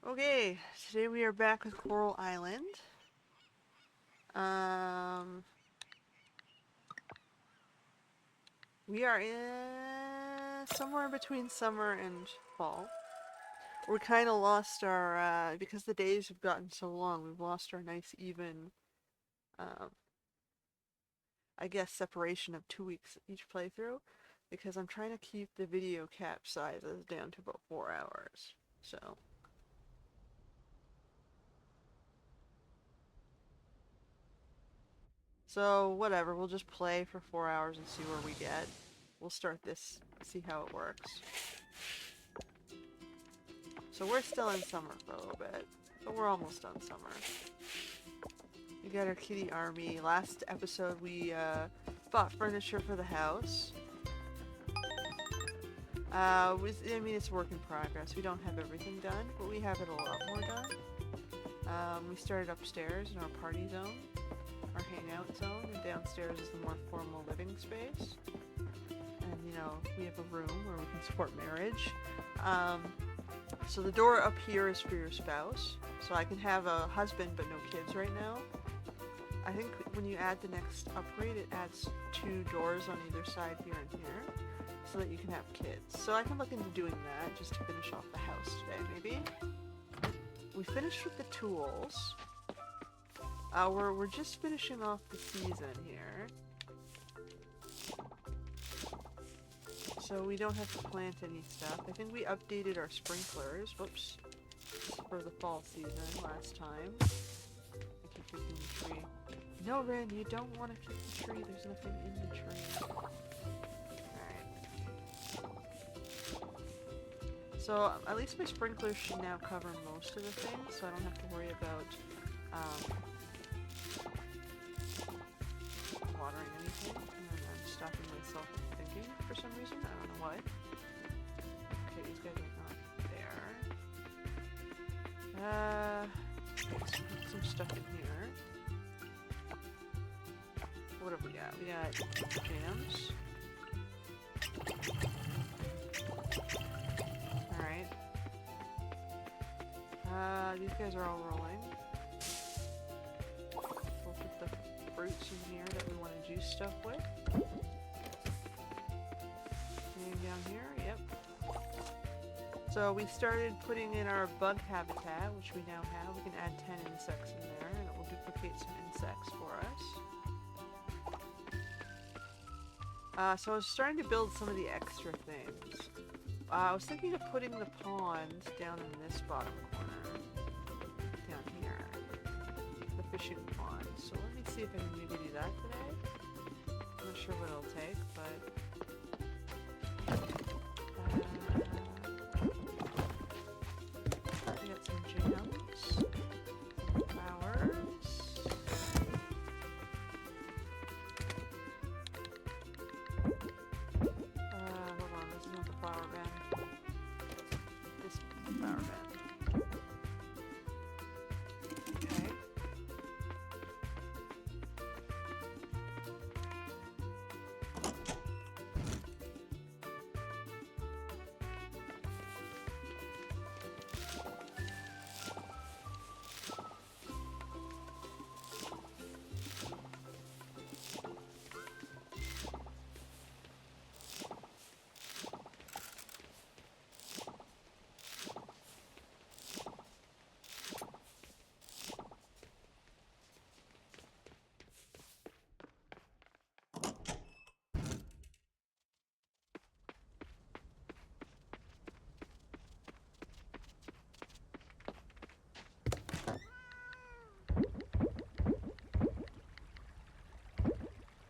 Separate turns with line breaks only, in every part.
Okay, today we are back with Coral Island. Um, we are in somewhere between summer and fall. We kind of lost our, because the days have gotten so long, we've lost our nice even, um, I guess, separation of 2 weeks each playthrough, because I'm trying to keep the video cap sizes down to about 4 hours. So whatever, we'll just play for 4 hours and see where we get. We'll start this, see how it works. So we're still in summer for a little bit, but we're almost done summer. We got our kitty army. Last episode we bought furniture for the house. I mean, it's a work in progress. We don't have everything done, but we have it a lot more done. We started upstairs in our party zone, our hangout zone, and downstairs is the more formal living space. And, you know, we have a room where we can support marriage. So the door up here is for your spouse. So I can have a husband but no kids right now. I think when you add the next upgrade, it adds 2 doors on either side here and here, so that you can have kids. So I can look into doing that just to finish off the house today, maybe. We finished with the tools. We're just finishing off the season here. So we don't have to plant any stuff. I think we updated our sprinklers, whoops, for the fall season last time. I keep kicking the tree. No, Ren, you don't want to kick the tree. There's nothing in the tree. Alright. So at least my sprinklers should now cover most of the things, so I don't have to worry about watering anything. And then I'm stopping myself from thinking for some reason. I don't know why. Okay, these guys are not there. Let's put some stuff in here. What have we got? We got jams. Alright. These guys are all rolling. We'll put the fruits in here that we want to juice stuff with. Anything down here? Yep. So we started putting in our bug habitat, which we now have. We can add 10 insects in there, and it will duplicate some insects for us. So I was starting to build some of the extra things. I was thinking of putting the pond down in this bottom corner. Down here. The fishing pond. So let me see if I can maybe do that today. I'm not sure what it'll take, but... I got some jams. Some flowers. Hold on, this is not the flower bed. This is the flower bed. Okay.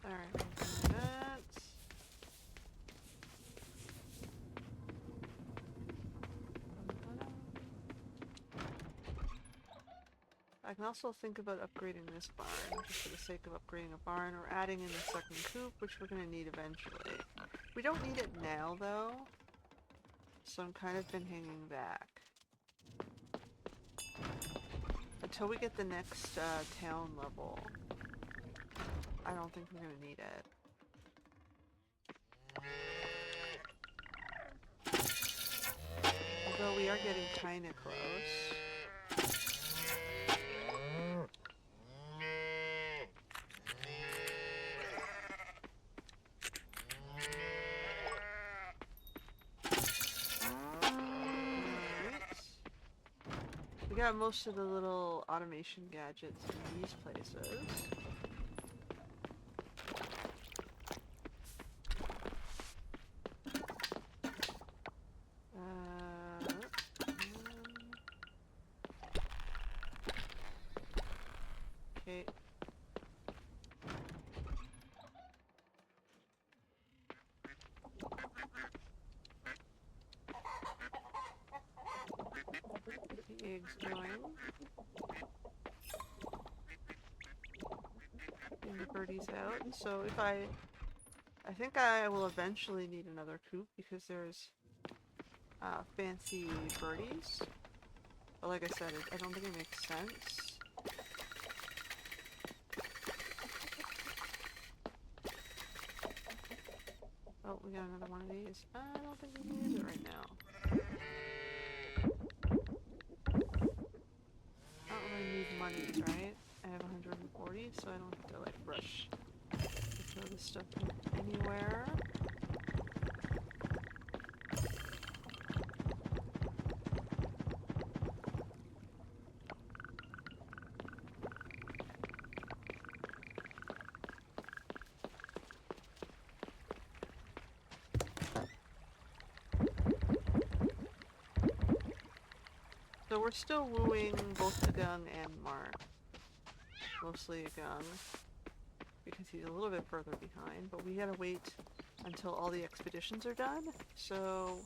Alright, we'll do that. I can also think about upgrading this barn, just for the sake of upgrading a barn, or adding in a second coop, which we're going to need eventually. We don't need it now, though, so I'm kind of been hanging back. Until we get the next town level, I don't think we're going to need it. Although we are getting kind of close. We got most of the little automation gadgets in these places. Okay. The eggs going. Getting the birdies out. So if I think I will eventually need another coop because there's fancy birdies. But like I said, I don't think it makes sense. Oh, we got another one of these. I don't think we can use it right now. I don't really need monies, right? I have 140, so I don't have to like rush to throw this stuff anywhere. So we're still wooing both Agung and Mark. Mostly Agung, because he's a little bit further behind, but we gotta wait until all the expeditions are done. So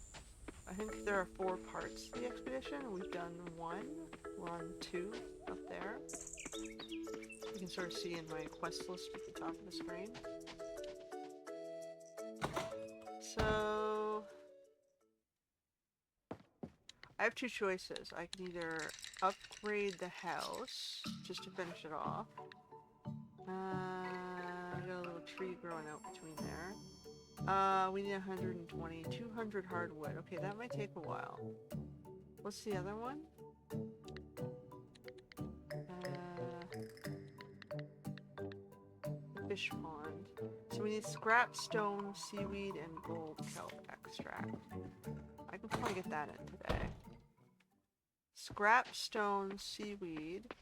I think there are 4 parts to the expedition. We've done 1. We're on 2 up there. You can sort of see in my quest list at the top of the screen. So I have 2 choices. I can either upgrade the house just to finish it off. I got a little tree growing out between there. We need 120, 200 hardwood. Okay, that might take a while. What's the other one? The fish pond. So we need scrap, stone, seaweed, and gold kelp extract. I can probably get that in today. Scrap, stone, seaweed.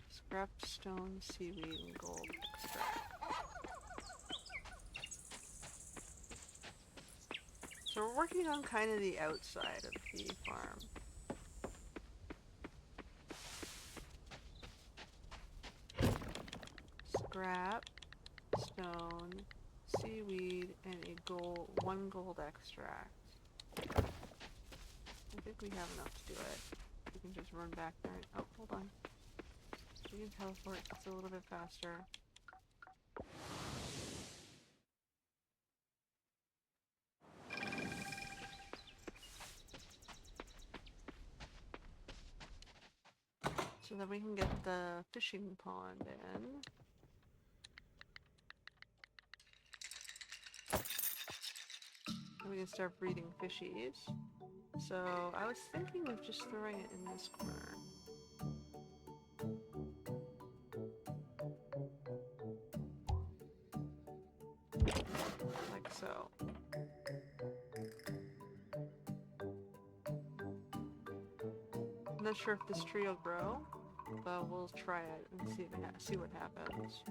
Scrap, stone, seaweed, and gold extract. So we're working on kind of the outside of the farm. Scrap, stone, seaweed, and one gold extract. I think we have enough to do it. We can just run back there. Oh, hold on. We can teleport just a little bit faster. So that we can get the fishing pond in. And we can start breeding fishies. So I was thinking of just throwing it in this corner. Like so. I'm not sure if this tree will grow, but we'll try it and see what happens.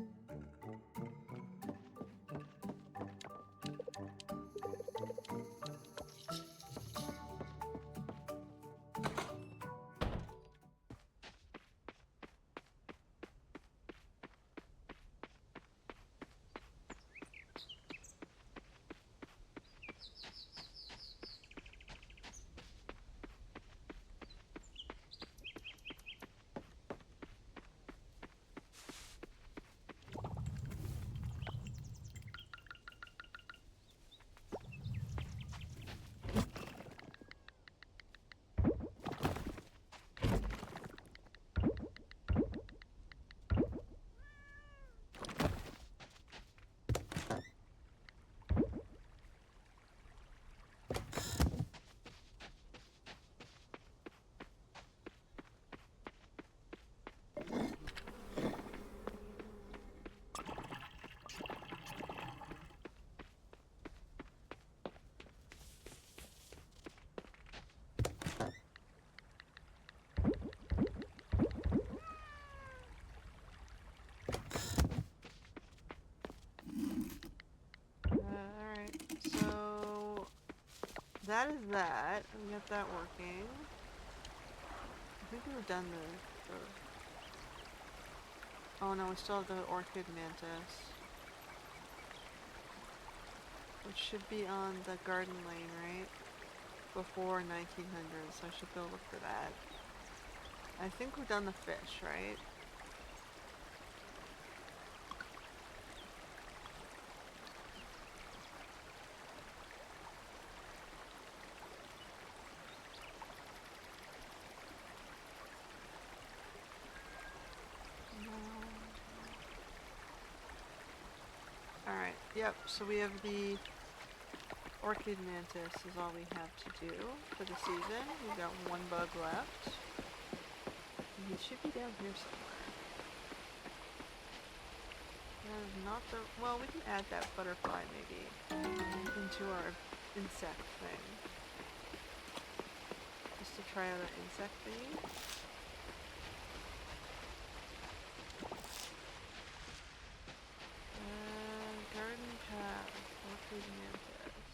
that is that. We got that working. I think we've done the... Oh no, we still have the orchid mantis. Which should be on the garden lane, right? Before 1900, so I should go look for that. I think we've done the fish, right? Alright, yep, so we have the orchid mantis is all we have to do for the season. We've got one bug left. And he should be down here somewhere. That is not the... Well, we can add that butterfly maybe into our insect thing. Just to try out our insect thingy. Garden path, orchid mantis.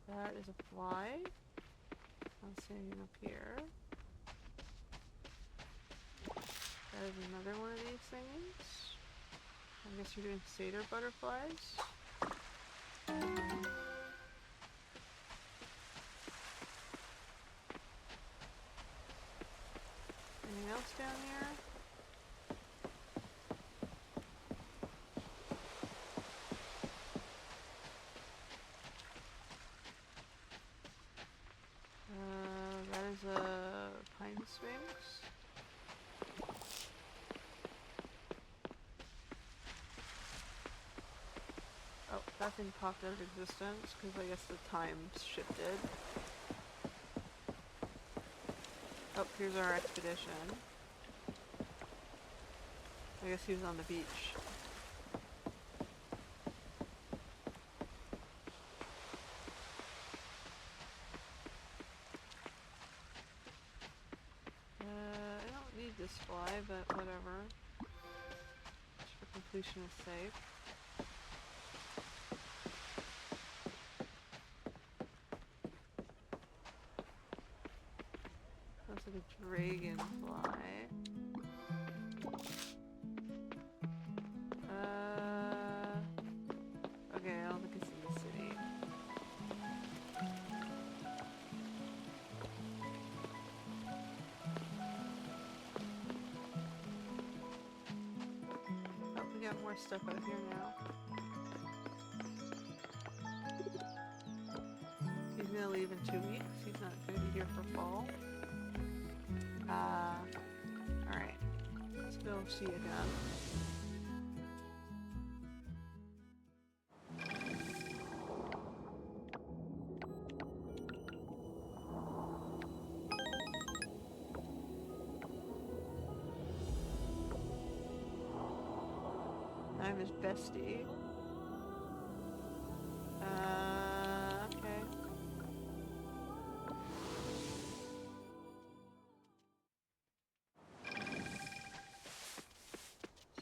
That is a fly. I'm standing up here. That is another one of these things. I guess you're doing satyr butterflies. Anything else down here? That is a pine sphinx. Oh, that thing popped out of existence because I guess the time shifted. Oh, here's our expedition. I guess he was on the beach. I don't need this fly, but whatever. Just for completion's sake. That's like a dragonfly. Okay, I don't think it's in the city. Oh, we got more stuff out here now. He's gonna leave in 2 weeks. He's not gonna be here for fall. Alright. Let's go see again. I'm his bestie. Okay.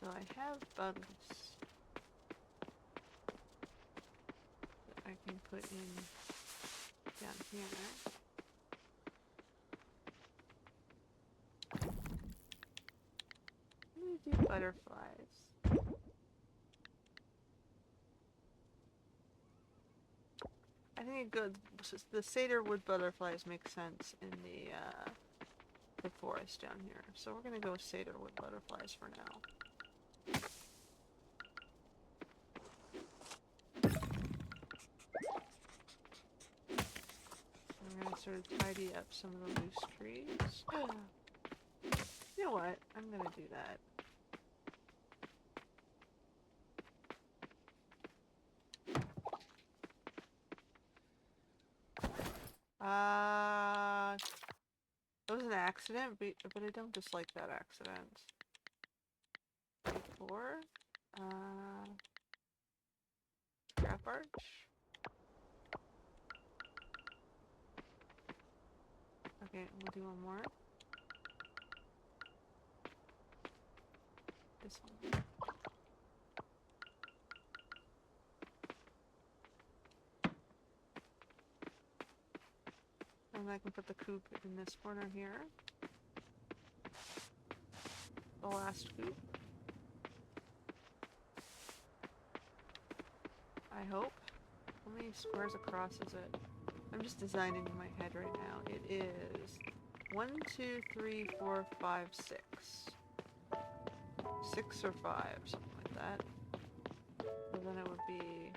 So I have bugs that I can put in down here. Let me do butterflies. I think it good. The satyr wood butterflies make sense in the forest down here. So we're gonna go with satyr wood butterflies for now. I'm gonna sort of tidy up some of the loose trees. You know what? I'm gonna do that. It was an accident, but I don't dislike that accident. 4. Scrap arch. Okay, we'll do one more. This one. And I can put the coop in this corner here. The last coop. I hope. How many squares across is it? I'm just designing in my head right now. It is 1, 2, 3, 4, 5, 6. 6 or 5, something like that. So then it would be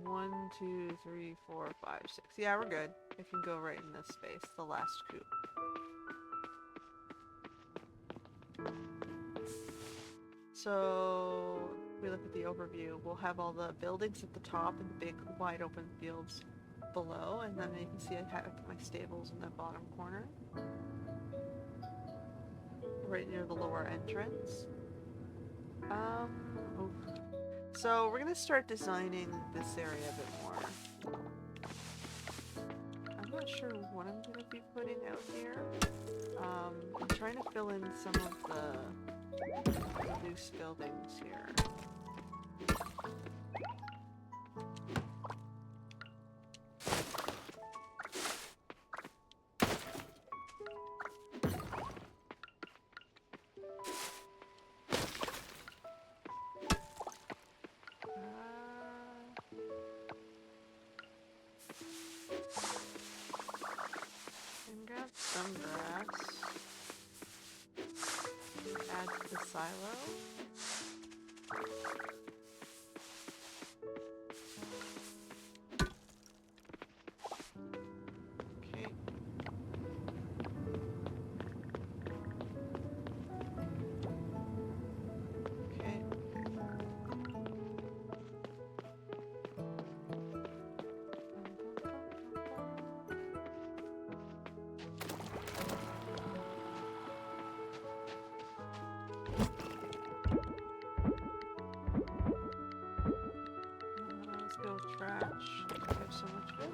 1, 2, 3, 4, 5, 6. Yeah, we're good. It can go right in this space, the last coop. So, if we look at the overview, we'll have all the buildings at the top and the big wide open fields below, and then you can see I have my stables in the bottom corner. Right near the lower entrance. Oh. So we're gonna start designing this area a bit more. I'm not sure what I'm gonna be putting out here. I'm trying to fill in some of the loose buildings here. And got some grass. Add to the silo. Okay. Okay. Let's go with trash. I have so much of it.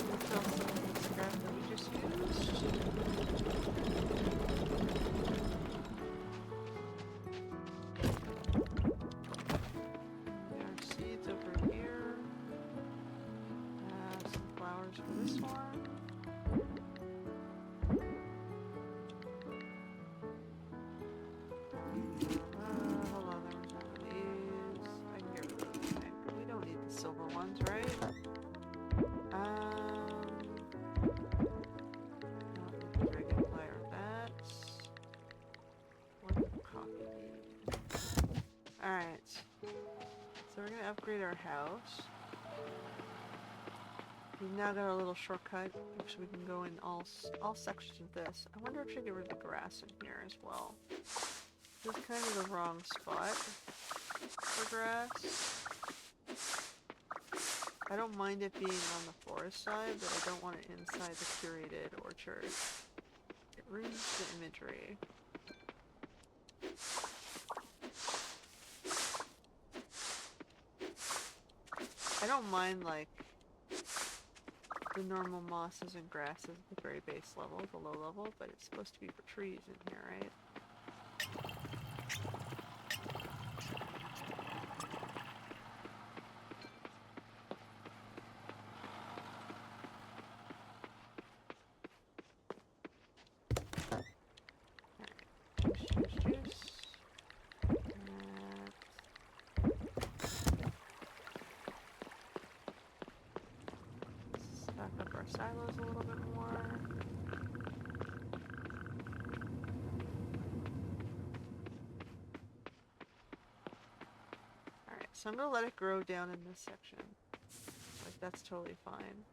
We'll fill some of the scrap that we just used. There are seeds over here. Some flowers for this one. Hold on, there was none of these. I can get rid of those. Okay. We don't need the silver ones, right? Regular player of that. What coffee bean? Alright. So we're gonna upgrade our house. We've now got our little shortcut, so we can go in all sections of this. I wonder if I should get rid of the grass in here as well. This is kind of the wrong spot for grass. I don't mind it being on the forest side, but I don't want it inside the curated orchard. It ruins the imagery. I don't mind, like, the normal mosses and grasses at the very base level, the low level, but it's supposed to be for trees in here, right? Juice. Stack up our silos a little bit more. Alright, so I'm gonna let it grow down in this section. Like, that's totally fine.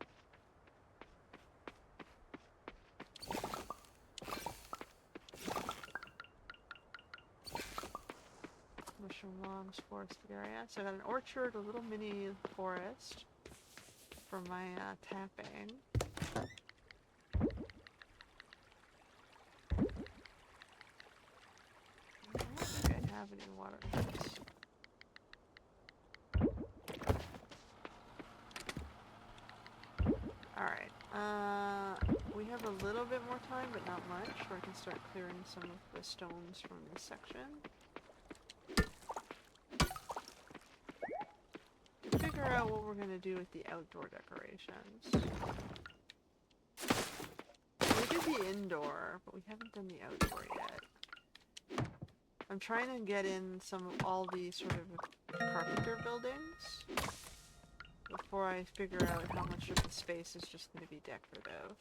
Mushroom longs, forested area. So I got an orchard, a little mini forest for my tapping. I don't think I have any water heads. Alright, we have a little bit more time, but not much, where I can start clearing some of the stones from this section. I figured figure out what we're gonna do with the outdoor decorations. We did the indoor, but we haven't done the outdoor yet. I'm trying to get in all the sort of carpenter buildings before I figure out how much of the space is just going to be decorative.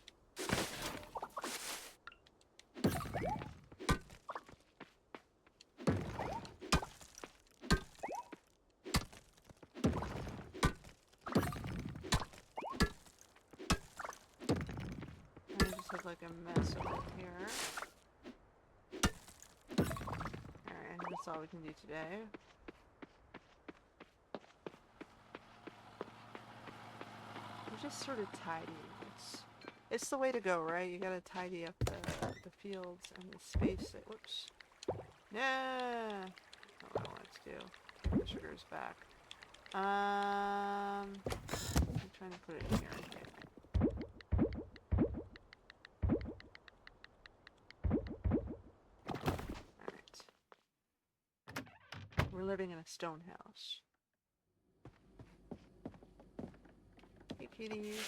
I just have like a mess over here. Alright, I think that's all we can do today. Just sort of tidy. It's the way to go, right? You gotta tidy up the fields and the space that, whoops. Yeah! That's not what I wanted to do. Take the sugars back. I'm trying to put it in here, I think. Alright. We're living in a stone house. Hey kitties.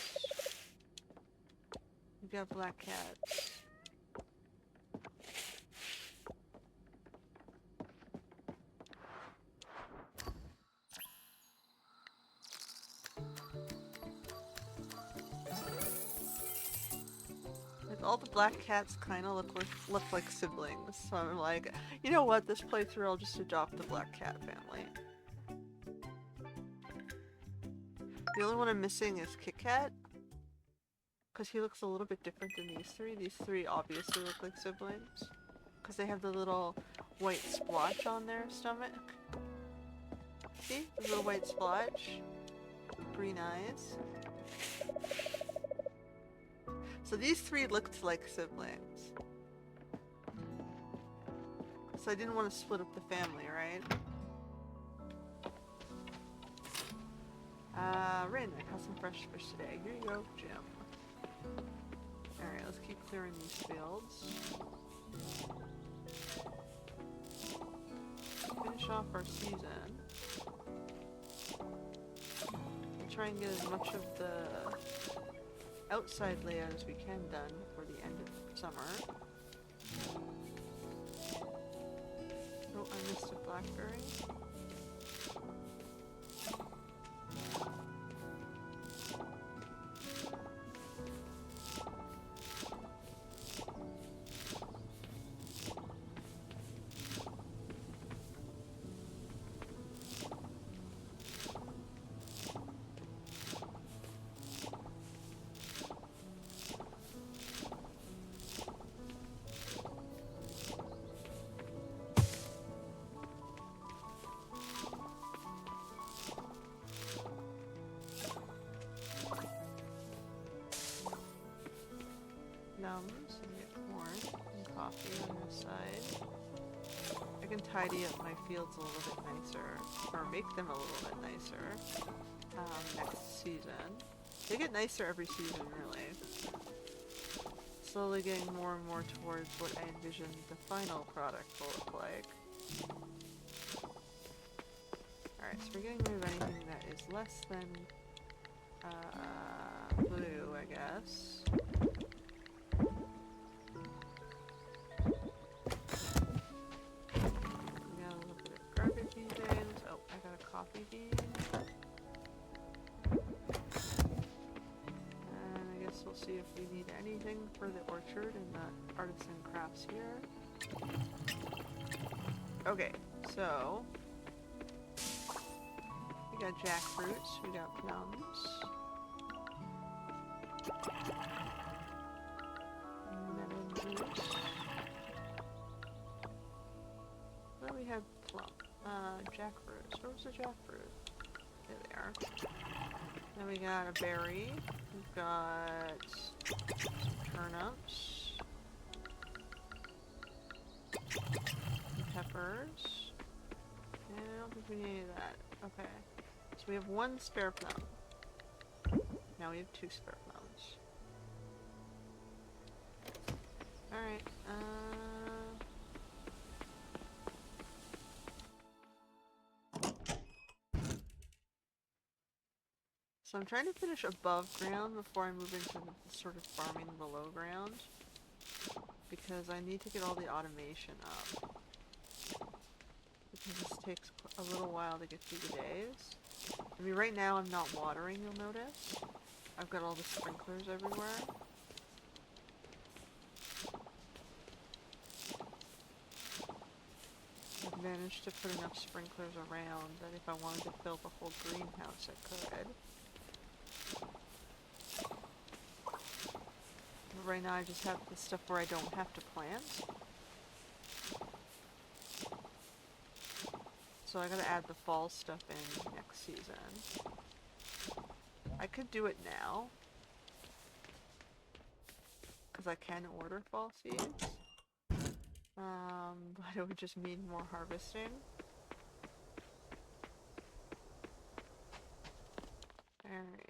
We got black cats. Like all the black cats kind of look like siblings. So I'm like, you know what? This playthrough I'll just adopt the black cat family. The only one I'm missing is Kit Kat. Because he looks a little bit different than these three. These three obviously look like siblings. Because they have the little white splotch on their stomach. See? The little white splotch. Green eyes. So these three looked like siblings. So I didn't want to split up the family, right? Rin, I caught some fresh fish today. Here you go, Jim. Alright, let's keep clearing these fields. Finish off our season. We'll try and get as much of the outside layout as we can done before the end of summer. Oh, I missed a blackberry. Numbs, and get corn and coffee on this side. I can tidy up my fields a little bit nicer, or make them a little bit nicer next season. They get nicer every season, really. Slowly getting more and more towards what I envision the final product will look like. Alright, so we're getting rid of anything that is less than blue, I guess. Coffee bean. And I guess we'll see if we need anything for the orchard and the artisan crafts here. Okay, so we got jackfruits, we got plums, lemon juice. Then we have plum. Jackfruits. Where was the jackfruit? There they are. Then we got a berry. We've got some turnips. Some peppers. And I don't think we need any of that. Okay. So we have one spare plum. Now we have two spare plums. Alright, So I'm trying to finish above ground before I move into the sort of farming below ground. Because I need to get all the automation up. Because this takes a little while to get through the days. I mean, right now I'm not watering, you'll notice. I've got all the sprinklers everywhere. I've managed to put enough sprinklers around that if I wanted to fill the whole greenhouse, I could. But right now I just have the stuff where I don't have to plant. So I gotta add the fall stuff in next season. I could do it now. Because I can order fall seeds. But it would just mean more harvesting. Alright.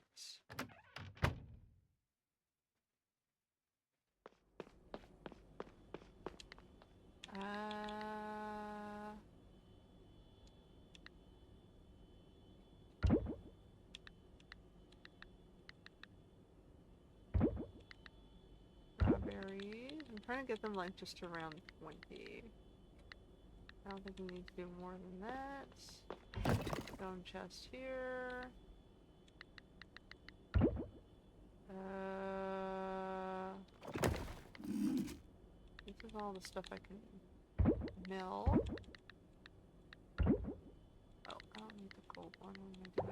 Strawberries. I'm trying to get them like just around 20. I don't think we need to do more than that. Stone chest here. This is all the stuff I can mill. Oh, I don't need the gold one. What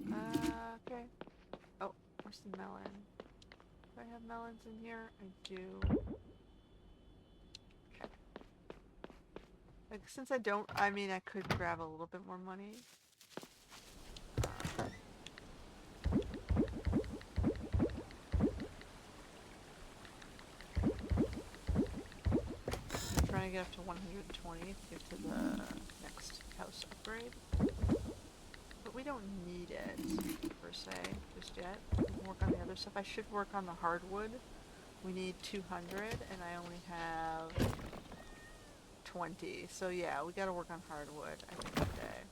am I doing? Okay. Oh, where's the melon? Do I have melons in here? I do. Okay. Like, since I don't, I mean, I could grab a little bit more money. I'm trying to get up to 120 to get to the next house upgrade. But we don't need it, per se, just yet. We can work on the other stuff. I should work on the hardwood. We need 200, and I only have 20. So yeah, we gotta work on hardwood, I think, today.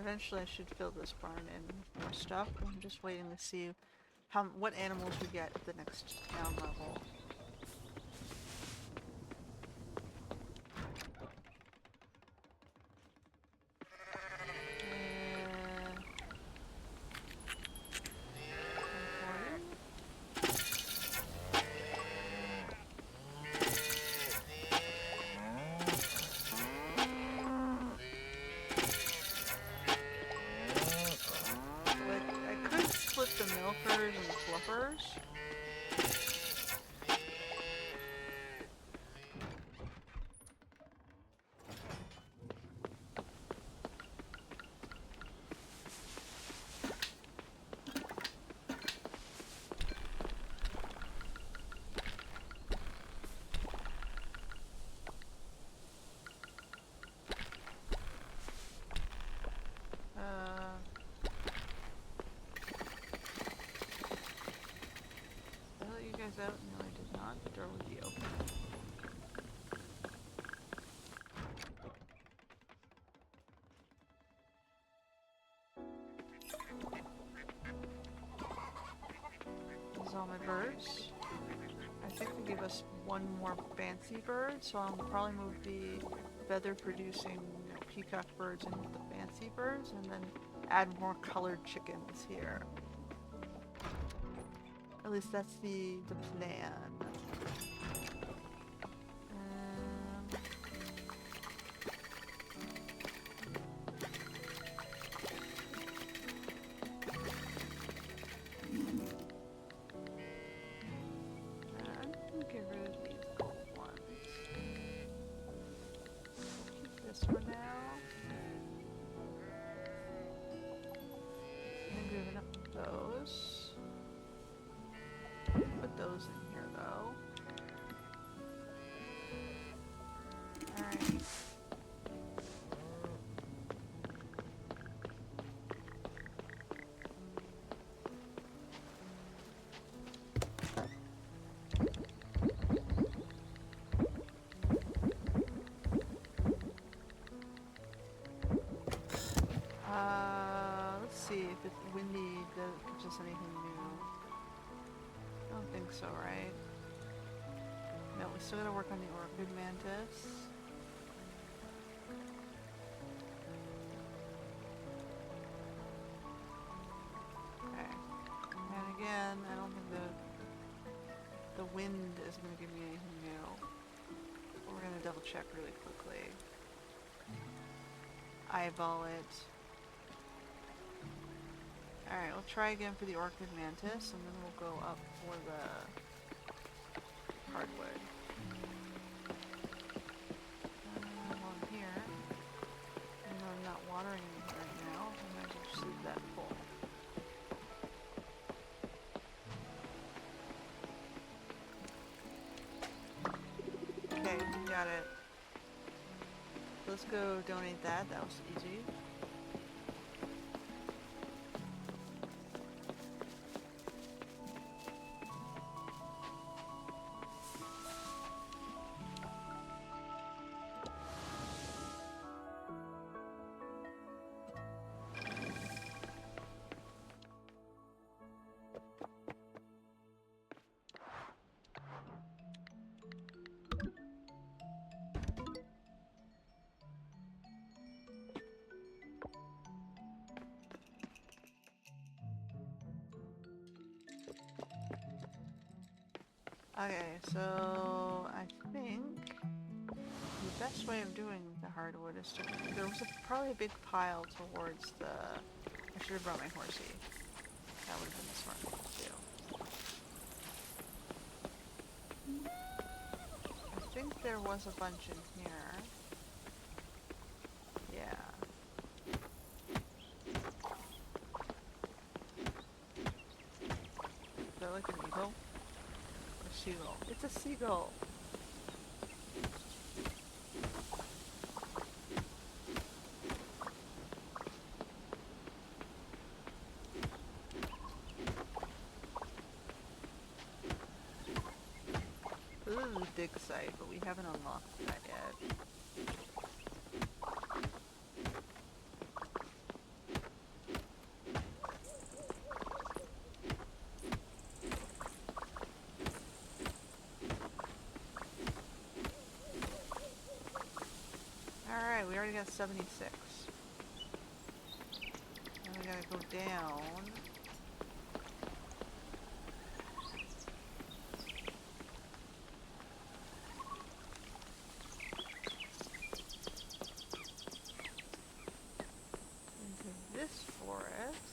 Eventually I should fill this barn in with more stuff. I'm just waiting to see what animals we get at the next town level. The milkers and the fluffers. Out? No, I did not. The door would be open. These are all my birds. I think they give us one more fancy bird, so I'll probably move the feather-producing peacock birds in with the fancy birds, and then add more colored chickens here. At least that's the plan. I'm gonna get rid of these gold ones. Keep this for now. I'm giving up those. Put those in here though. Alright. if it's windy, does it gives us anything new. I don't think so, right? No, we still gotta work on the orchid mantis. Okay. And again, I don't think the wind is gonna give me anything new. But we're gonna double check really quickly. Eyeball it. Alright, we'll try again for the orchid mantis, and then we'll go up for the hardwood. While I'm here, even though I'm not watering anything right now, I might as well just leave that full. Okay, got it. Let's go donate that. That was easy. Okay, so I think the best way of doing the hardwood is to... There was probably a big pile towards the... I should have brought my horsey. That would have been the smart thing to do. I think there was a bunch in here. Yeah. Is that like an eagle? Seagull. It's a seagull. This is a dig site, but we haven't unlocked that yet. We already got 76. Now we gotta go down. Into this forest.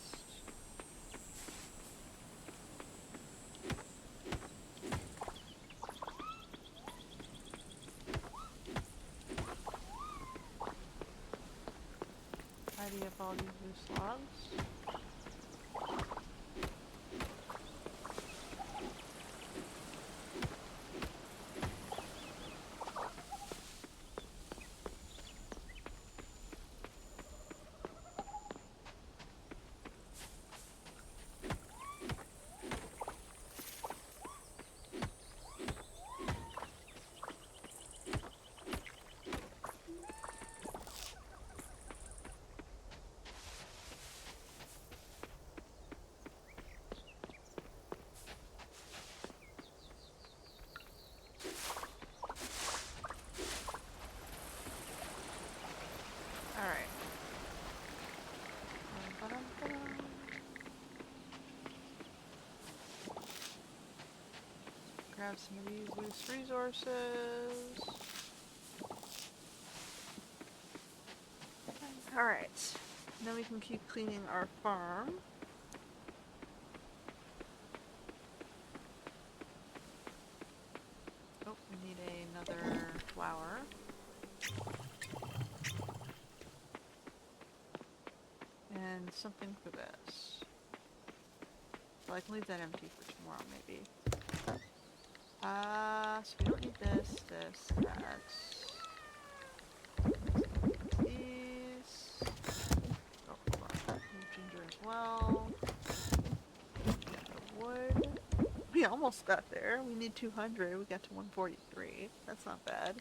Tidy up all these loose logs. Alright. Grab some of these loose resources. Alright. Now we can keep cleaning our farm. Oh, we need another flower. And something for this. Well, I can leave that empty for tomorrow, maybe. So we don't need this, that. These. Oh, hold on. Need ginger as well. Got the wood. We almost got there. We need 200. We got to 143. That's not bad.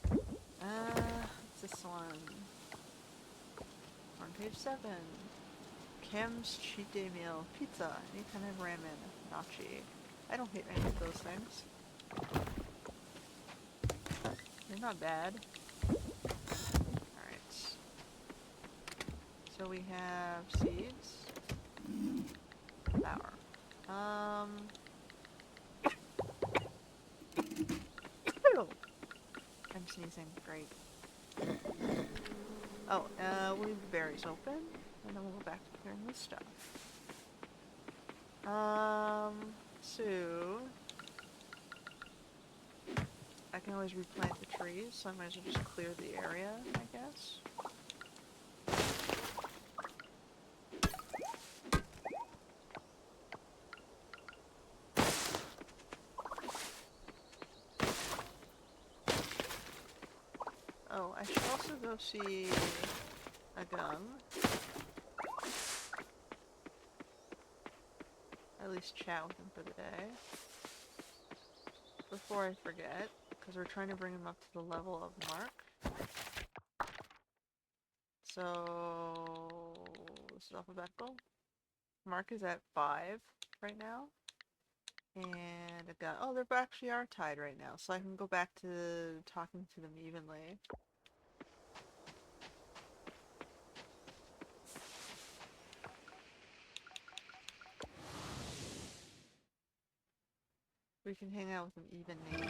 What's this one? On page 7. Cam's cheat day meal. Pizza. Any kind of ramen. Nachi. I don't hate any of those things. They're not bad. Alright. So we have seeds. Flour. I'm sneezing. Great. Oh, we'll leave the berries open, and then we'll go back to clearing this stuff. So I can always replant the trees, so I might as well just clear the area, I guess. Oh, I should also go see Agung. At least chat with him for the day. Before I forget, because we're trying to bring him up to the level of Mark. So, this is alphabetical. Mark is at 5 right now. And Agung, oh, they actually are tied right now, so I can go back to talking to them evenly. We can hang out with them evenly.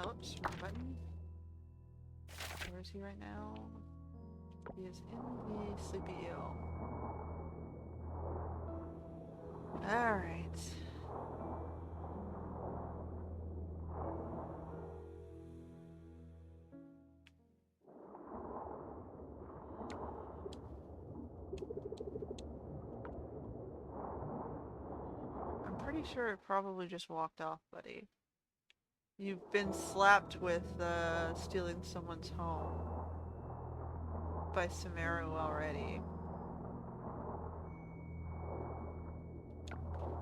Whoops, wrong button. Where is he right now? He is in the sleepy eel. Alright. I'm pretty sure it probably just walked off, buddy. You've been slapped with, stealing someone's home by Sumeru already.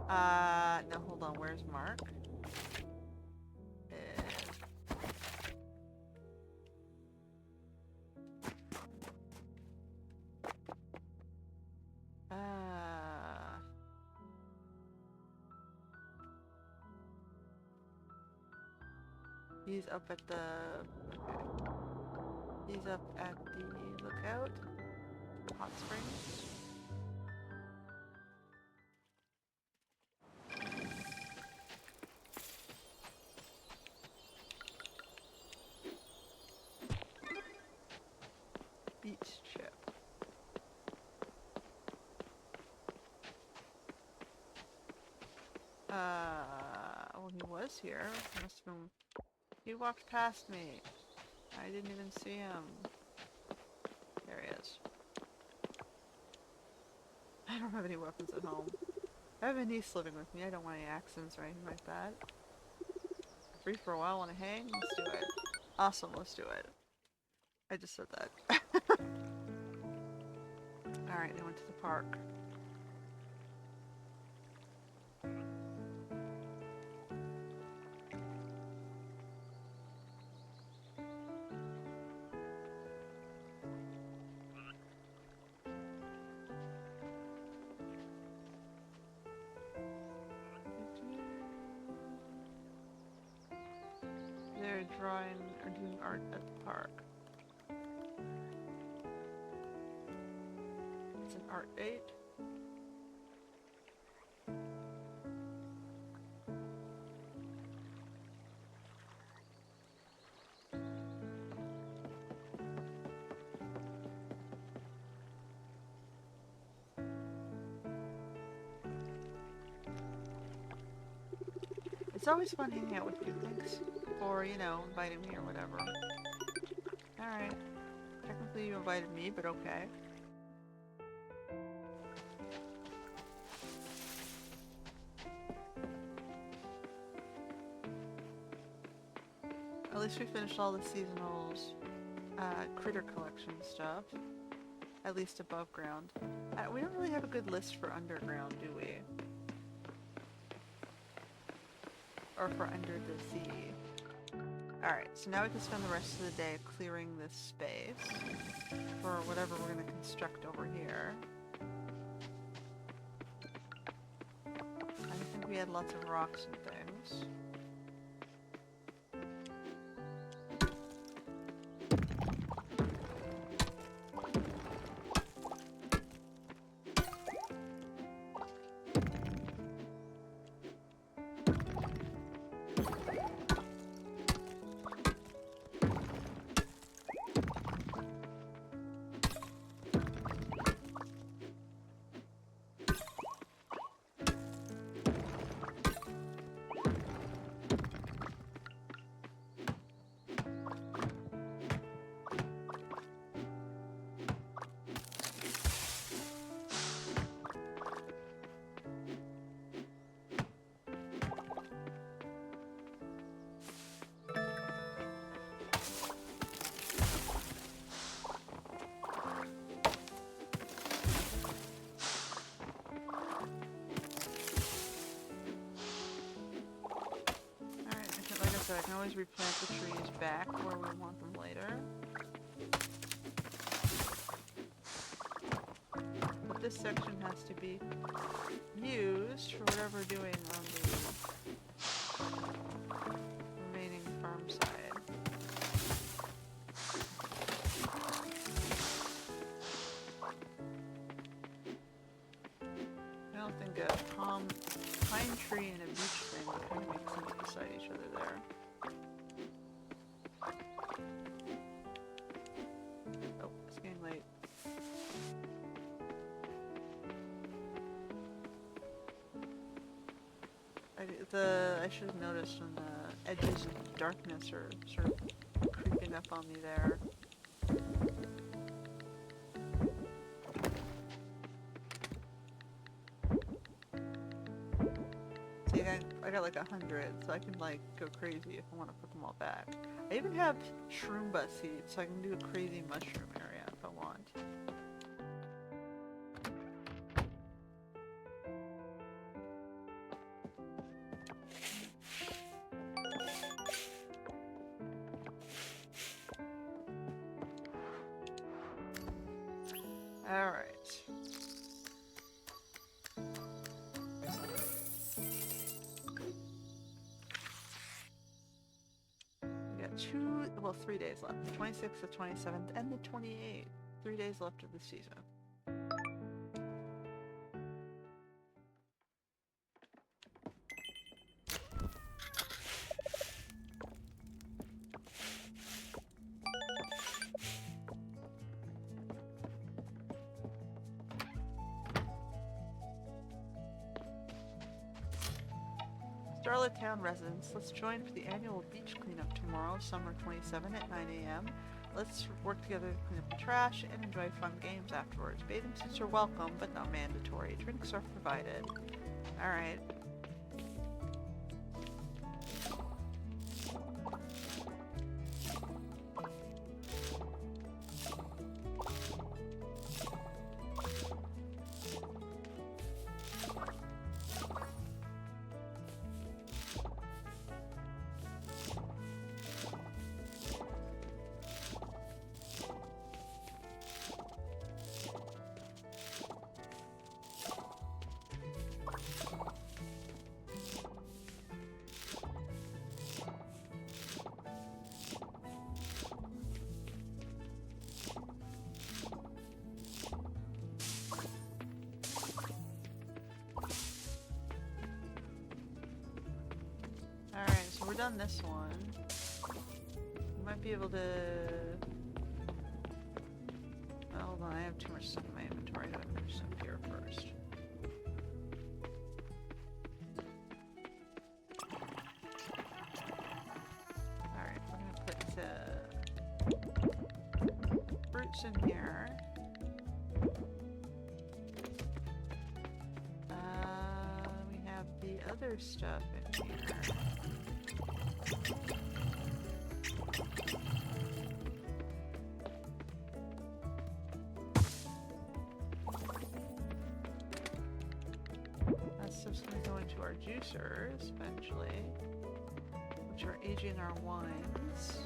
No, hold on, where's Mark? He's up at the... okay. He's up at the lookout. Hot springs. Beach chip. Well, he was here. Must have been... He walked past me. I didn't even see him. There he is. I don't have any weapons at home. I have a niece living with me. I don't want any accidents or anything like that. Free for a while, want to hang? Let's do it. Awesome, let's do it. I just said that. Alright, they went to the park. They're drawing or doing art at the park. It's an art date. It's always fun hanging out with you. Thanks for, you know, inviting me or whatever. Alright. Technically you invited me, but okay. At least we finished all the seasonals, critter collection stuff. At least above ground. We don't really have a good list for underground, do we? Or for under the sea. Alright, so now we can spend the rest of the day clearing this space for whatever we're going to construct over here. I think we had lots of rocks and things. So I can always replant the trees back where we want them later. But this section has to be used for whatever we're doing on the remaining farm side. I don't think a pine tree and a beech tree would kind of make sense beside each other there. Oh, it's getting late. I should have noticed when the edges of darkness are sort of creeping up on me there. See, I got like 100, so I can like go crazy if I want to put them all back. I even have shroom butt seeds, so I can do a crazy mushroom area if I want. Alright. We got 3 days left. The 26th, the 27th, and the 28th. 3 days left of the season. Starlet Town residents, let's join for the annual beach cleanup tomorrow, summer 27 at 9 a.m. Let's work together to clean up the trash and enjoy fun games afterwards. Bathing suits are welcome, but not mandatory. Drinks are provided. Alright. Alright, so we're done this one. We might be able to... Oh, hold on, I have too much stuff in my inventory. I gotta finish up here first. Alright, we're gonna put fruits in here. We have the other stuff in here. That stuff's going to go into our juicers eventually, which are aging our wines.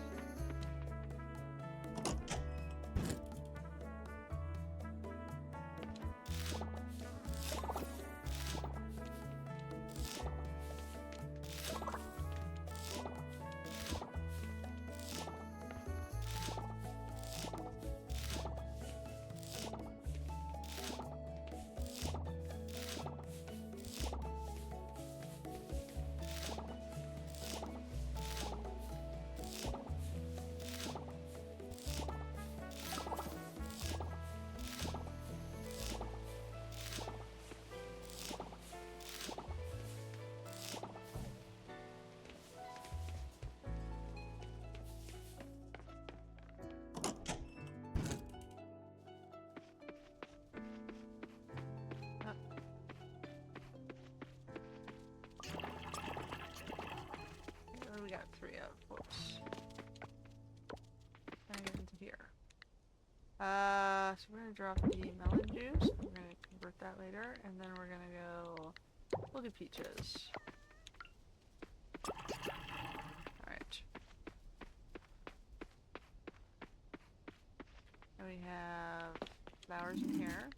So we're gonna drop the melon juice. We're gonna convert that later, and then we're gonna go. We'll do peaches. Alright. And we have flowers in here.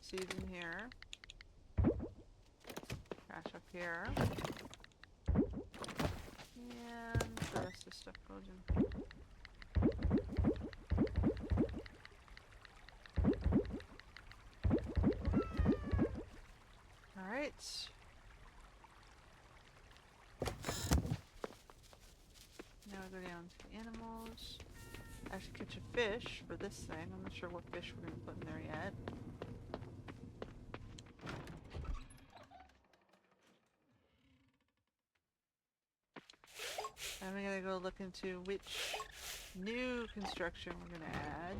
Seeds in here. Trash up here. And the rest of the stuff goes in. Alright. Now we go down to the animals. I should catch a fish for this thing. I'm not sure what fish we're going to put in there yet. And we gotta go look into which new construction we're gonna add.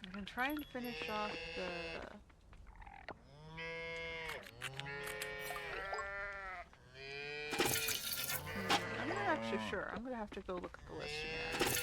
I can try and finish off the... I'm not actually sure. I'm gonna have to go look at the list again.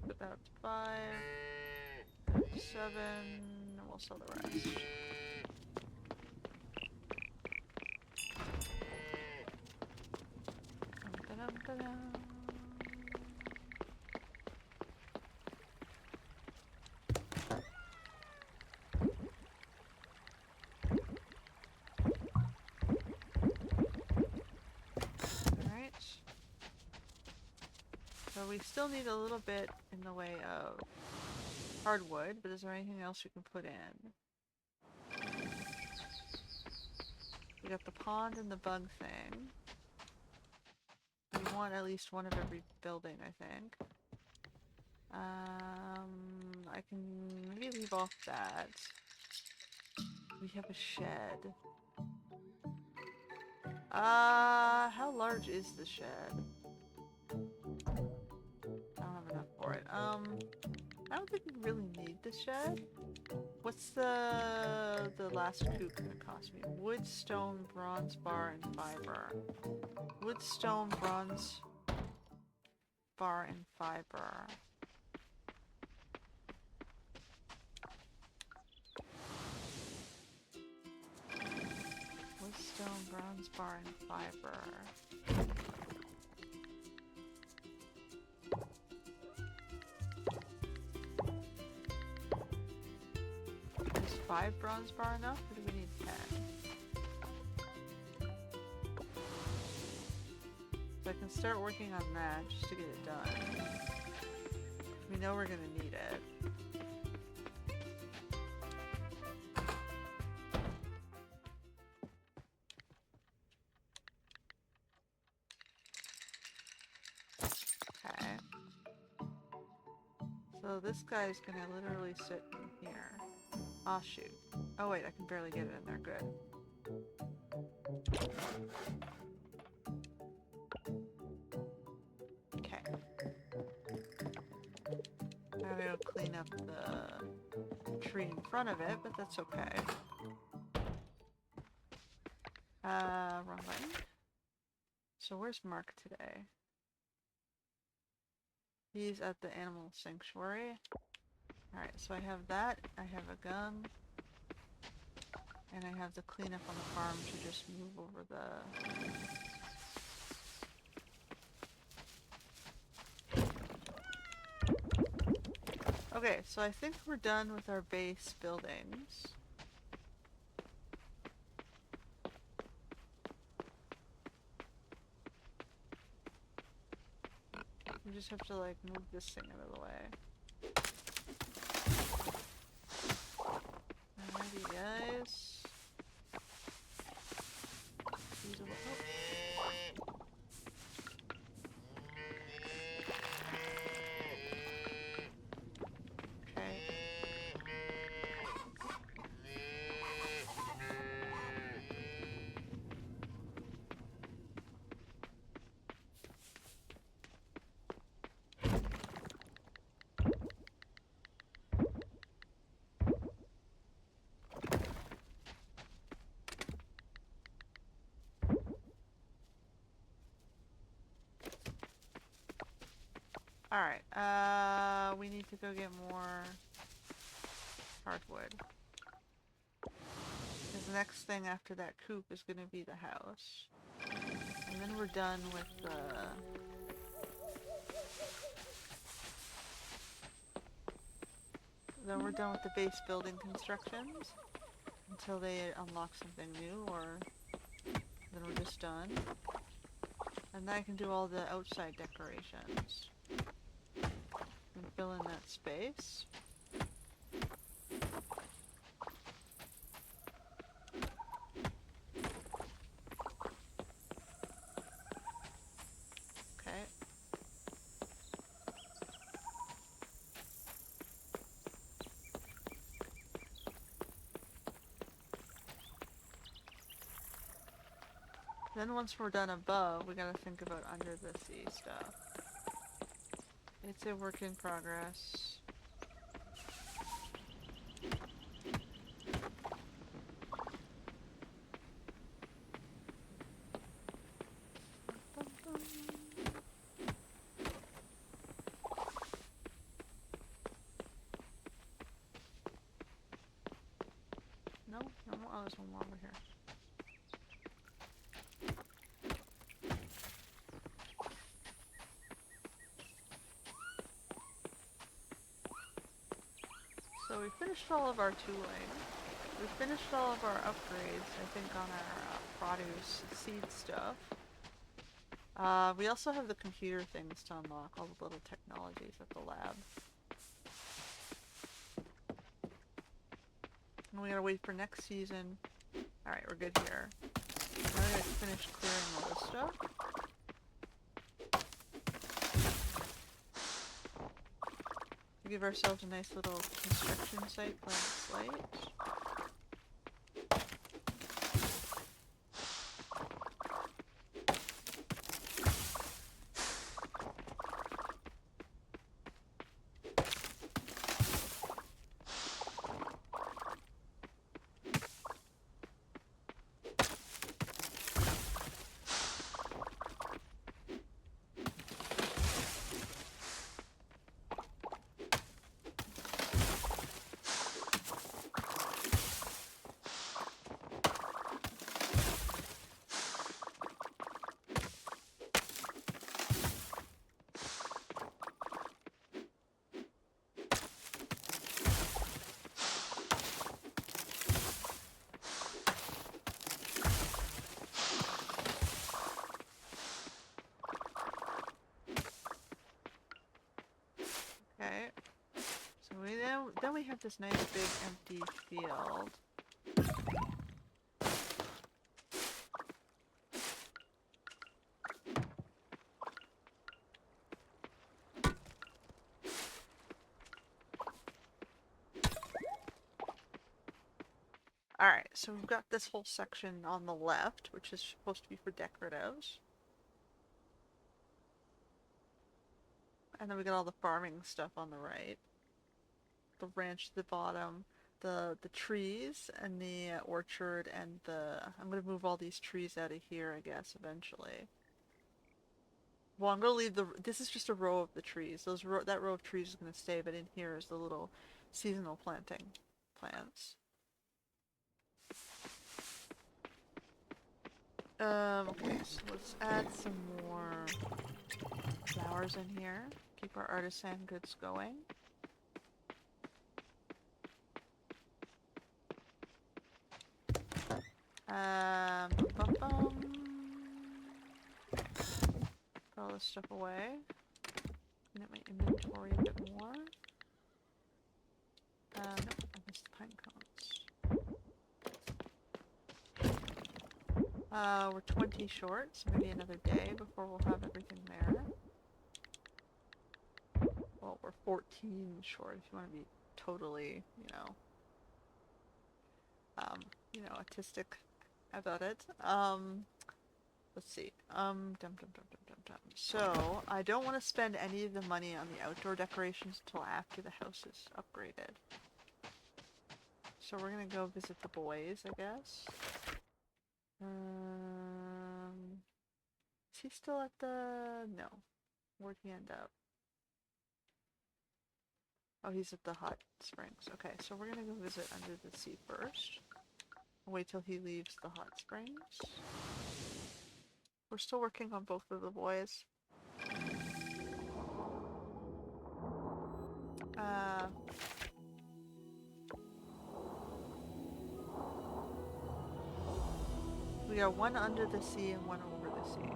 Put that up to 5, up to 7, and we'll sell the rest. Dum-da-dum-da-dum. So we still need a little bit in the way of hardwood, but is there anything else you can put in? We got the pond and the bug thing. We want at least one of every building, I think. I can maybe leave off that. We have a shed. How large is the shed? I don't have enough for it. I don't think we really need the shed. What's the last coop gonna cost me? Wood, stone, bronze bar, and fiber. Wood, stone, bronze bar, and fiber. Wood, stone, bronze bar, and fiber. Is 5 bronze bar enough, or do we need 10? So I can start working on that just to get it done. We know we're gonna need it. Okay. So this guy's gonna literally sit in here. Ah, shoot. Oh wait, I can barely get it in there. Good. clean up the tree in front of it, but that's okay. Wrong button. So where's Mark today? He's at the animal sanctuary. Alright, so I have that, I have a gun, and I have the cleanup on the farm to just move over the... Okay, so I think we're done with our base buildings. We just have to, like, move this thing out of the way. Alrighty, guys. These are okay. Alright, we need to go get more hardwood. Because the next thing after that coop is going to be the house. And then we're done with the... Then we're done with the base building constructions. Until they unlock something new, or... Then we're just done. And then I can do all the outside decorations. And fill in that space. Okay. Then once we're done above, we gotta think about under the sea stuff. It's a work in progress. No? No more? Oh, there's one more over here. So we finished all of our tooling. We finished all of our upgrades, I think, on our produce seed stuff. We also have the computer things to unlock, all the little technologies at the lab. And we gotta wait for next season. Alright, we're good here. Now we gotta finish clearing all this stuff. Give ourselves a nice little construction site for our slate. Okay. So then we have this nice big empty field. Alright, so we've got this whole section on the left, which is supposed to be for decoratives. And then we got all the farming stuff on the right. the ranch at the bottom, the trees and the orchard and the. I'm gonna move all these trees out of here, I guess, eventually. Well, I'm gonna leave the. This is just a row of the trees. That row of trees is gonna stay, but in here is the little seasonal planting plants. Okay, so let's add some more flowers in here. Keep our artisan goods going. Bum, bum, bum. Put all this stuff away. Clean up my inventory a bit more. Nope, I missed the pine cones. We're 20 short, so maybe another day before we'll have everything there. Well, we're 14 short if you want to be totally, autistic about it. Let's see. So, I don't want to spend any of the money on the outdoor decorations until after the house is upgraded. So we're gonna go visit the boys, I guess. Is he still at the... No. Where'd he end up? Oh, he's at the hot springs. Okay, so we're gonna go visit under the sea first. Wait till he leaves the hot springs. We're still working on both of the boys. We got one under the sea and one over the sea.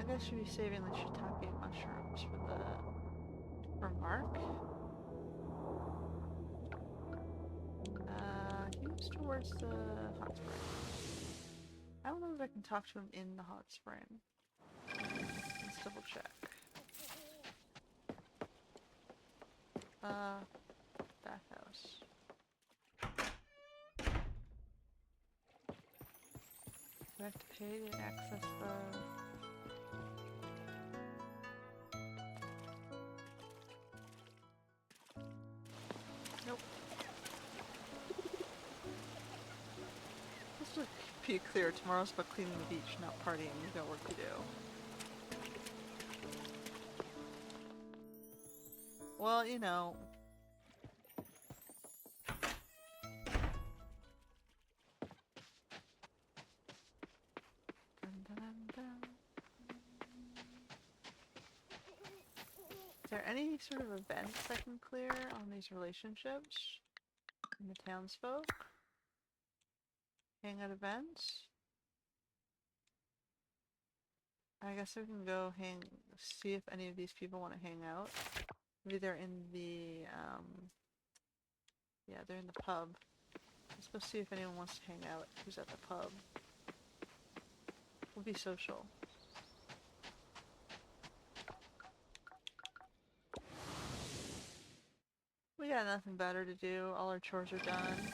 I should be saving the shiitake mushrooms for Mark. He was towards the hot spring. I don't know if I can talk to him in the hot spring. Let's double check. Bathhouse. Do I have to pay to access the... Nope. Just to be clear, tomorrow's about cleaning the beach, not partying. We've got work to do. Well, you know. Is there any sort of events I can clear on these relationships in the townsfolk? Hang out events? I guess we can go see if any of these people want to hang out. Maybe they're in the, yeah, they're in the pub. Let's go see if anyone wants to hang out who's at the pub. We'll be social. We got nothing better to do. All our chores are done.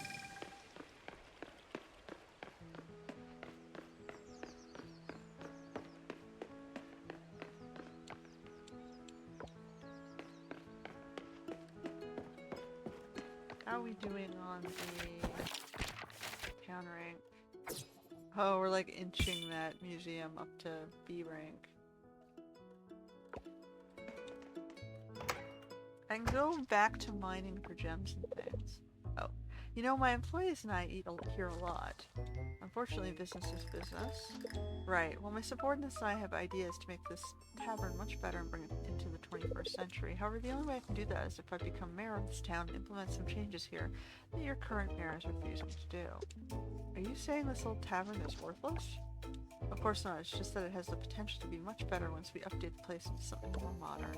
How are we doing on the town rank? Oh, we're like inching that museum up to B rank. I can go back to mining for gems and things. Oh, you know, my employees and I eat here a lot. Unfortunately, business is business. Right, well my subordinates and I have ideas to make this tavern much better and bring it into the 21st century. However, the only way I can do that is if I become mayor of this town and implement some changes here that your current mayor is refusing to do. Are you saying this old tavern is worthless? Of course not, it's just that it has the potential to be much better once we update the place into something more modern.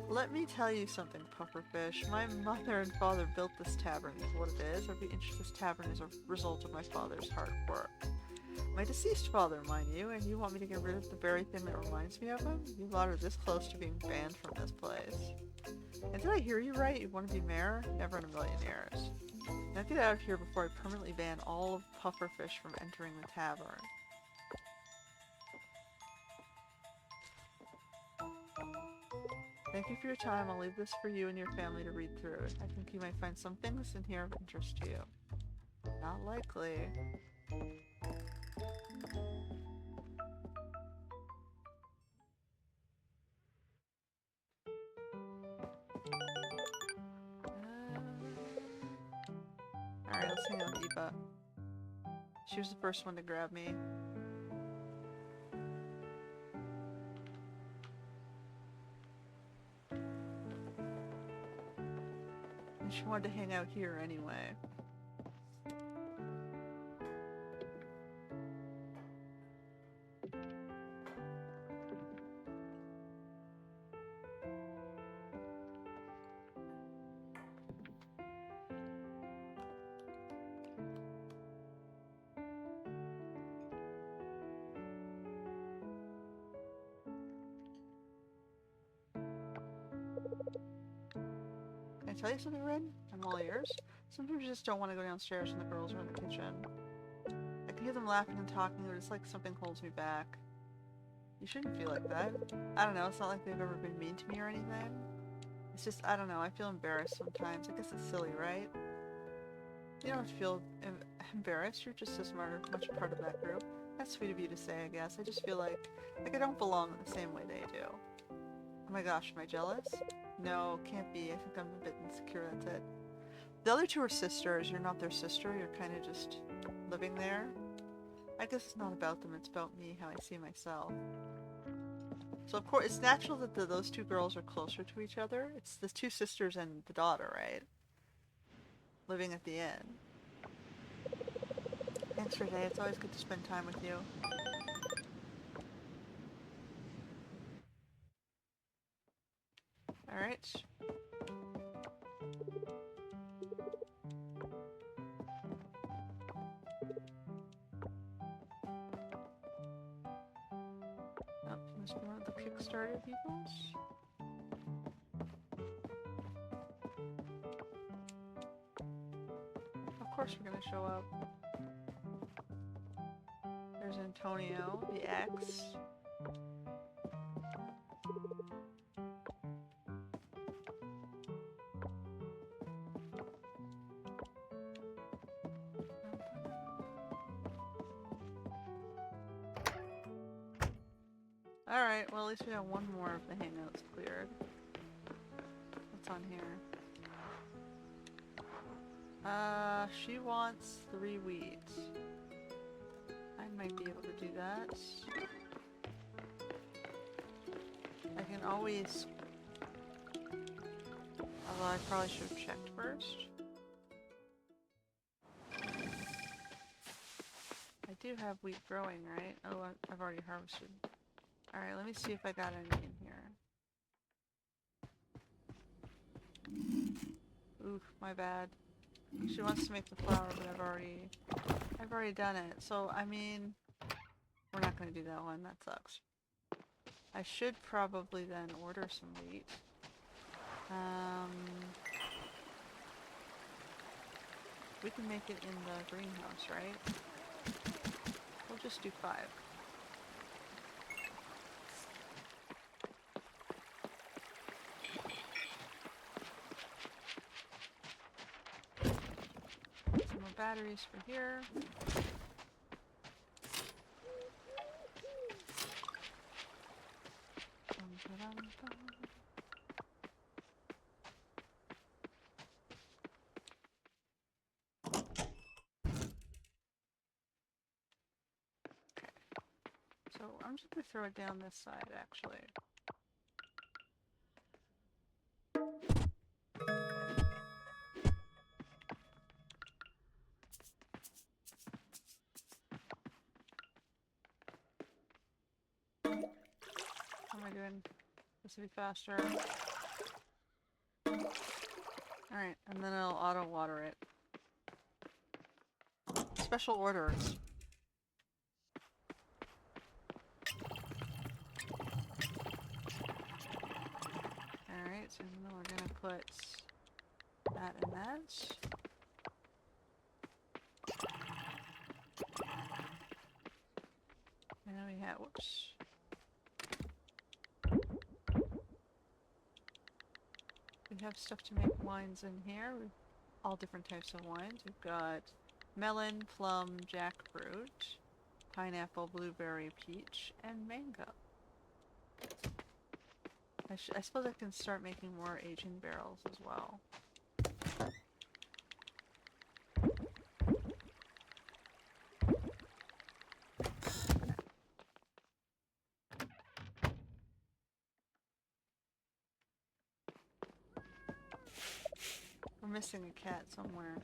Let me tell you something, Pufferfish. My mother and father built this tavern for what it is. Every inch of this tavern is a result of my father's hard work. My deceased father, mind you, and you want me to get rid of the very thing that reminds me of him? You lot are this close to being banned from this place. And did I hear you right? You want to be mayor? Never in a million years. Now get out of here before I permanently ban all of Pufferfish from entering the tavern. Thank you for your time. I'll leave this for you and your family to read through. I think you might find some things in here of interest to you. Not likely. Alright, let's hang out with Eva. She was the first one to grab me. And she wanted to hang out here anyway. Can I tell you something, Red? I'm all ears. Sometimes you just don't want to go downstairs when the girls are in the kitchen. I can hear them laughing and talking, but it's like something holds me back. You shouldn't feel like that. I don't know, it's not like they've ever been mean to me or anything. It's just, I don't know, I feel embarrassed sometimes. I guess it's silly, right? You don't feel embarrassed, you're just as much a part of that group. That's sweet of you to say, I guess. I just feel like I don't belong in the same way they do. Oh my gosh, am I jealous? No, can't be. I think I'm a bit insecure, that's it. The other two are sisters. You're not their sister. You're kind of just living there. I guess it's not about them. It's about me, how I see myself. So of course, it's natural that those two girls are closer to each other. It's the two sisters and the daughter, right? Living at the inn. Thanks, Renee. It's always good to spend time with you. Alright. Oh, must be one of the Kickstarter peoples. Of course we're gonna show up. There's Antonio, the ex. Alright, well at least we have one more of the hangouts cleared. What's on here? She wants 3 wheat. I might be able to do that. I can always... Although I probably should have checked first. I do have wheat growing, right? Oh, I've already harvested. Alright, let me see if I got any in here. Oof, my bad. She wants to make the flour, but I've already done it. So, I mean, we're not going to do that one. That sucks. I should probably then order some wheat. We can make it in the greenhouse, right? We'll just do 5. Some more batteries for here. So I'm just going to throw it down this side, actually. How am I doing? This will be faster. Alright, and then I'll auto-water it. Special orders. and then we're gonna put that and that. And then we have, whoops. We have stuff to make wines in here. We've all different types of wines. We've got melon, plum, jackfruit, pineapple, blueberry, peach, and mango. I suppose I can start making more aging barrels as well. We're missing a cat somewhere.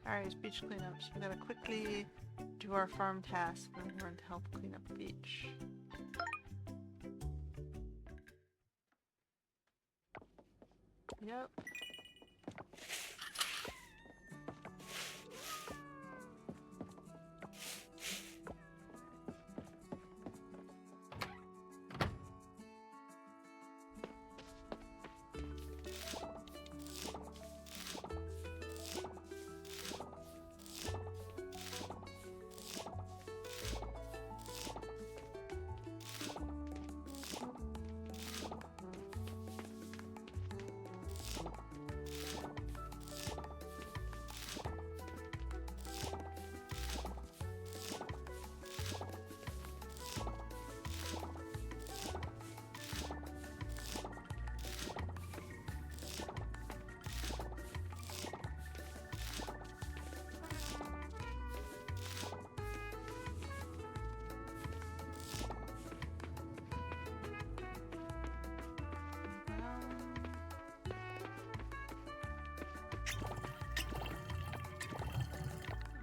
Alright, it's beach cleanups. We gotta quickly do our farm task and then learn to help clean up the beach. Yep.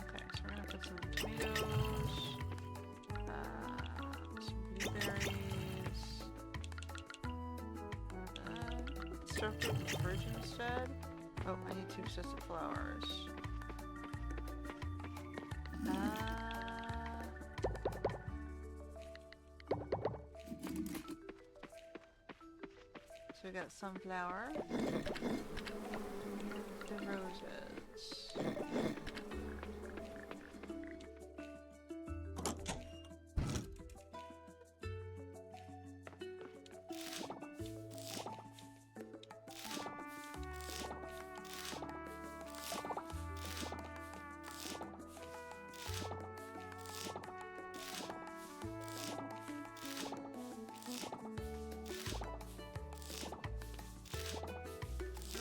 Okay, so we're gonna put some tomatoes, some blueberries. Start with the fridge instead. Oh, I need 2 sets of flowers. So we got sunflower, the roses.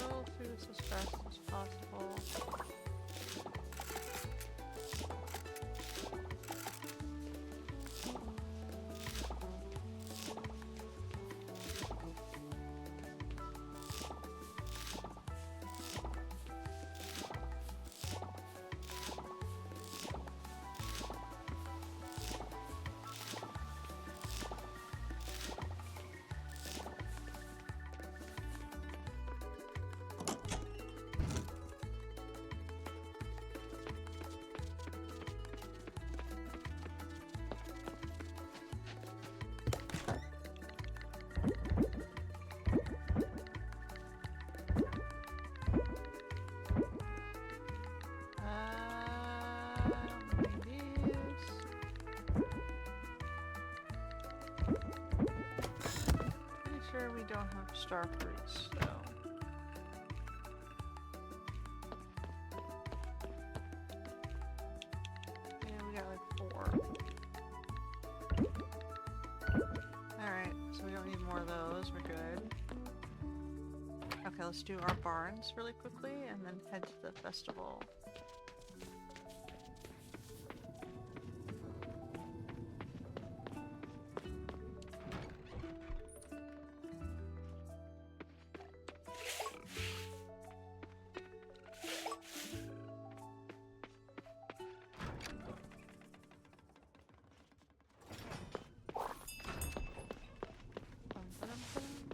Roll through this as fast as possible. Pretty sure we don't have star fruits, though. Yeah, we got like 4. Alright, so we don't need more of those, we're good. Okay, let's do our barns really quickly and then head to the festival. Dum, ba-dum, ba-dum.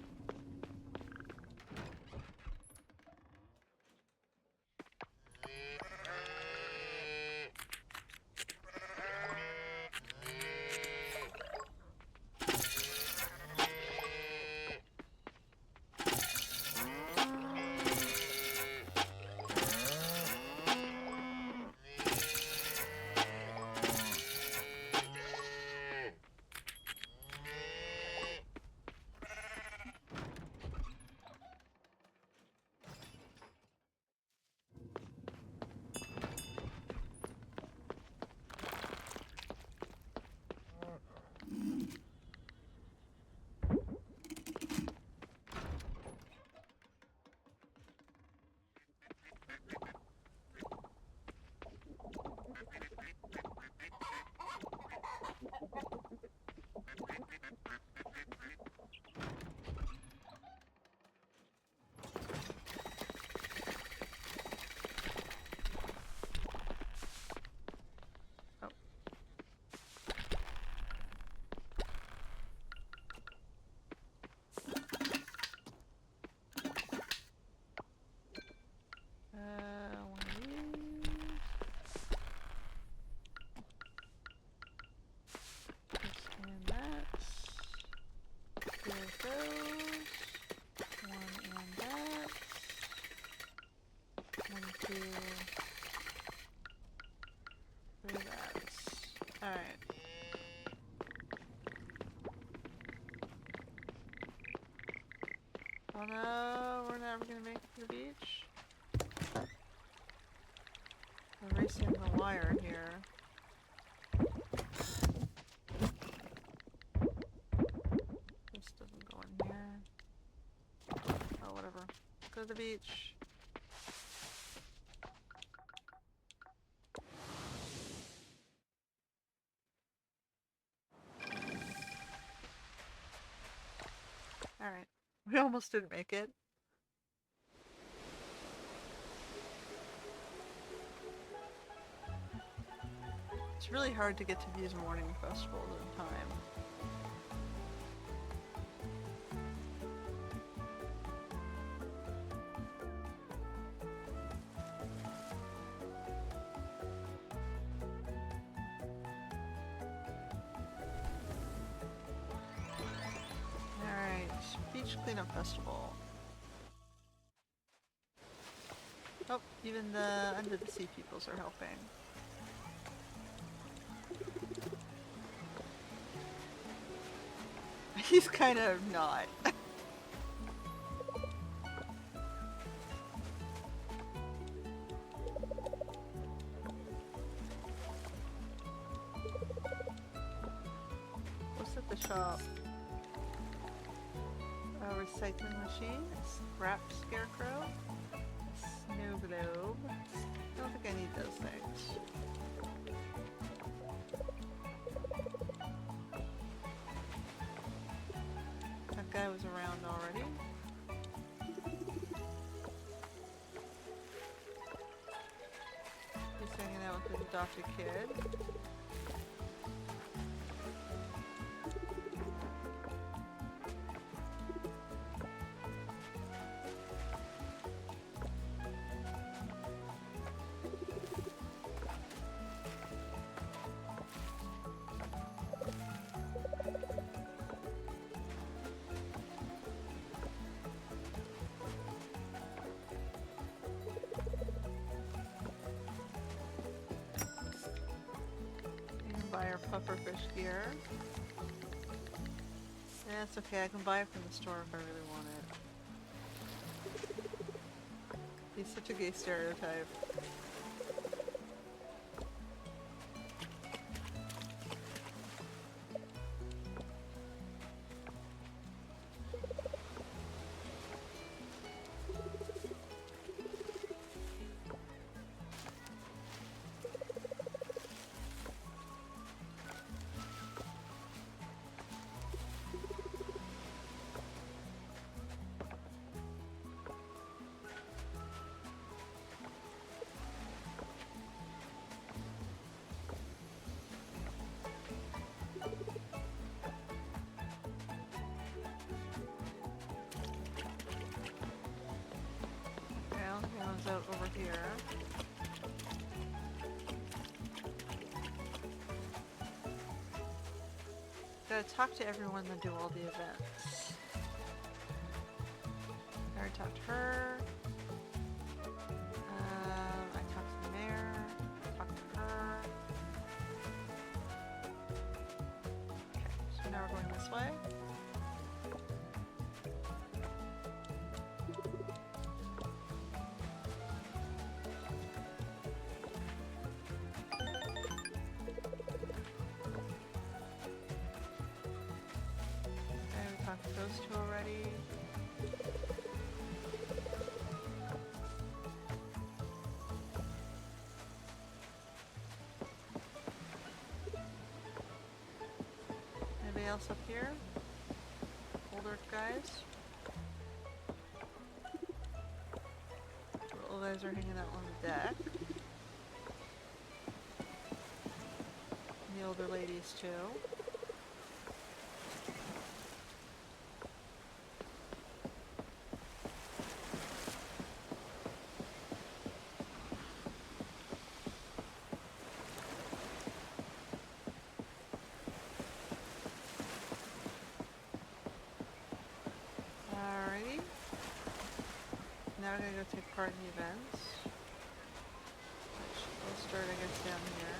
Look at that. Alright. Oh no, we're never gonna make it to the beach. I'm racing the wire here. This doesn't go in here. Oh, whatever. Go to the beach. Alright. We almost didn't make it. It's really hard to get to these morning festivals in time. Alright, beach cleanup festival. Oh, even the under the sea peoples are helping. He's kind of not. What's at the shop? A recycling machine, scrap scarecrow, snow globe. I don't think I need those things. That guy was around already. He's hanging out with his adopted kid. Buy our pufferfish gear. Yeah, it's okay. I can buy it from the store if I really want it. He's such a gay stereotype. Out over here. Gotta talk to everyone that do all the events. I already talked to her. I talked to the mayor. I talked to her. Okay, so now we're going this way. Those two already. Anybody else up here? Older guys? Little guys are hanging out on the deck. And the older ladies too. Now we're gonna go take part in the events, which will start, I guess, down here.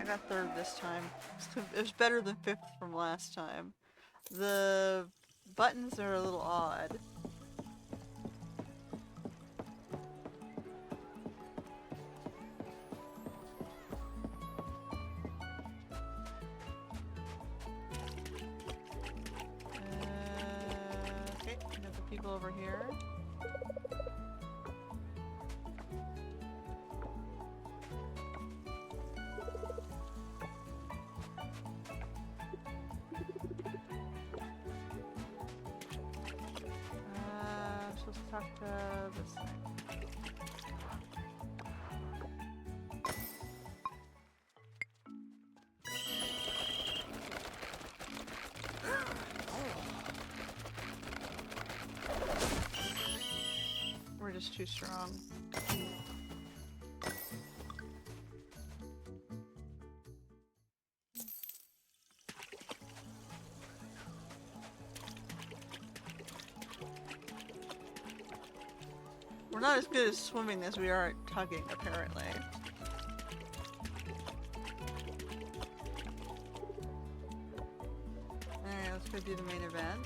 I got third this time. It was better than fifth from last time. The buttons are a little odd. Okay, we got the people over here. I'm supposed to talk to this thing. We're just too strong. We're not as good at swimming as we are at tugging, apparently. Alright, let's go do the main event.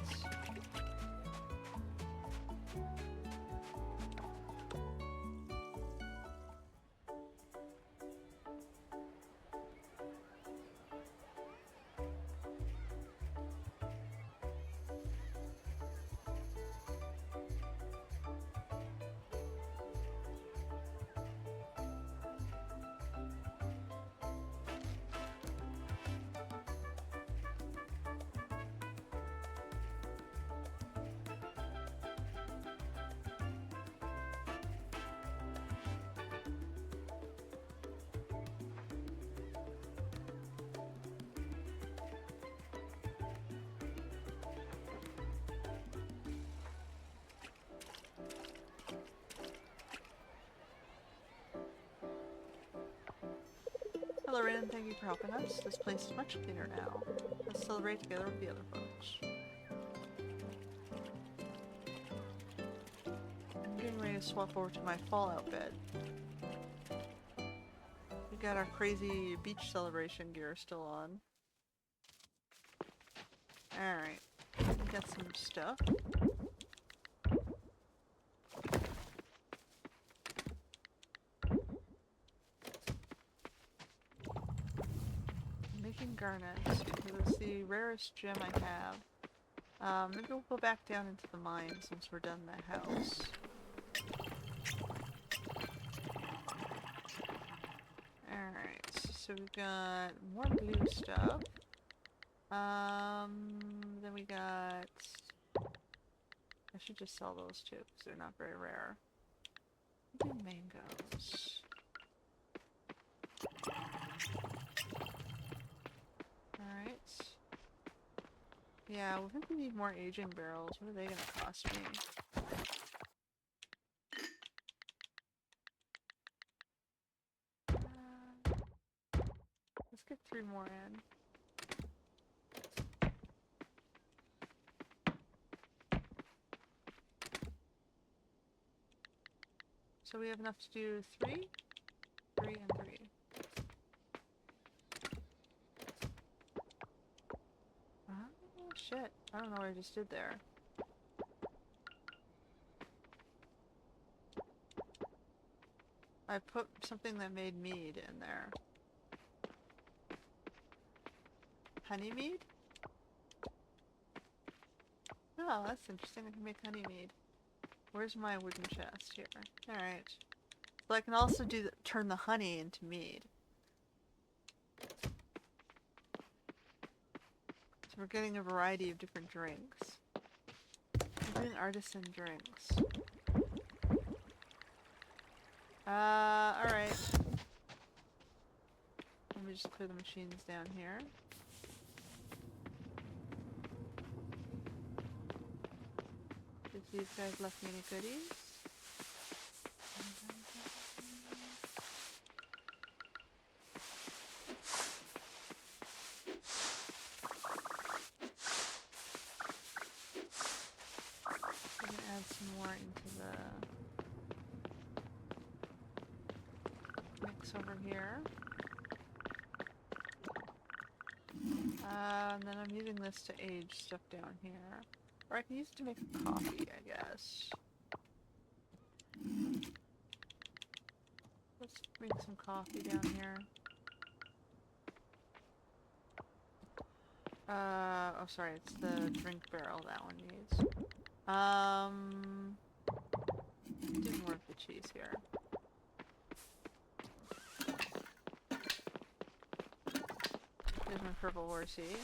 Hello, Rin, thank you for helping us. This place is much cleaner now. Let's celebrate together with the other folks. I'm getting ready to swap over to my Fallout bed. We got our crazy beach celebration gear still on. Alright, we got some stuff. Making garnets, because it's the rarest gem I have. Maybe we'll go back down into the mine since we're done the house. Alright, so we've got more blue stuff. Then we got... I should just sell those too, because they're not very rare. We'll do mangoes. Alright. Yeah, we think we need more aging barrels. What are they gonna cost me? Let's get 3 more in. So we have enough to do 3, 3, and 3. Oh, shit. I don't know what I just did there. I put something that made mead in there. Honey mead? Oh, that's interesting. I can make honey mead. Where's my wooden chest? Here. Alright. So I can also turn the honey into mead. So we're getting a variety of different drinks. We're doing artisan drinks. Alright. Let me just clear the machines down here. Did these guys left me any goodies? I'm gonna add some more into the mix over here. And then I'm using this to age stuff down here. Or I can use it to make coffee, I guess. Let's make some coffee down here. Oh sorry, it's the drink barrel that one needs. Do more of the cheese here. There's my purple horsey.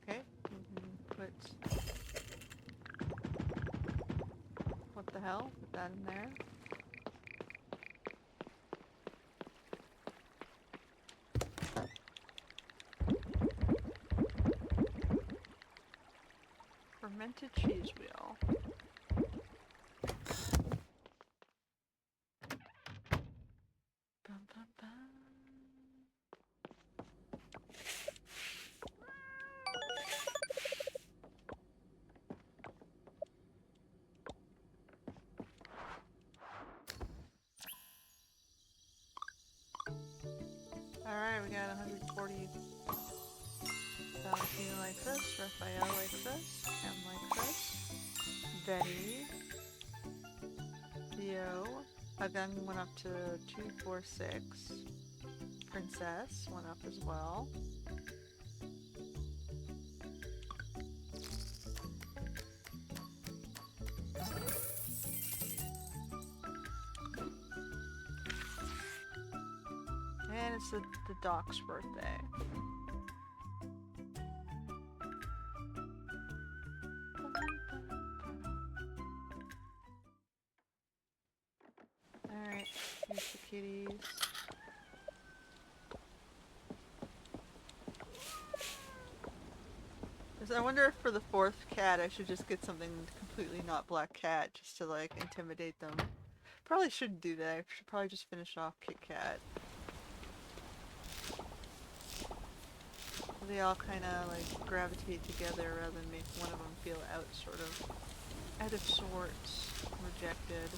Okay, we can put... What the hell? Put that in there. Fermented cheese wheel. Bum, bum, bum. Alright, we got 140. Valentina likes this, Raphael likes this, Em likes this, Betty, Theo, Agung went up to 246, Princess went up as well. And it's the Doc's birthday. Alright, here's the kitties. I wonder if for the fourth cat I should just get something completely not black cat just to like intimidate them. Probably shouldn't do that. I should probably just finish off Kit Kat. They all kind of like gravitate together rather than make one of them feel out of sorts, rejected.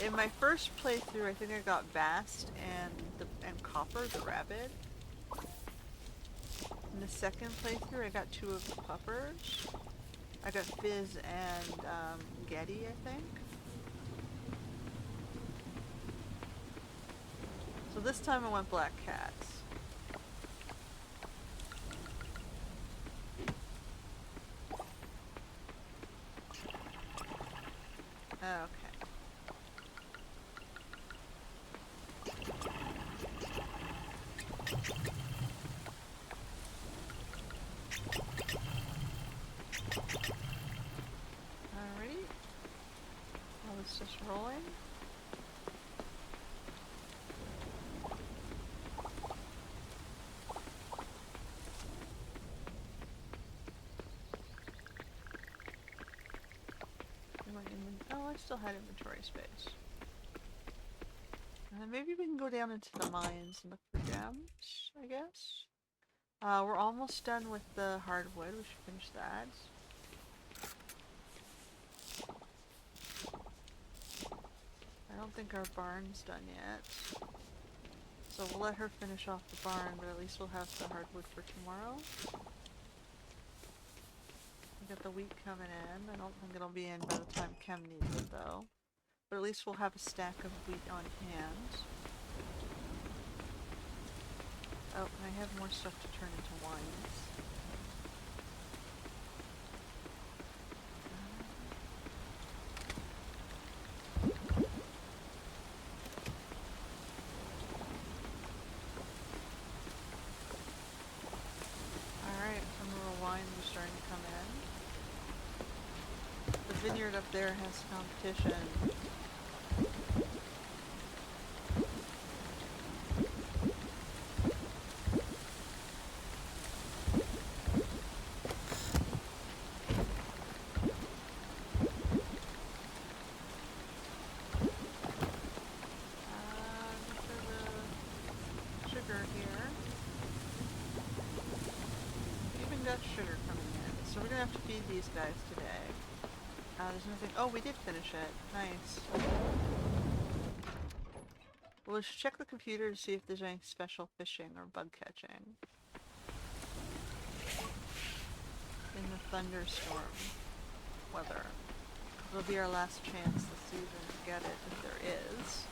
In my first playthrough, I think I got Bast and Copper, the rabbit. In the second playthrough, I got 2 of the puppers. I got Fizz and Getty, I think. So this time I went black cats. Okay. Alrighty. Now it's just rolling. Oh, I still had inventory space. And then maybe we can go down into the mines and look for gems, I guess. We're almost done with the hardwood. We should finish that. I don't think our barn's done yet. So we'll let her finish off the barn, but at least we'll have the hardwood for tomorrow. We got the wheat coming in. I don't think it'll be in by the time Kem needs it though. But at least we'll have a stack of wheat on hand. Oh, and I have more stuff to turn into wines. Alright, some little wines are starting to come in. The vineyard up there has competition. Sugar here. We even got sugar coming. enough to feed these guys today. There's nothing. Oh, we did finish it. Nice. Well, let's check the computer to see if there's any special fishing or bug catching in the thunderstorm weather. It'll be our last chance this season to get it if there is.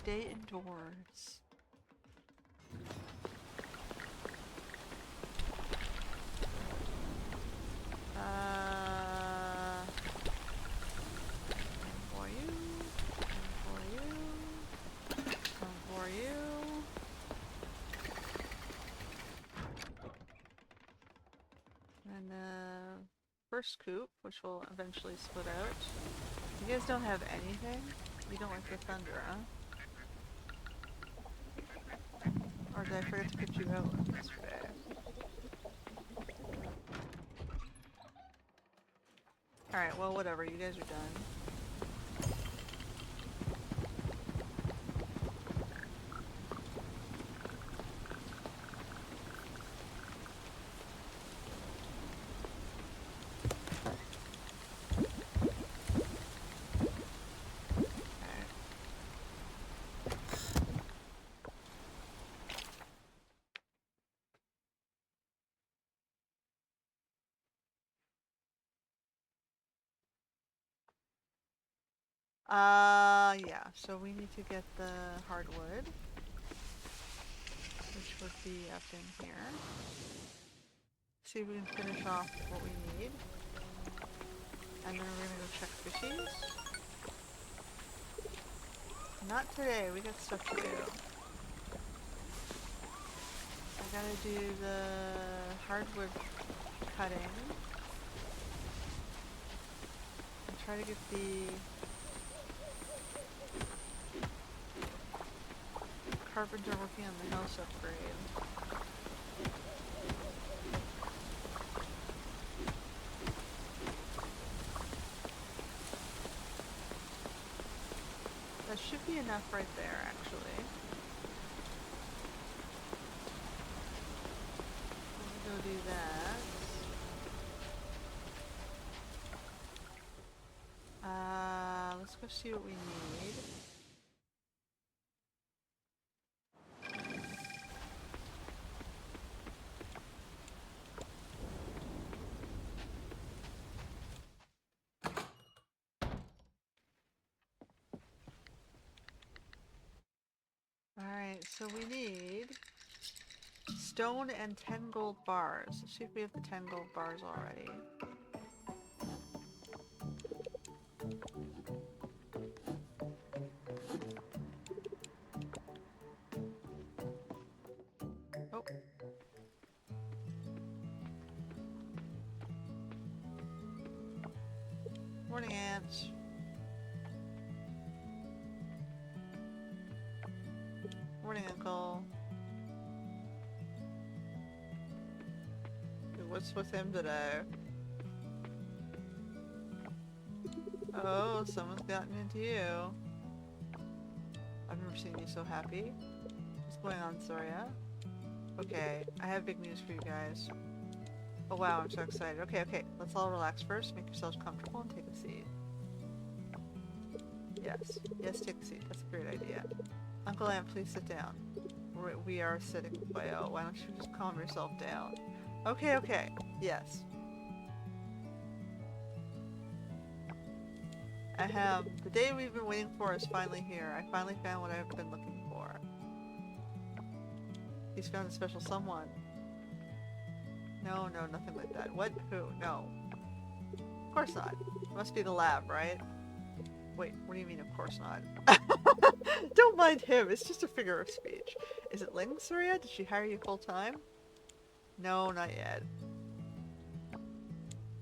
Day indoors. For you, for you, for you. And first coop, which will eventually split out. You guys don't have anything? You don't like the thunder, huh? Or did I forget to put you out yesterday? Alright, well whatever, you guys are done. Yeah, so we need to get the hardwood, which would be up in here. See if we can finish off what we need. And then we're gonna go check fishies. Not today, we got stuff to do. I gotta do the hardwood cutting. And try to get the carpenter working on the house upgrade. That should be enough right there, actually. Let me go do that. Let's go see what we need. Alright, so we need stone and 10 gold bars. Let's see if we have the 10 gold bars already. Oh. Morning, ants. Morning, Uncle. What's with him today? Oh, someone's gotten into you. I've never seen you so happy. What's going on, Soria? Okay, I have big news for you guys. Oh wow, I'm so excited. Okay, let's all relax first, make yourselves comfortable, and take a seat. Yes, take a seat. That's a great idea. Uncle Ant, please sit down. We are sitting with Bio. Why don't you just calm yourself down? Okay, yes. The day we've been waiting for is finally here. I finally found what I've been looking for. He's found a special someone. No, nothing like that. What? Who? No. Of course not. It must be the lab, right? Wait, what do you mean of course not? Don't mind him. It's just a figure of speech. Is it Ling, Surya? Did she hire you full time? No, not yet.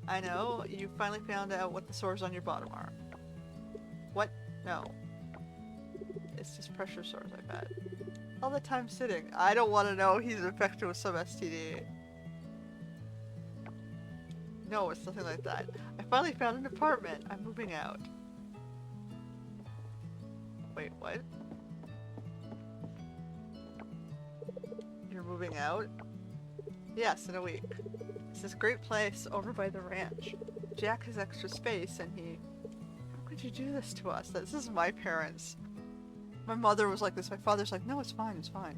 I know. You finally found out what the sores on your bottom are. What? No. It's just pressure sores, I bet. All the time sitting. I don't want to know he's infected with some STD. No, it's nothing like that. I finally found an apartment. I'm moving out. Wait, what? You're moving out? Yes, in a week. It's this great place over by the ranch. Jack has extra space and he... How could you do this to us? This is my parents. My mother was like this. My father's like, no, it's fine, it's fine.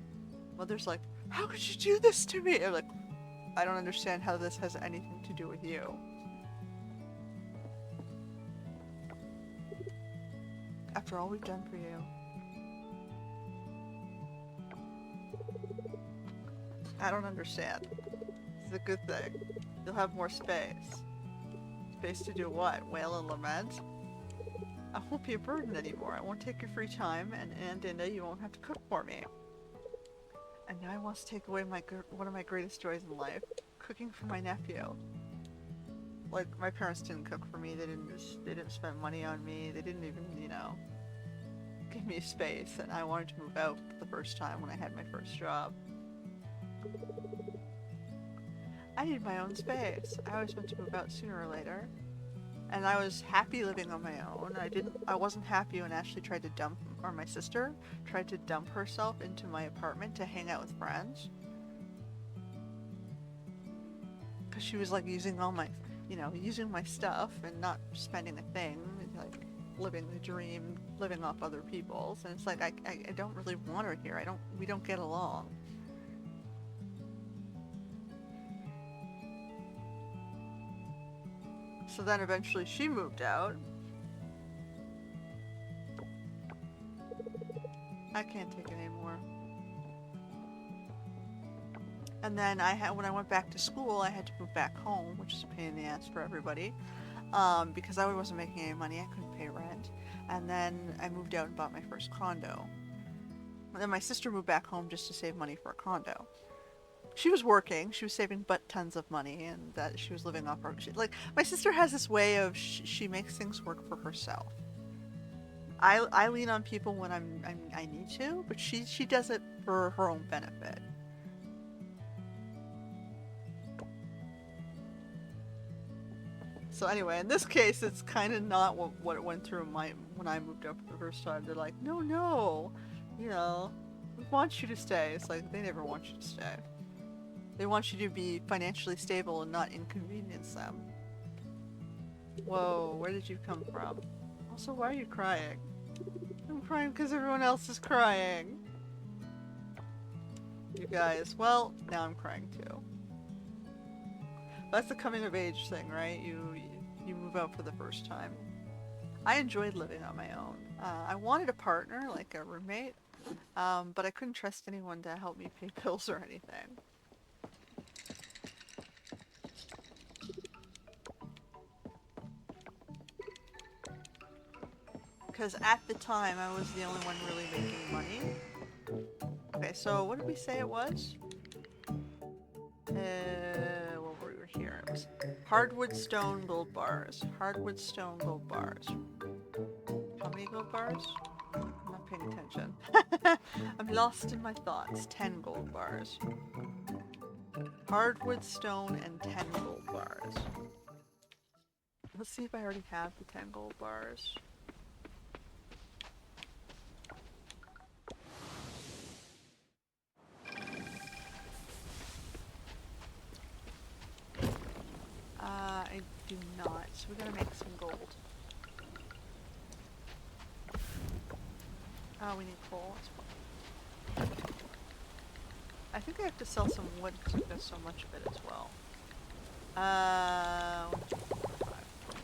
Mother's like, how could you do this to me? I'm like, I don't understand how this has anything to do with you. After all we've done for you. I don't understand. It's a good thing. You'll have more space. Space to do what? Wail and lament? I won't be a burden anymore. I won't take your free time, and Dinda, you won't have to cook for me. And now he wants to take away one of my greatest joys in life. Cooking for my nephew. Like, my parents didn't cook for me. They didn't spend money on me. They didn't even, you know, give me space. And I wanted to move out for the first time when I had my first job. I need my own space. I always meant to move out sooner or later. And I was happy living on my own. I wasn't happy when Ashley tried to dump, or my sister tried to dump herself into my apartment to hang out with friends. Because she was like using all my, you know, using my stuff and not spending a thing, like living the dream, living off other people's. And it's like, I don't really want her here. We don't get along. So then eventually she moved out. I can't take it anymore. And then when I went back to school, I had to move back home, which is a pain in the ass for everybody. Because I wasn't making any money, I couldn't pay rent. And then I moved out and bought my first condo. And then my sister moved back home just to save money for a condo. She was working, she was saving butt tons of money, and that she was living off her... like, my sister has this way of, she makes things work for herself. I lean on people when I need to, but she does it for her own benefit. So anyway, in this case, it's kind of not what it went through when I moved up for the first time. They're like, no, you know, we want you to stay. It's like, they never want you to stay. They want you to be financially stable and not inconvenience them. Whoa, where did you come from? Also, why are you crying? I'm crying because everyone else is crying. You guys, well, now I'm crying too. That's the coming of age thing, right? You move out for the first time. I enjoyed living on my own. I wanted a partner, like a roommate, but I couldn't trust anyone to help me pay bills or anything. Because at the time, I was the only one really making money. Okay, so what did we say it was? Well, we were here. It was hardwood stone gold bars. Hardwood stone gold bars. How many gold bars? I'm not paying attention. I'm lost in my thoughts. 10 gold bars. Hardwood stone and 10 gold bars. Let's see if I already have the 10 gold bars. I do not, so we gotta make some gold. Oh, we need coal. I think I have to sell some wood because we've got so much of it as well. 1, 2, 4,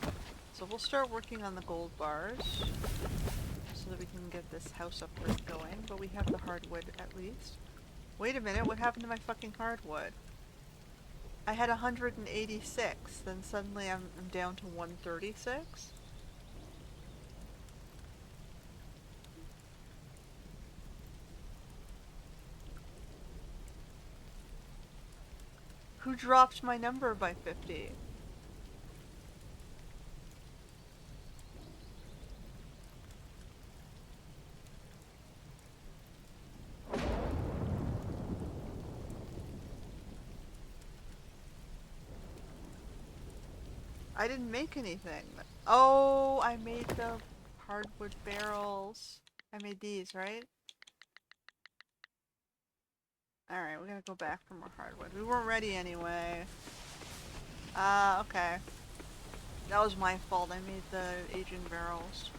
5. So we'll start working on the gold bars so that we can get this house upgrade going, but we have the hardwood at least. Wait a minute, what happened to my fucking hardwood? I had 186, then suddenly I'm down to 136. Who dropped my number by 50? I didn't make anything. Oh, I made the hardwood barrels. I made these, right? Alright, we're gonna go back for more hardwood. We weren't ready anyway. Okay. That was my fault. I made the aging barrels.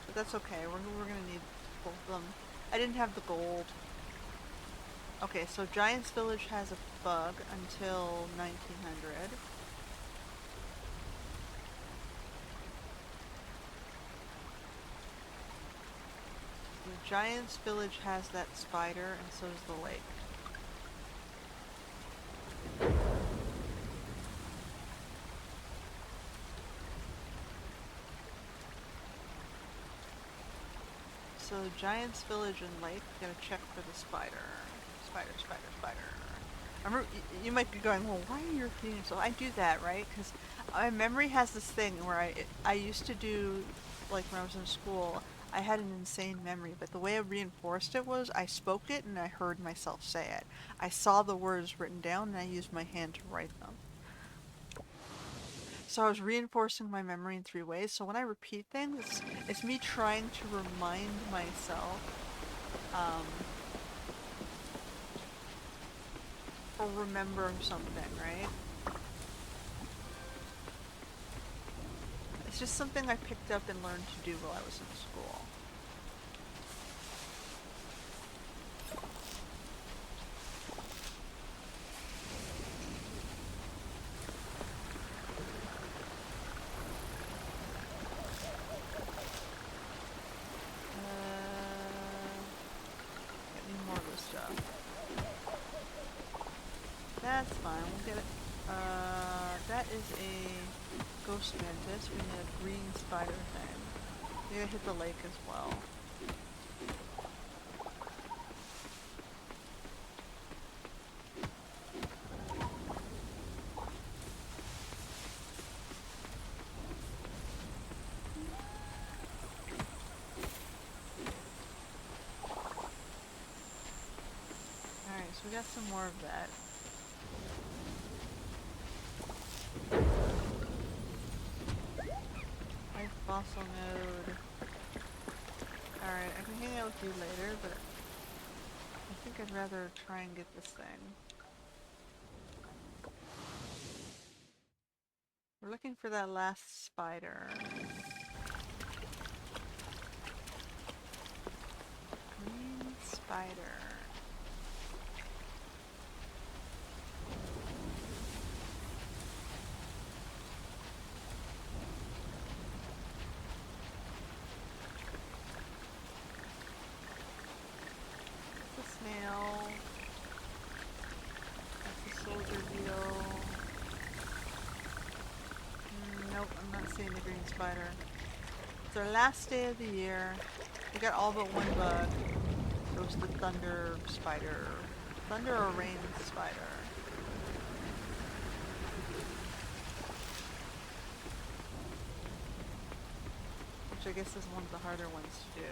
But that's okay. We're gonna need both of them. I didn't have the gold. Okay, so Giant's Village has a bug until 1900. The Giant's Village has that spider, and so does the lake. So Giant's Village and lake, gotta check for the spider. Spider, spider, spider. You might be going, well, why are you repeating yourself? I do that, right? Because my memory has this thing where I used to do, like when I was in school, I had an insane memory, but the way I reinforced it was I spoke it and I heard myself say it. I saw the words written down and I used my hand to write them. So I was reinforcing my memory in 3 ways. So when I repeat things, it's me trying to remind myself, or remember something, right? It's just something I picked up and learned to do while I was in school. That's fine, we'll get it. That is a ghost mantis. We need a green spider thing. We gotta hit the lake as well. Alright, so we got some more of that. Fossil node. Alright, I can hang out with you later, but I think I'd rather try and get this thing. We're looking for that last spider. Green spider. Snail. That's a soldier beetle. Nope, I'm not seeing the green spider. It's our last day of the year. We got all but one bug. It was the thunder spider. Thunder or rain spider. Which I guess is one of the harder ones to do.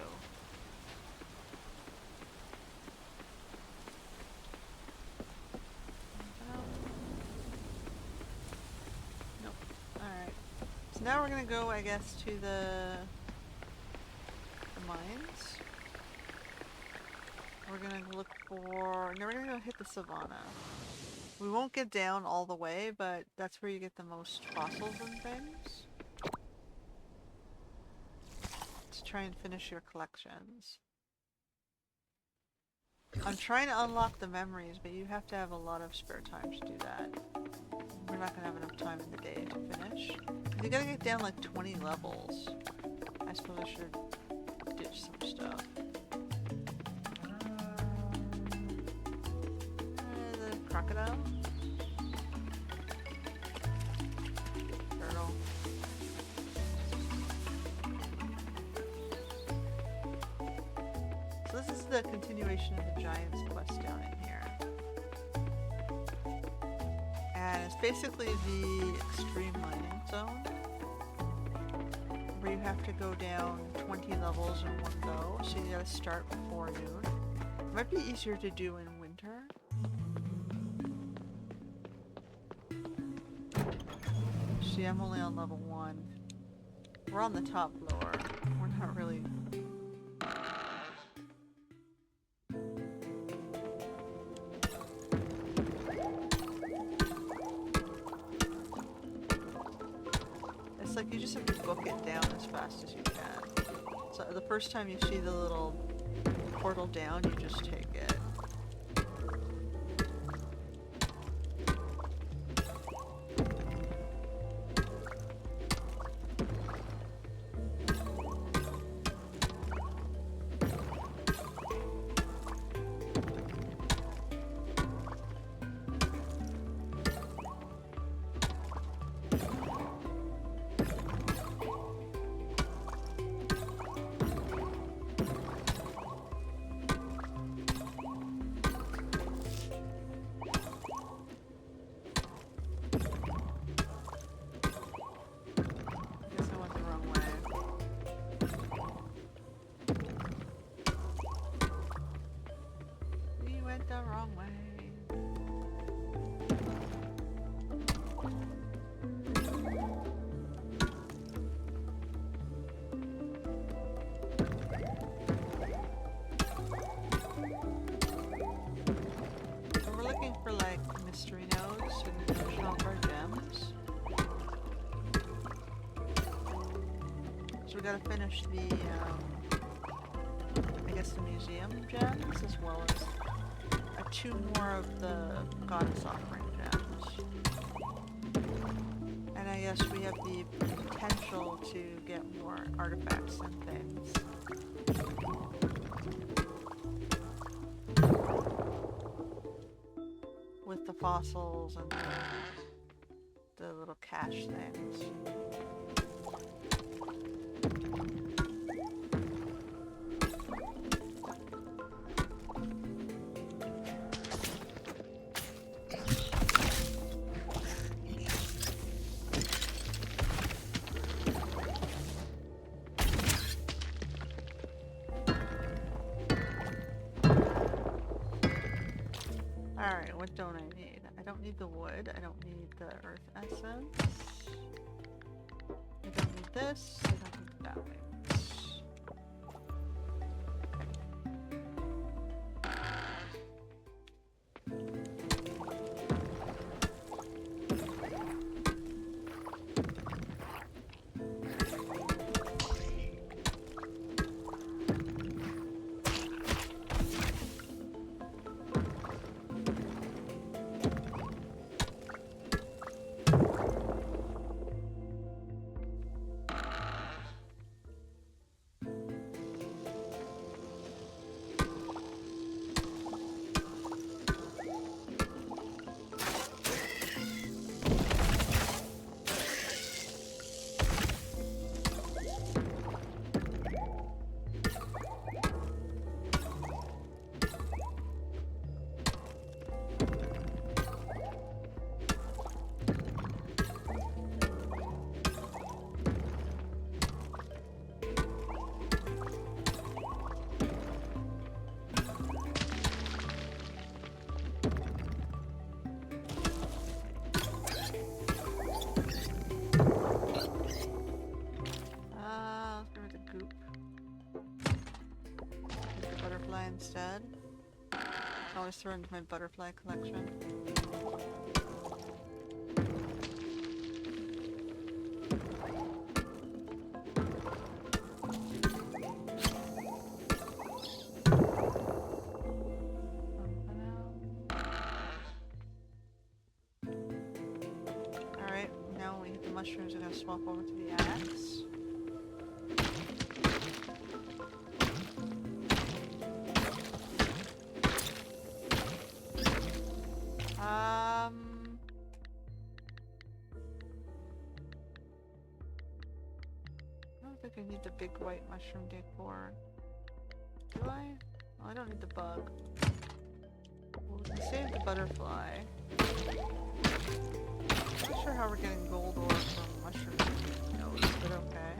Now we're gonna go, I guess, to the mines. We're gonna look for... No, we're gonna go hit the savanna. We won't get down all the way, but that's where you get the most fossils and things. To try and finish your collections. I'm trying to unlock the memories, but you have to have a lot of spare time to do that. We're not gonna have enough time in the day to finish. You gotta get down like 20 levels. I suppose I should ditch some stuff. The crocodile? Turtle. So this is the continuation of the Giant's quest down in here. It's basically the extreme mining zone, where you have to go down 20 levels in one go, so you gotta start before noon. It might be easier to do in winter. See, I'm only on level 1. We're on the top floor. We're not really... It's like you just have to book it down as fast as you can. So the first time you see the little portal down, you just take it. The wrong way. So we're looking for like mystery nodes so we can shop our gems. So we gotta finish the I guess the museum gems as well as 2 more of the goddess offering gems. And I guess we have the potential to get more artifacts and things. With the fossils and the little cache things. Alright, what don't I need? I don't need the wood, I don't need the earth essence. I don't need this, I don't need the battings. Instead, I always throw into my butterfly collection. Alright, now when we hit the mushrooms, I'm going to swap over to the axe. I don't think I need the big white mushroom decor. Do I? Oh, I don't need the bug. We'll save the butterfly. Not sure how we're getting gold ore from mushrooms and nodes, but okay.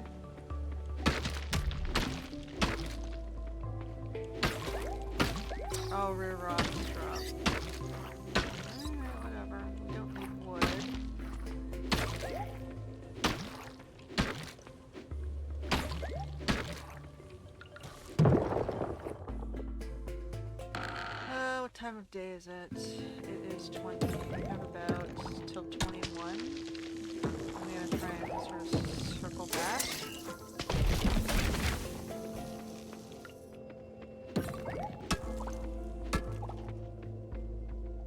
Oh, rare rock drop. Alright, whatever. We don't need wood. What time of day is it? It is 20. We have about till 21. I'm gonna try and sort of circle back.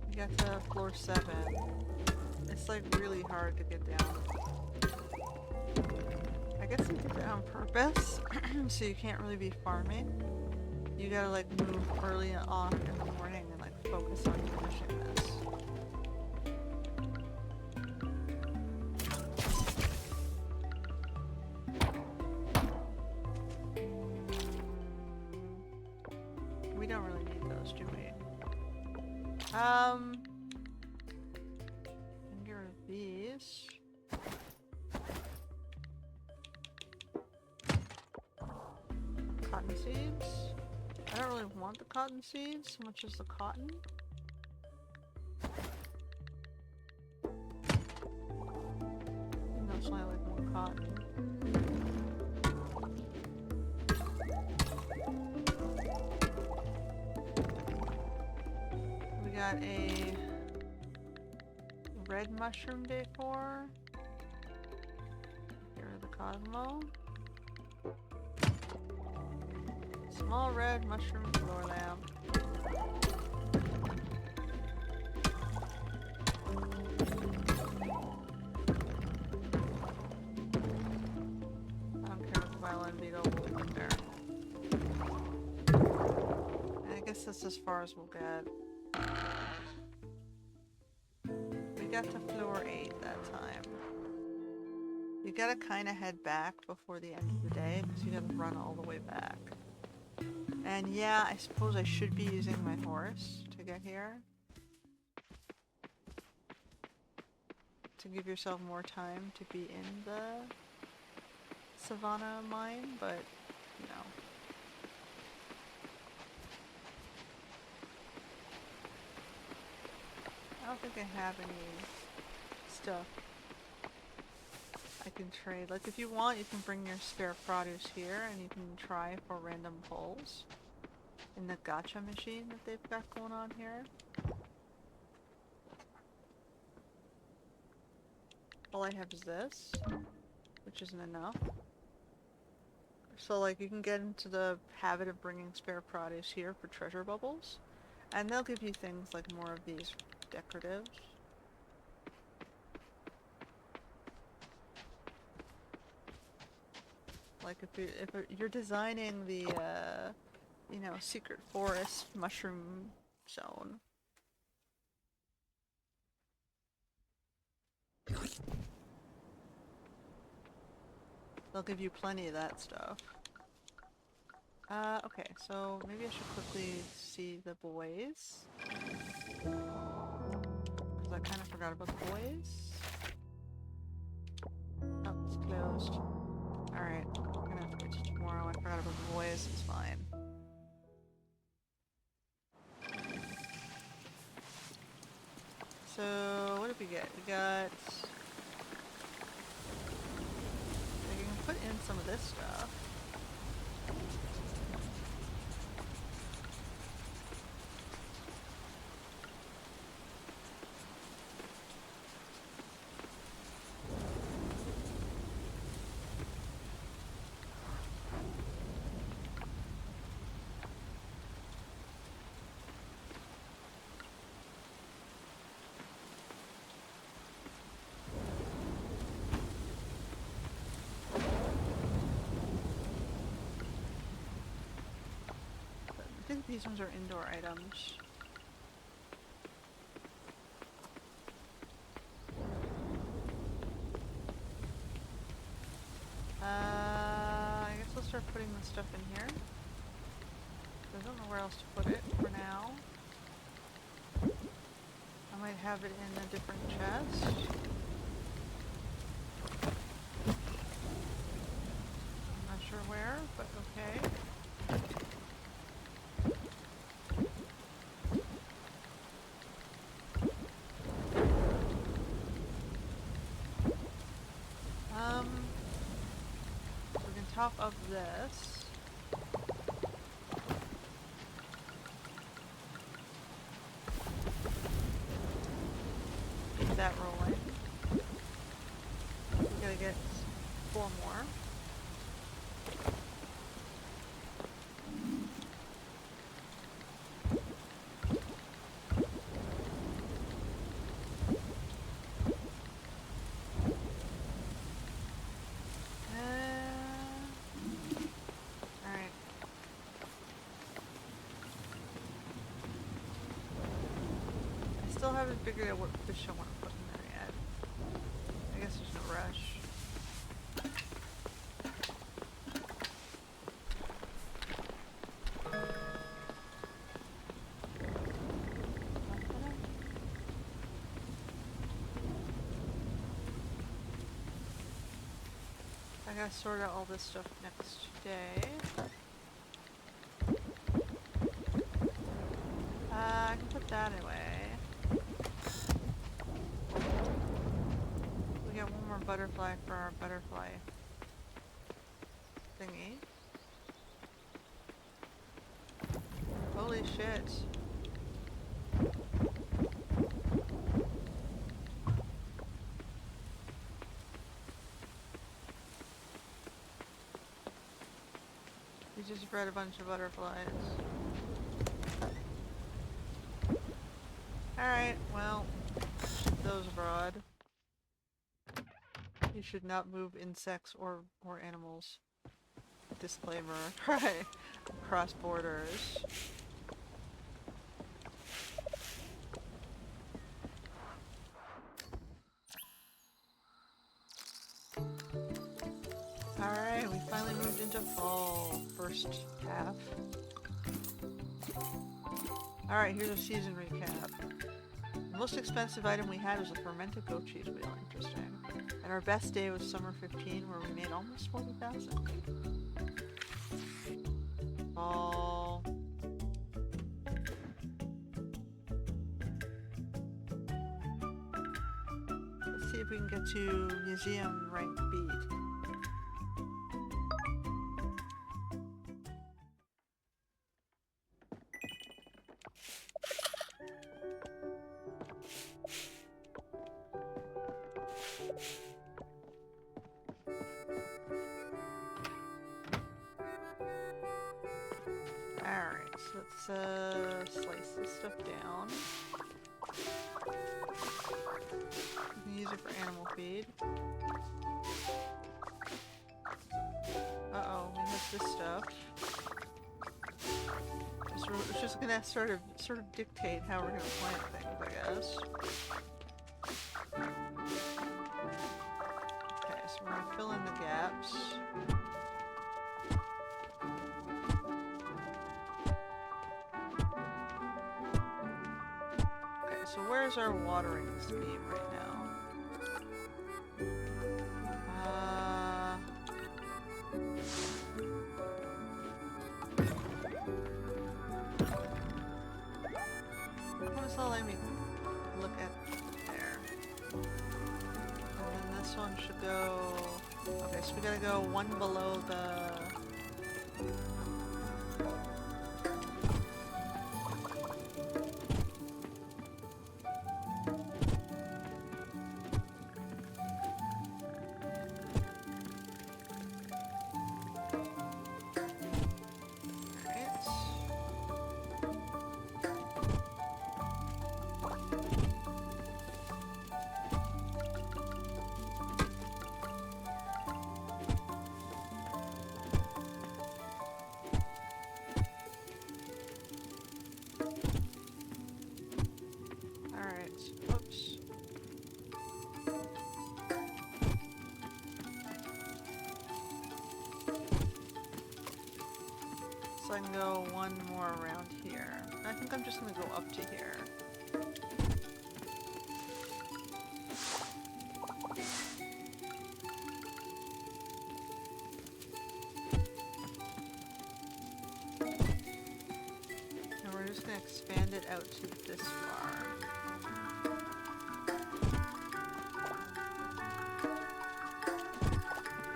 We got to floor 7. It's like really hard to get down. I guess they did that on purpose, so you can't really be farming. You gotta like move early on in the morning and like focus on finishing this. We don't really need those, do we? Get rid of these. Cotton seeds. I don't really want the cotton seeds so much as the cotton. That's why I like more cotton. We got a red mushroom decor. Here are the Cosmo. Small red mushroom floor lamp. I don't care if the violin beetle will put there. And I guess that's as far as we'll get. We got to floor 8 that time. You gotta kinda head back before the end of the day because you gotta run all the way back. And yeah, I suppose I should be using my horse to get here. To give yourself more time to be in the Savannah mine, but you know. I don't think I have any stuff I can trade. Like if you want, you can bring your spare produce here and you can try for random pulls in the gacha machine that they've got going on here. All I have is this, which isn't enough. So like you can get into the habit of bringing spare produce here for treasure bubbles, and they'll give you things like more of these decoratives. Like if you're designing the you know, secret forest mushroom zone. They'll give you plenty of that stuff. Okay, so maybe I should quickly see the boys. Because I kind of forgot about the boys. Oh, it's closed. Alright, we're gonna have to wait till tomorrow. I forgot about the boys, it's fine. So, what did we get? We got... I can put in some of this stuff. I think these ones are indoor items. I guess I'll start putting the stuff in here. I don't know where else to put it for now. I might have it in a different chest. Okay. We can top up this. Keep that rolling. We gotta get 4 more. Alright. I still haven't figured out what fish I want to put in there yet. I guess there's no rush. I gotta sort out all this stuff next day. I can put that away. We got one more butterfly for our butterfly thingy. Holy shit. We just bred a bunch of butterflies. Alright, well, ship those abroad. You should not move insects or animals. Disclaimer, right? Cross borders. Alright, we finally moved into fall. First half. Alright, here's a season recap. The most expensive item we had was a fermented goat cheese wheel. Interesting. And our best day was summer 15, where we made almost 40,000. Fall. Let's see if we can get to museum rank beat. Alright, so let's slice this stuff down. We can use it for animal feed. Uh-oh, we missed this stuff. It's just gonna sort of dictate how we're gonna plant things, I guess. Okay, so we're gonna fill in the gaps. So where's our watering scheme right now? What is that letting me look at there? And then this one should go... Okay, so we gotta go one below the... Oops. So I can go one more around here. I think I'm just gonna go up to here. just gonna expand it out to this far.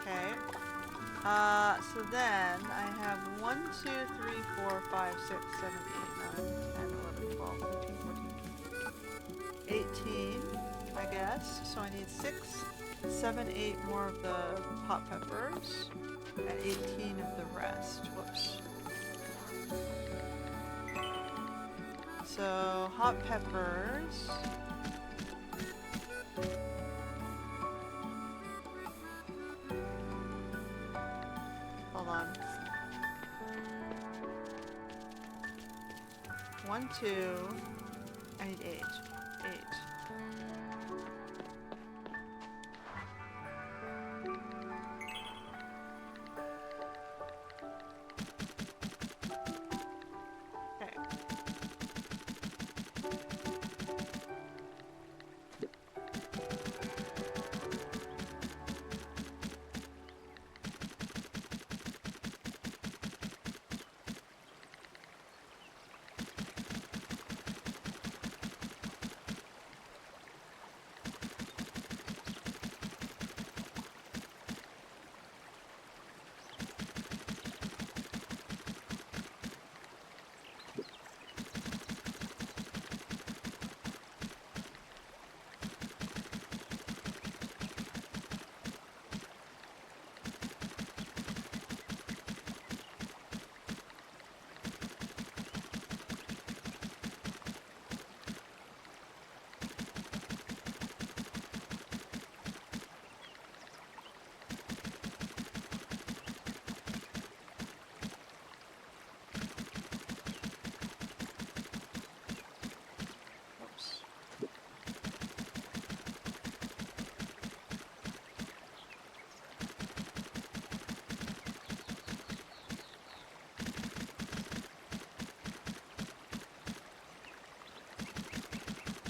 Okay. So then I have 1, 2, 3, 4, 5, 6, 7, 8, 9, 10, 11, 12, 13, 14, 18, I guess. So I need 6, 7, 8 more of the hot peppers, and 18 of the rest. Whoops. So, hot peppers. Hold on. 1, 2. I need 8. 8. Okay.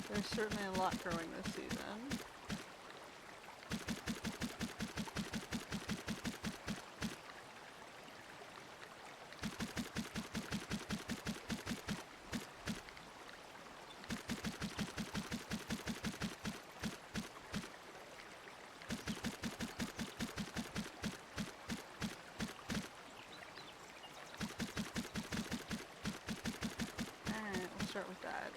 There's certainly a lot growing this season. Alright, we'll start with that.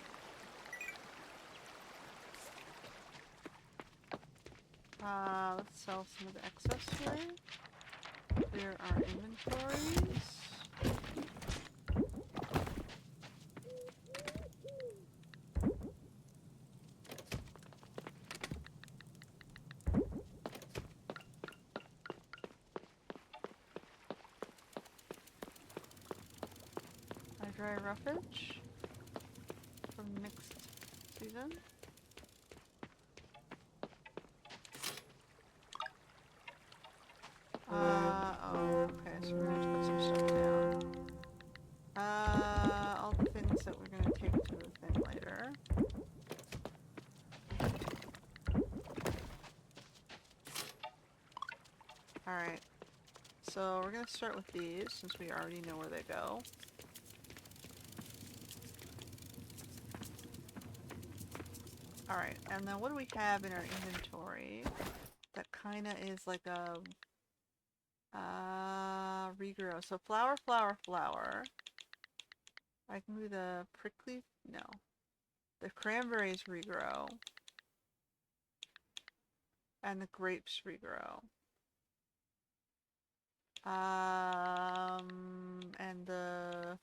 Let's sell some of the excess here. Clear our inventories. Our dry roughage from next season. Okay, so we're going to put some stuff down. All the things that we're going to take to the thing later. Alright, so we're going to start with these since we already know where they go. Alright, and then what do we have in our inventory that kind of is like a regrow? So flower, flower, flower. I can do the prickly, no. The cranberries regrow. And the grapes regrow. And the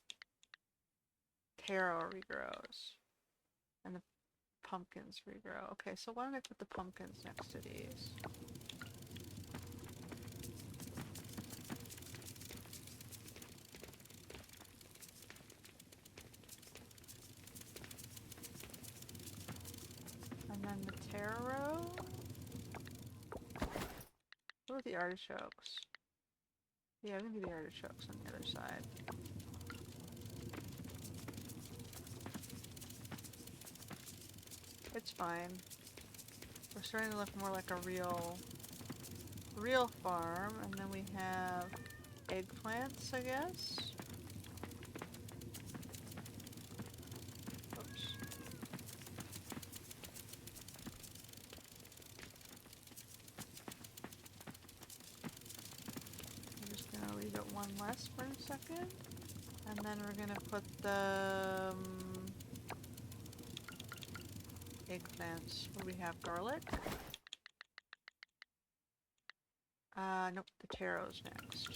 taro regrows. And the pumpkins regrow. Okay, so why don't I put the pumpkins next to these? And then the taro. What about the artichokes? Yeah, I'm gonna do the artichokes on the other side. It's fine. We're starting to look more like a real farm, and then we have eggplants, I guess. less for a second. And then we're gonna put the eggplants. What do we have? Garlic? Nope, the taro's next.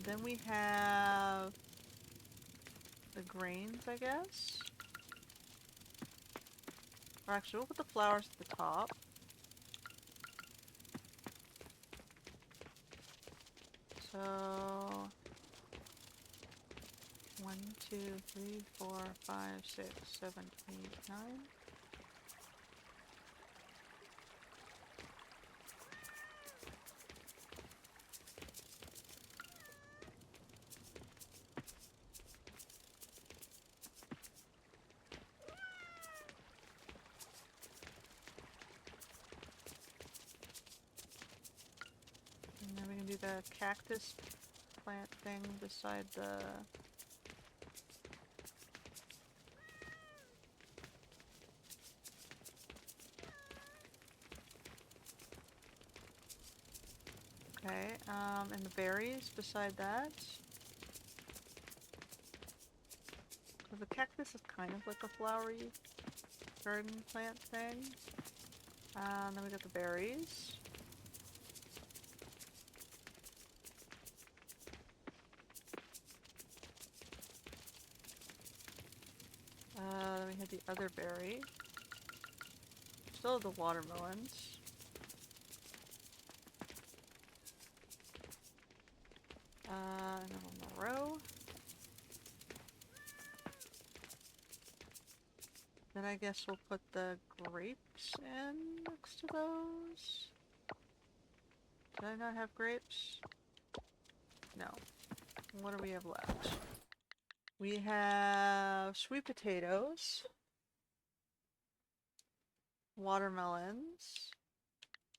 Then we have the grains, I guess. Or actually, we'll put the flowers at the top. So 1, 2, 3, 4, 5, 6, 7, 8, 9. And then we can do the cactus plant thing beside the... Okay, and the berries beside that. So the cactus is kind of like a flowery garden plant thing. And then we got the berries. Then we had the other berry. Still have the watermelons. And then one more row. Then I guess we'll put the grapes in next to those. Did I not have grapes? No. What do we have left? We have sweet potatoes, watermelons.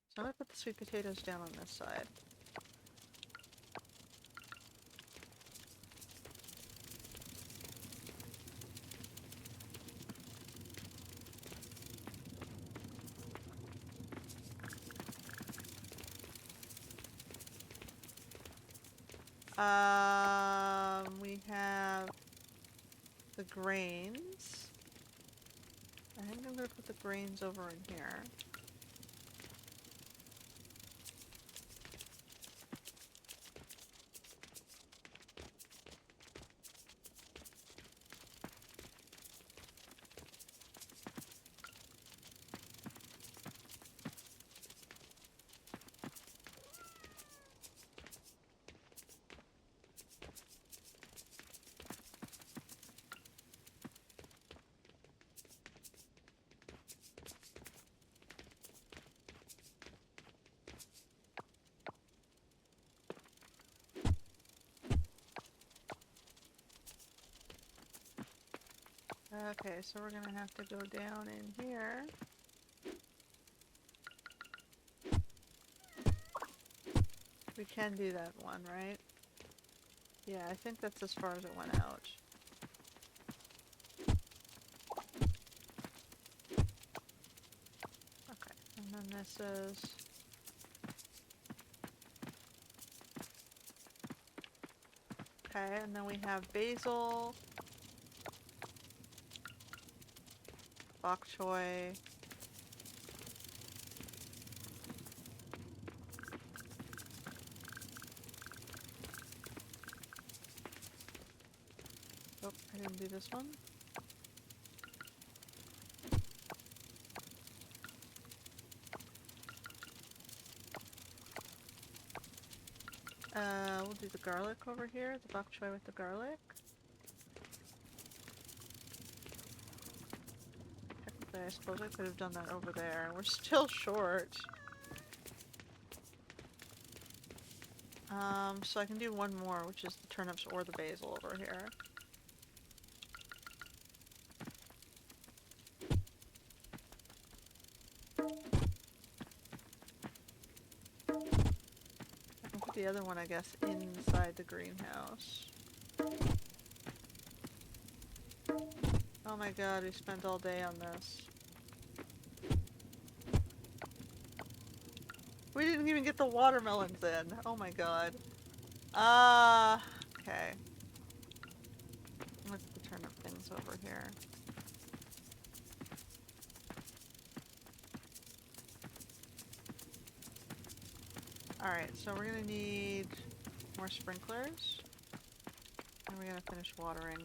So I'm gonna put the sweet potatoes down on this side. We have the grains. I think I'm gonna put the grains over in here. Okay, so we're gonna have to go down in here. We can do that one, right? Yeah, I think that's as far as it went out. Okay, and then this is... Okay, and then we have basil, bok choy, oh, I didn't do this one. We'll do the garlic over here, the bok choy with the garlic. Technically, I suppose I could have done that over there. We're still short. So I can do one more, which is the turnips or the basil over here. I can put the other one, I guess, inside the greenhouse. Oh my god, we spent all day on this. We didn't even get the watermelons in. Oh my god. Okay. Let's turn up things over here. Alright, so we're gonna need more sprinklers. And we're gonna finish watering.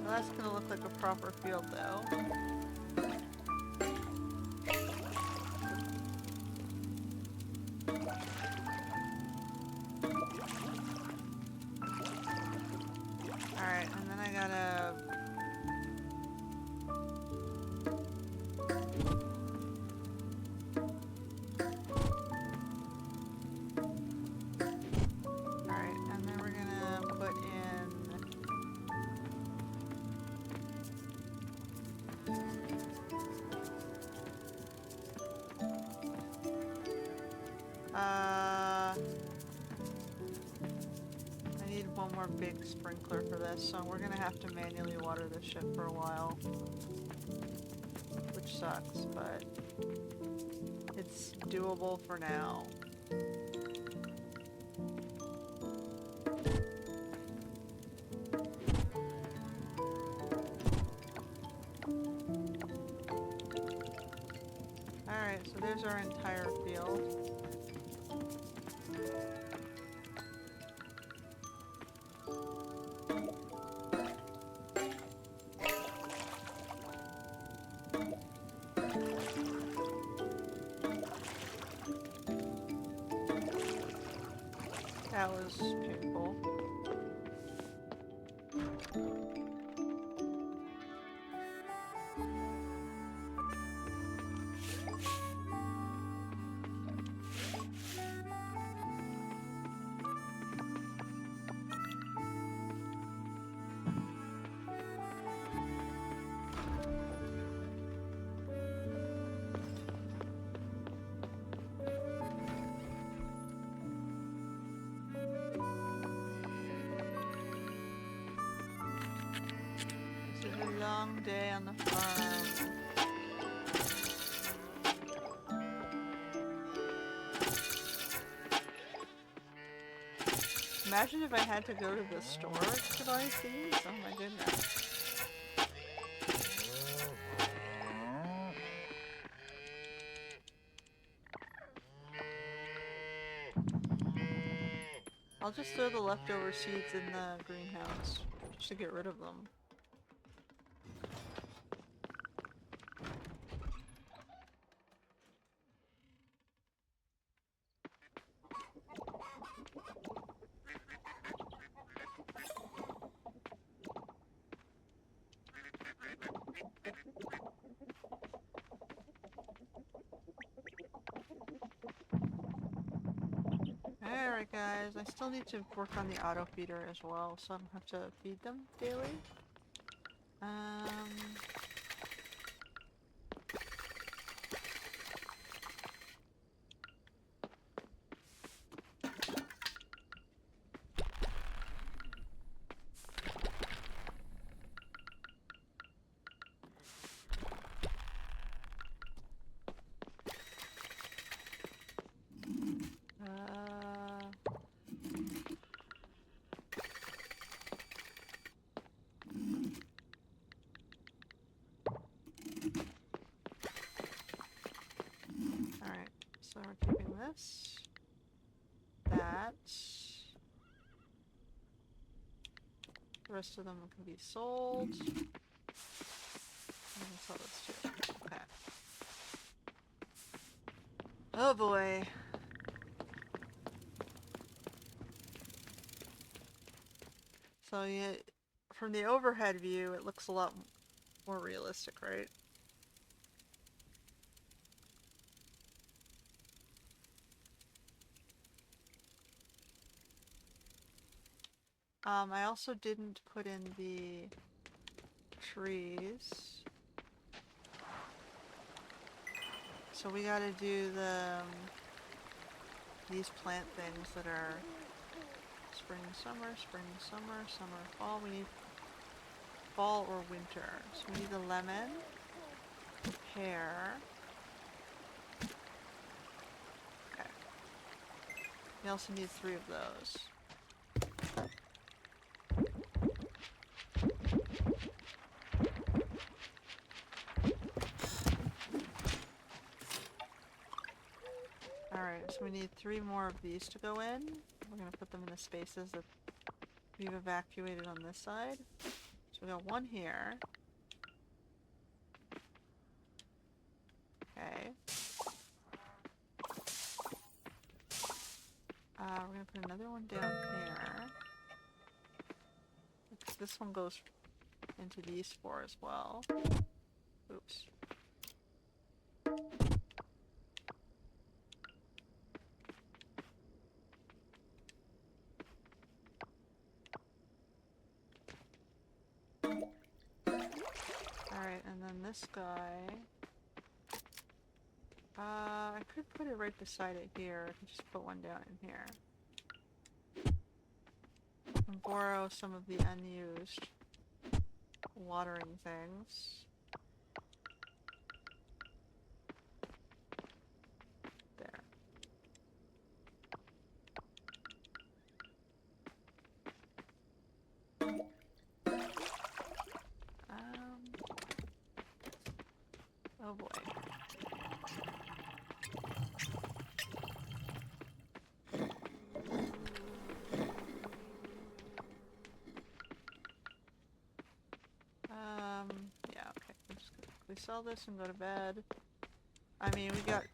Well, that's gonna look like a proper field though. Alright, and then I gotta... Alright, and then we're gonna put in... I need one more big sprinkler for this, so we're gonna have to manually water this shit for a while. Which sucks, but it's doable for now. Alright, so there's our entire field. That was painful. This is a long day on the farm. Imagine if I had to go to the store to buy seeds. Oh my goodness. I'll just throw the leftover seeds in the greenhouse just to get rid of them. Alright guys, I still need to work on the auto feeder as well, so I don't have to feed them daily. Alright, so we're keeping this, that. rest of them can be sold. I'm gonna sell this too. Okay. Oh boy. So yeah, from the overhead view, it looks a lot more realistic, right? I also didn't put in the trees. So we gotta do these plant things that are spring, summer, summer, fall. We need fall or winter. So we need the lemon, the pear. Okay. We also need 3 of those. Alright, so we need 3 more of these to go in. We're gonna put them in the spaces that we've evacuated on this side. So we got 1 here. Okay. We're gonna put another one down here. This one goes into these 4 as well. Oops. Alright, and then this guy... I could put it right beside it here. I could just put one down in here. And borrow some of the unused watering things. There. Oh boy. Yeah, okay. I'm just gonna quickly sell this and go to bed. I mean, we got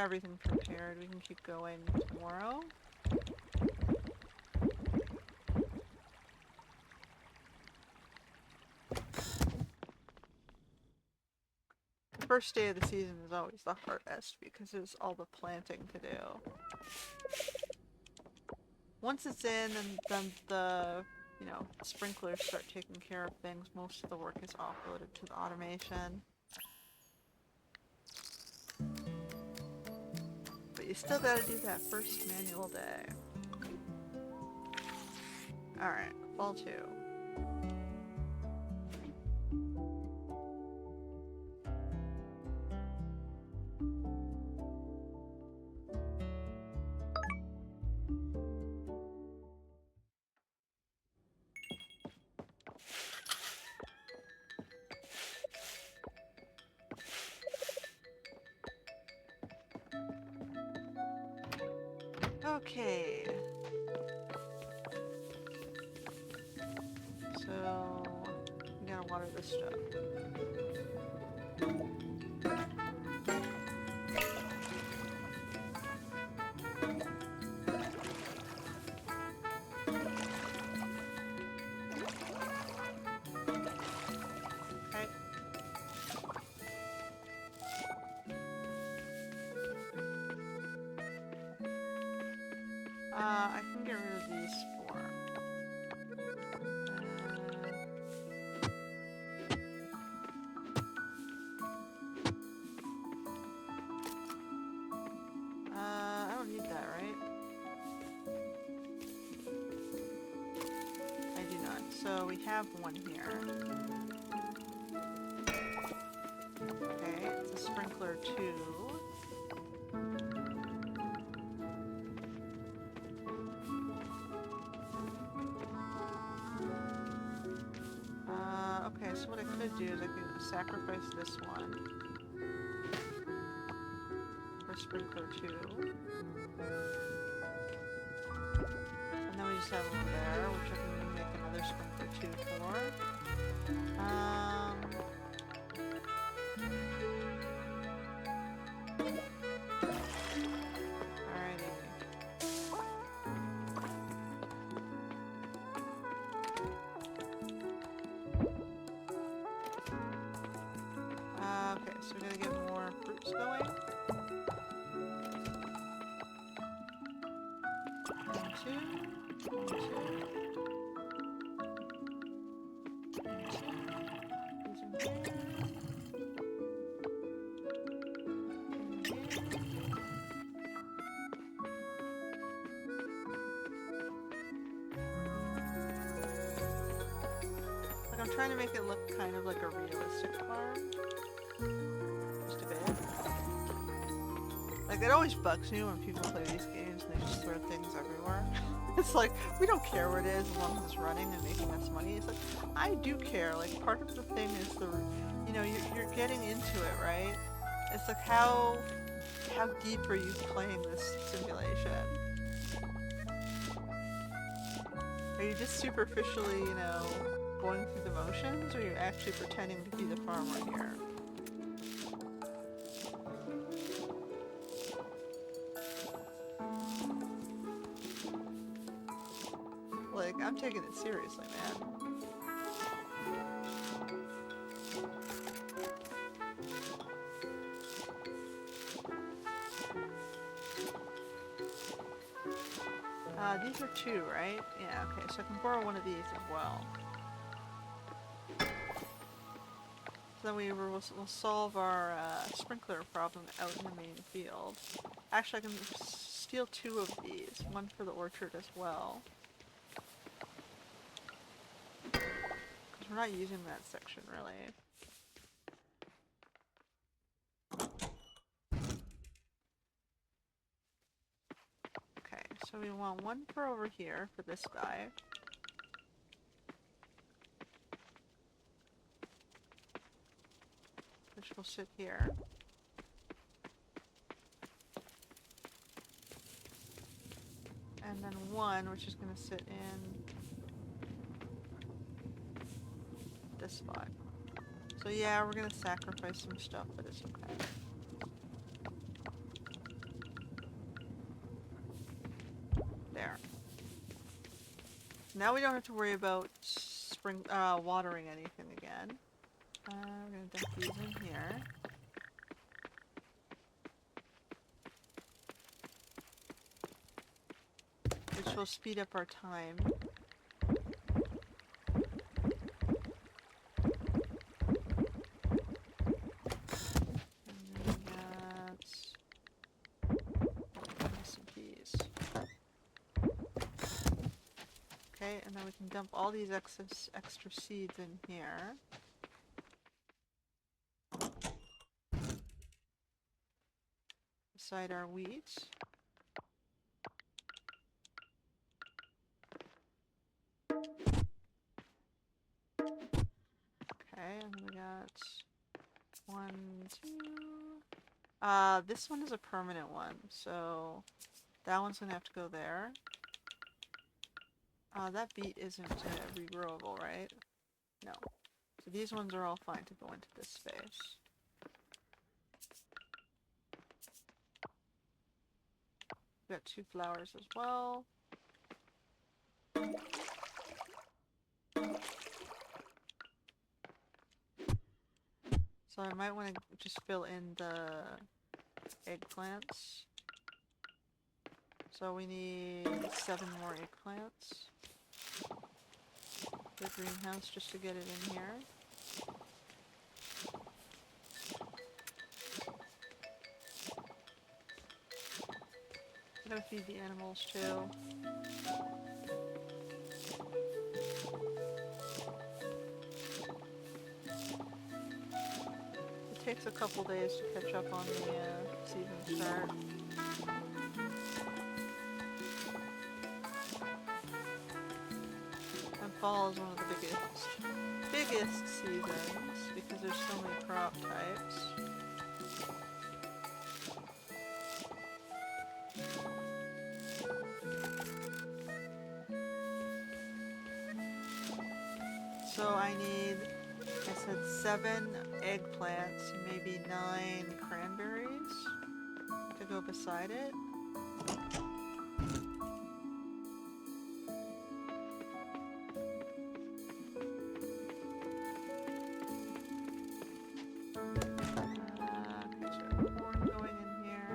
everything prepared. We can keep going tomorrow. The first day of the season is always the hardest because there's all the planting to do. Once it's in, and then the sprinklers start taking care of things, most of the work is offloaded to the automation. But you still gotta do that first manual day. Alright, fall 2. Okay. So, we gotta water this stuff. Okay. I can get rid of these 4. I don't need that, right? I do not. So we have 1 here. Okay, it's a sprinkler 2. Okay, so what I could do is I could sacrifice this one for sprinkler 2. And then we just have one there, which I can make another sprinkler 2 I'm trying to make it look kind of like a realistic farm. Just a bit. Like, it always bugs me when people play these games and they just throw things everywhere. It's like, we don't care where it is as long as it's running and making us money. It's like, I do care. Like, part of the thing is the, you know, you're getting into it, right? It's like, how deep are you playing this simulation? Are you just superficially, you know, going through the motions, or are you actually pretending to be the farmer here? Like, I'm taking it seriously, man. These are 2, right? Yeah, okay, so I can borrow one of these as well. So then we'll solve our sprinkler problem out in the main field. Actually, I can steal 2 of these, one for the orchard as well. Because we're not using that section, really. Okay, so we want one for over here, for this guy. Which will sit here. And then one, which is going to sit in this spot. So yeah, we're going to sacrifice some stuff, but it's okay. There. Now we don't have to worry about watering anything again. We're going to dump these in here. Which will speed up our time. And then that's some peas. Okay, and then we can dump all these extra seeds in here. Beside our wheat. Okay, and we got 1, 2. This one is a permanent one, so that one's gonna have to go there. That beet isn't regrowable, right? No. So these ones are all fine to go into this space. We've got 2 flowers as well. So I might want to just fill in the eggplants. So we need 7 more eggplants. The greenhouse just to get it in here. I'm gonna feed the animals too. It takes a couple days to catch up on the season start. And fall is one of the biggest seasons because there's so many crop types. So I need, I said 7 eggplants, maybe 9 cranberries to go beside it. Okay, so corn going in here.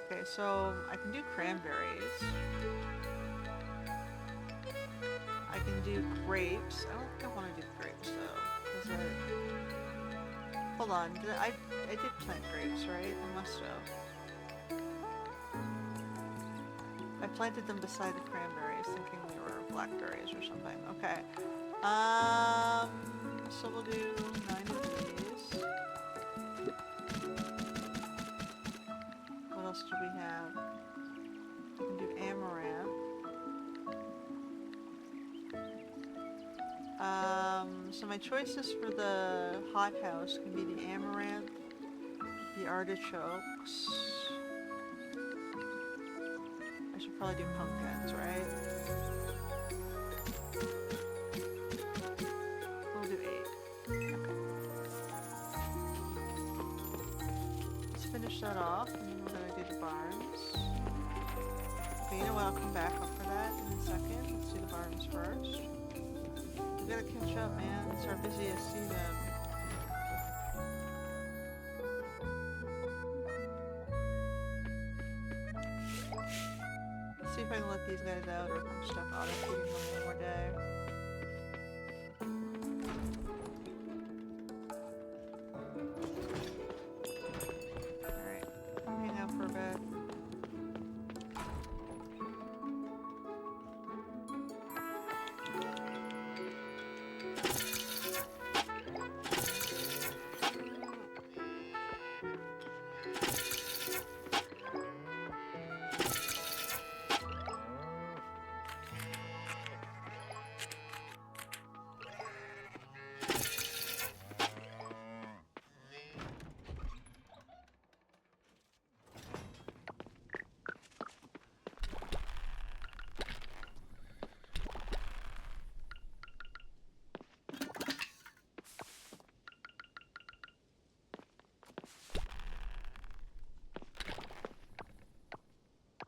Okay, so I can do cranberries. do grapes. I don't think I want to do grapes though, because hold on, I did plant grapes, right? I must have. I planted them beside the cranberries, thinking they were blackberries or something. Okay. So we'll do 9 of these. What else do we have? We can do amaranth. So my choices for the hothouse can be the amaranth, the artichokes. I should probably do pumpkins, right? We'll do 8. Okay. Let's finish that off, and then we're gonna do the barns. Okay, you know what? I'll come back up for that in a second. Let's do the barns first. We gotta catch up, man. It's our busiest season. Let's see if I can let these guys out or if I'm stuck auto feeding them one more day. Alright, hang out for a bit.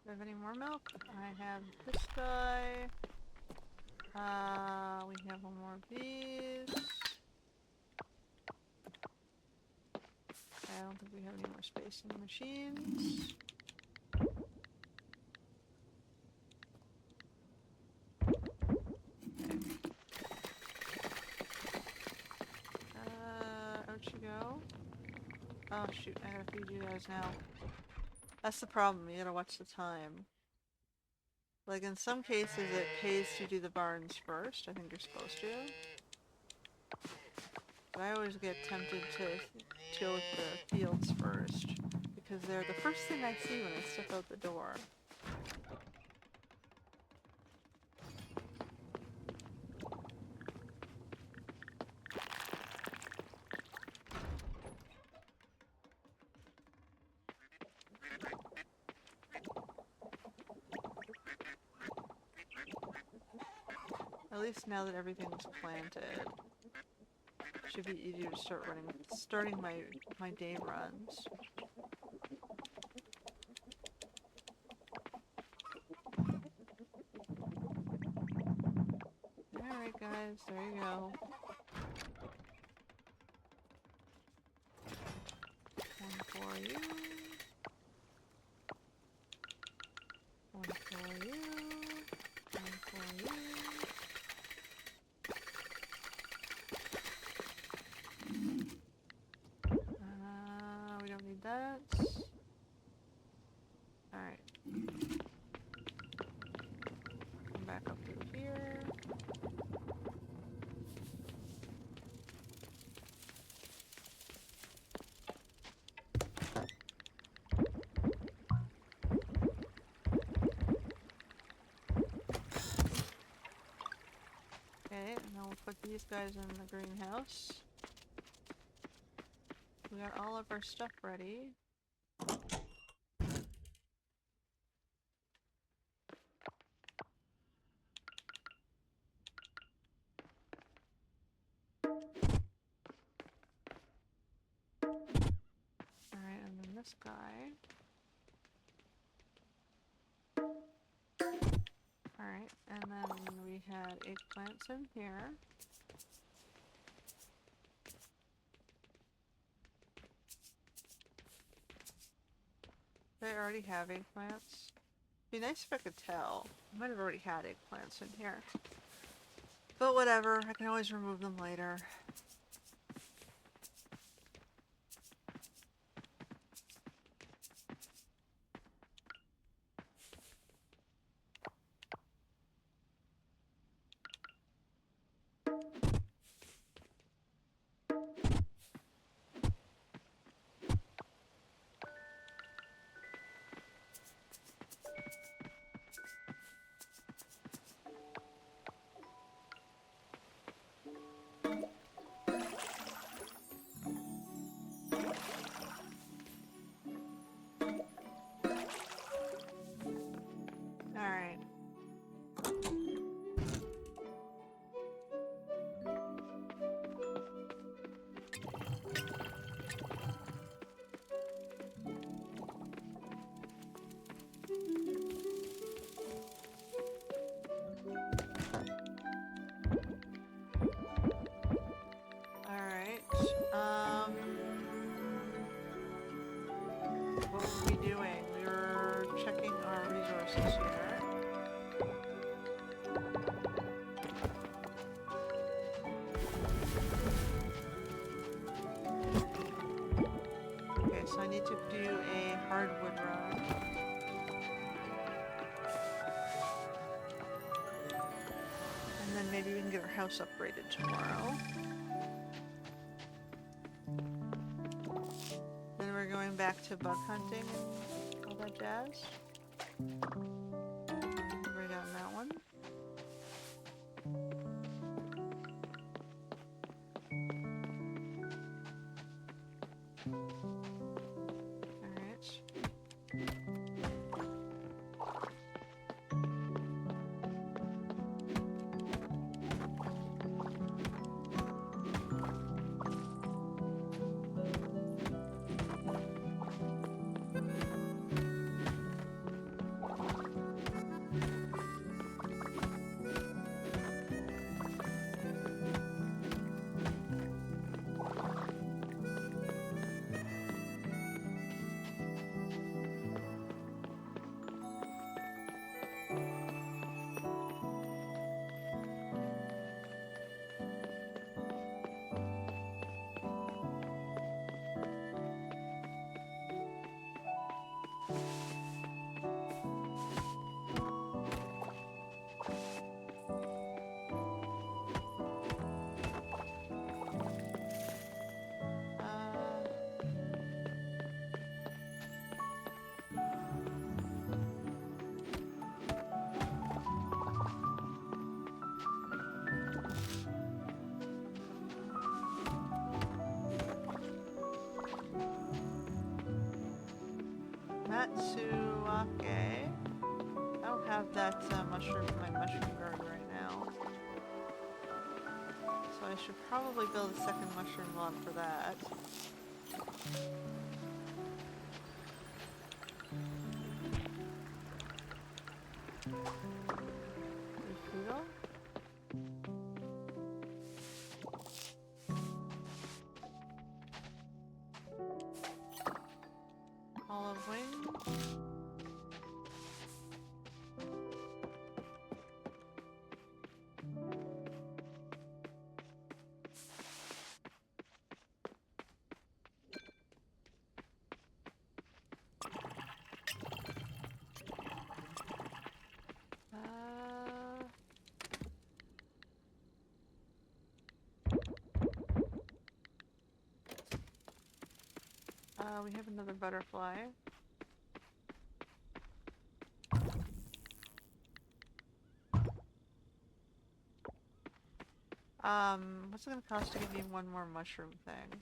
Do I have any more milk? I have this guy. We have one more of these. I don't think we have any more space in the machines. Out you go. Oh shoot, I gotta feed you guys now. That's the problem, you gotta watch the time. Like in some cases it pays to do the barns first, I think you're supposed to. But I always get tempted to go with the fields first, because they're the first thing I see when I step out the door. At least now that everything's planted, it should be easier to start starting my day runs. Alright guys, there you go. One for you. One for you. One for you. We don't need that. Alright. Come back up through here. Okay, and then we'll put these guys in the greenhouse. We got all of our stuff ready. Alright, and then this guy. Alright, and then we had eggplants in here. Did I already have eggplants? It'd be nice if I could tell. I might have already had eggplants in here. But whatever, I can always remove them later. Alright. Alright. What were we doing? We were checking our resources here. Okay, so I need to do a hardwood run. And then maybe we can get our house upgraded tomorrow. Then we're going back to bug hunting and all that jazz. Right on that one. Alright. Matsuake. I don't have that mushroom in my mushroom garden right now. So I should probably build a second mushroom log for that. Refuel? Olive wing. We have another butterfly. What's it gonna cost to give me one more mushroom thing?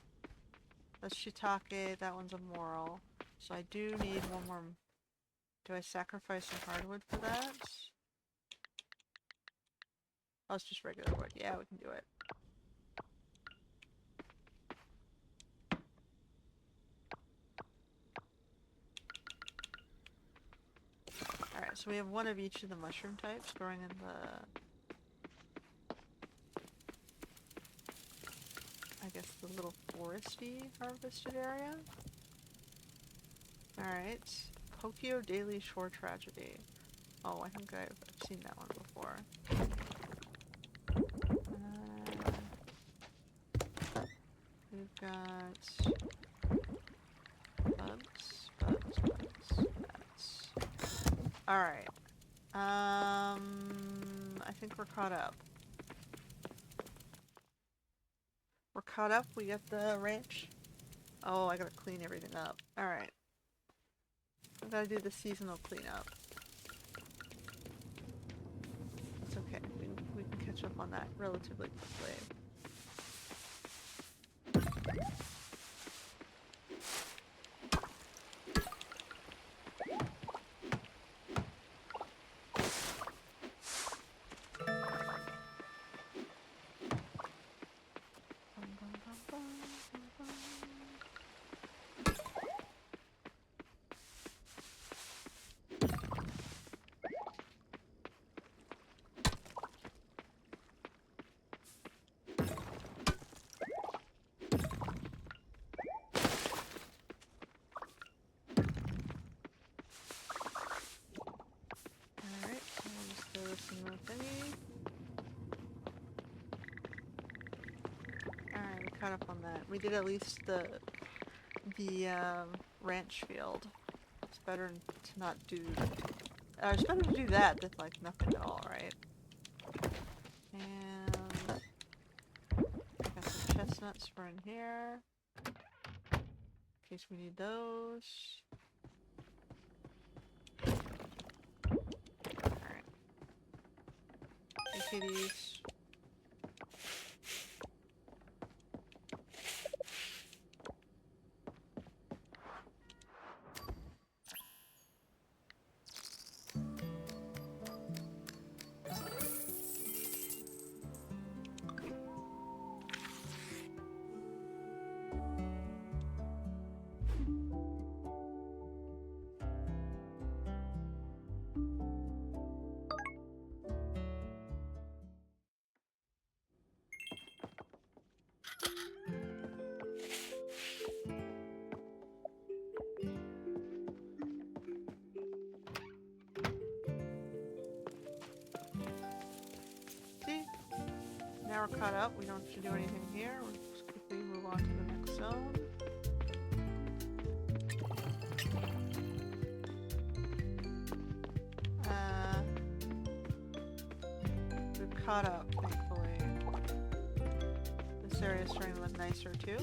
That's shiitake, that one's a moral. So I do need one more. Do I sacrifice some hardwood for that? Oh, it's just regular wood. Yeah, we can do it. Alright, so we have one of each of the mushroom types growing in the... I guess the little foresty harvested area. Alright. Tokyo Daily Shore Tragedy. Oh, I think I've seen that one before. We've got bugs, bugs, bugs, bats. Alright. I think we're caught up. We're caught up. We got the ranch. Oh, I gotta clean everything up. Alright. I gotta do the seasonal cleanup. It's okay. We can catch up on that relatively quickly. Alright, we caught up on that. We did at least the ranch field. It's better to not do. It's better to do that than like nothing at all, right? And got some chestnuts for in here, in case we need those. Alright. Hey kitties. Now we're caught up. We don't have to do anything here. We'll just quickly move on to the next zone. We've caught up, thankfully. This area is starting to look nicer too.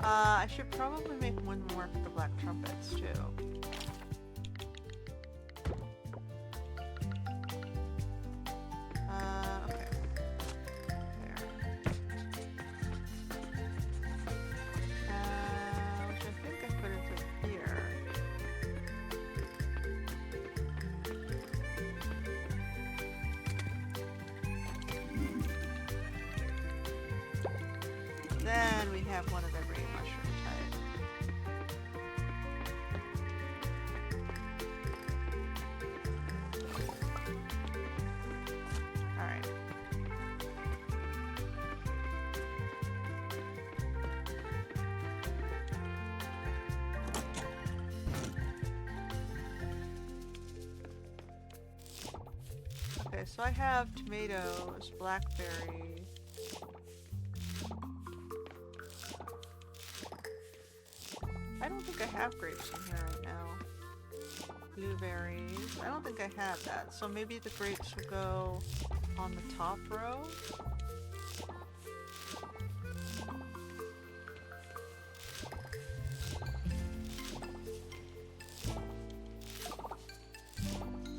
I should probably make one more for the black trumpets too. Then we have one of every mushroom type. Alright. Okay, so I have tomatoes, blackberry. I don't think I have grapes in here right now. Blueberries. I don't think I have that. So maybe the grapes will go on the top row.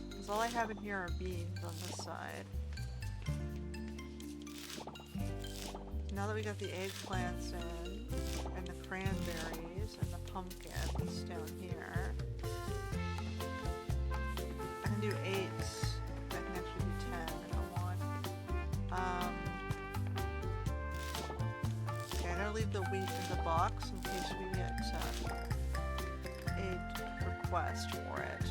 Because all I have in here are beans on this side. Now that we got the eggplants in, and the cranberries, and the pumpkins down here, I can do 8. I can actually do 10 if I want. Okay, I'm gonna leave the wheat in the box in case we get a request for it.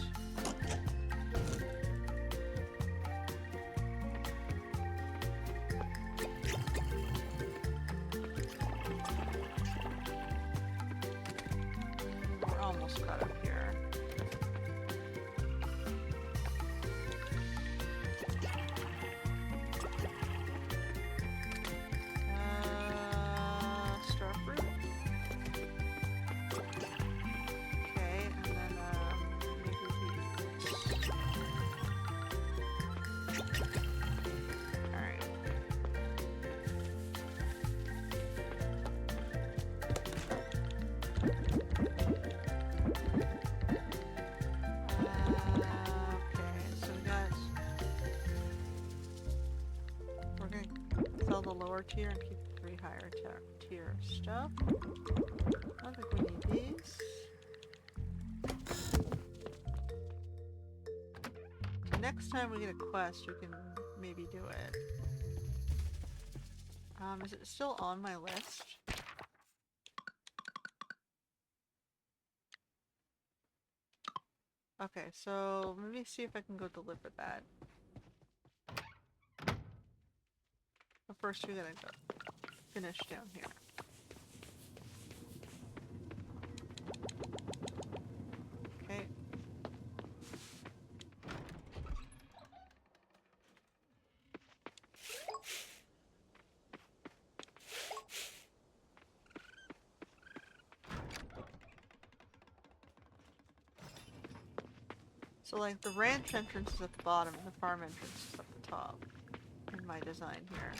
Almost caught up here. lower tier and keep the 3 higher tier stuff. I don't think we need these. Next time we get a quest, we can maybe do it. Is it still on my list? Okay, so let me see if I can go deliver that. But first we gotta go finish down here. Okay. So like the ranch entrance is at the bottom and the farm entrance is at the top in my design here.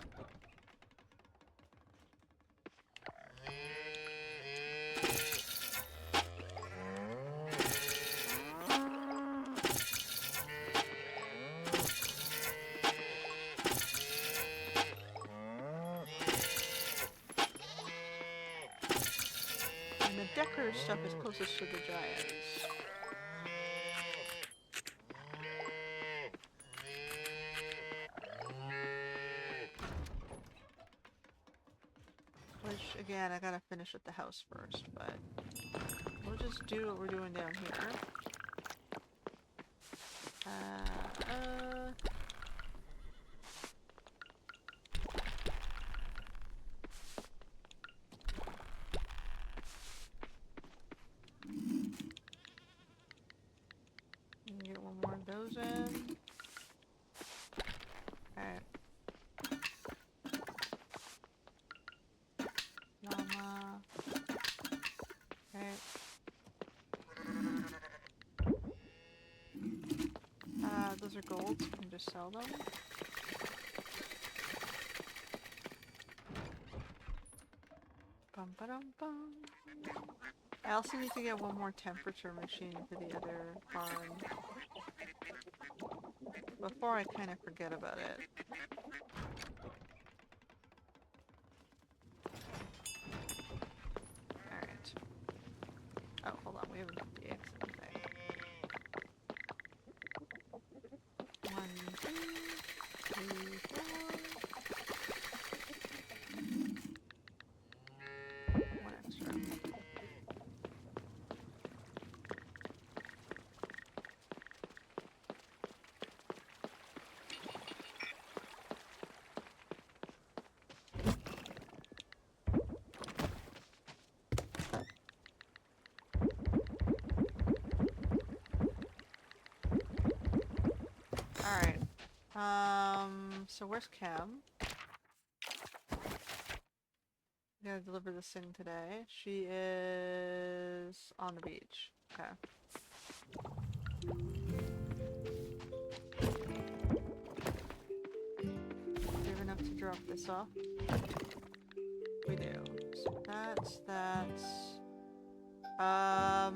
And the decorative stuff is closest to the giants. Which, again, I gotta finish at the house first, but we'll just do what we're doing down here. Get one more of those in. Alright. Llama. Okay. Those are gold, so you can just sell them. Bum ba dum bum. I also need to get one more temperature machine for the other farm. Before I kind of forget about it. Alright. Oh, hold on, we haven't got the eggs in the thing. 1, 2, 3, 4. One extra. Alright. So where's Cam? We gotta deliver this thing today. She is on the beach. Okay. Do you have enough to drop this off? We do. So that's... I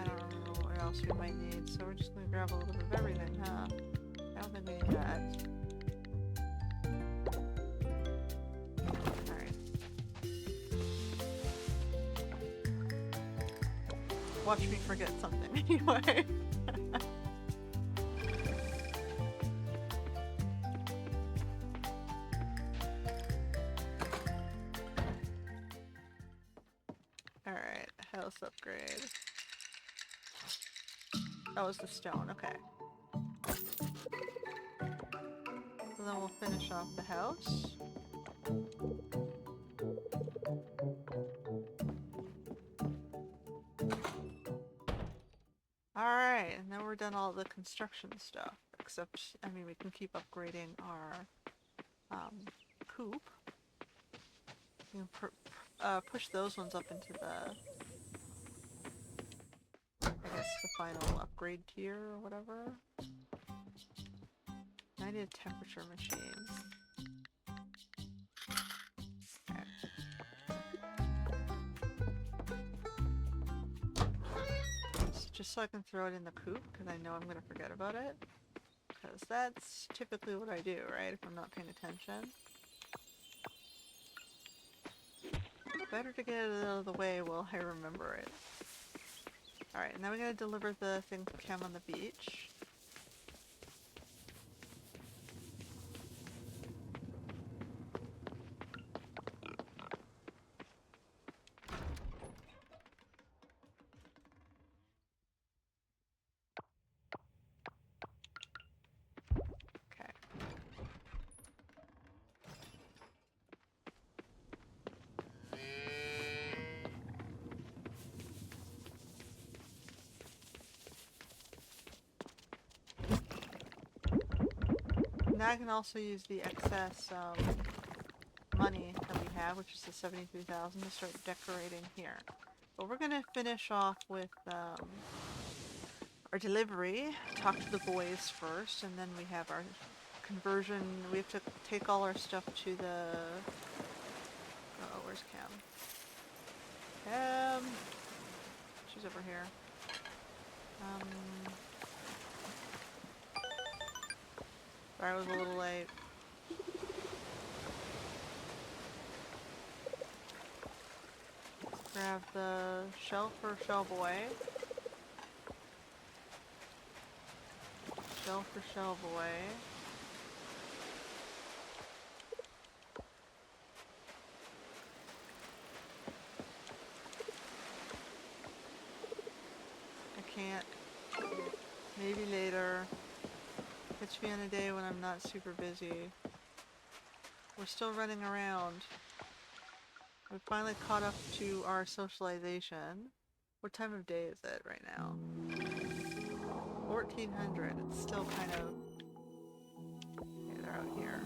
don't remember what else we might need, so we're just gonna grab a little bit of everything, huh? I don't think we need that. Alright. Watch me forget something anyway. Alright, house upgrade. That was the stone, okay. So then we'll finish off the house. Alright, and then we're done all the construction stuff. Except, I mean, we can keep upgrading our coop. We can push those ones up into the, I guess, the final upgrade tier or whatever. I need a temperature machine. Okay. just so I can throw it in the coop, because I know I'm going to forget about it. Because that's typically what I do, right, if I'm not paying attention. Better to get it out of the way while I remember it. Alright, now we gotta deliver the thing to Chem on the beach. Okay. Now I can also use the excess money that we have, which is the 73,000, to start decorating here. But we're gonna finish off with our delivery, talk to the boys first, and then we have our conversion. We have to take all our stuff to the... Oh, where's Cam? Cam! She's over here. Sorry, I was a little late. Grab the shell for Shellboy. Shell for Shellboy. I can't. Maybe later. Catch me on a day when I'm not super busy. We're still running around. We finally caught up to our socialization. What time of day is it right now? 1400. It's still kind of... Yeah, they're out here.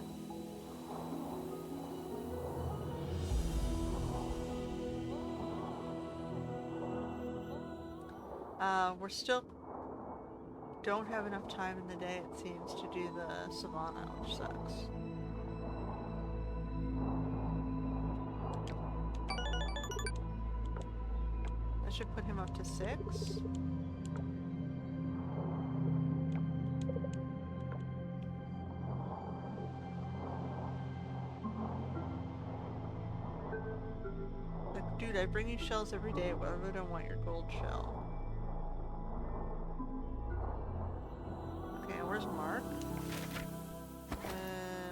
We're still... don't have enough time in the day, it seems, to do the savannah, which sucks. That should put him up to 6. Like, dude, I bring you shells every day, but I don't want your gold shell. Okay, where's Mark?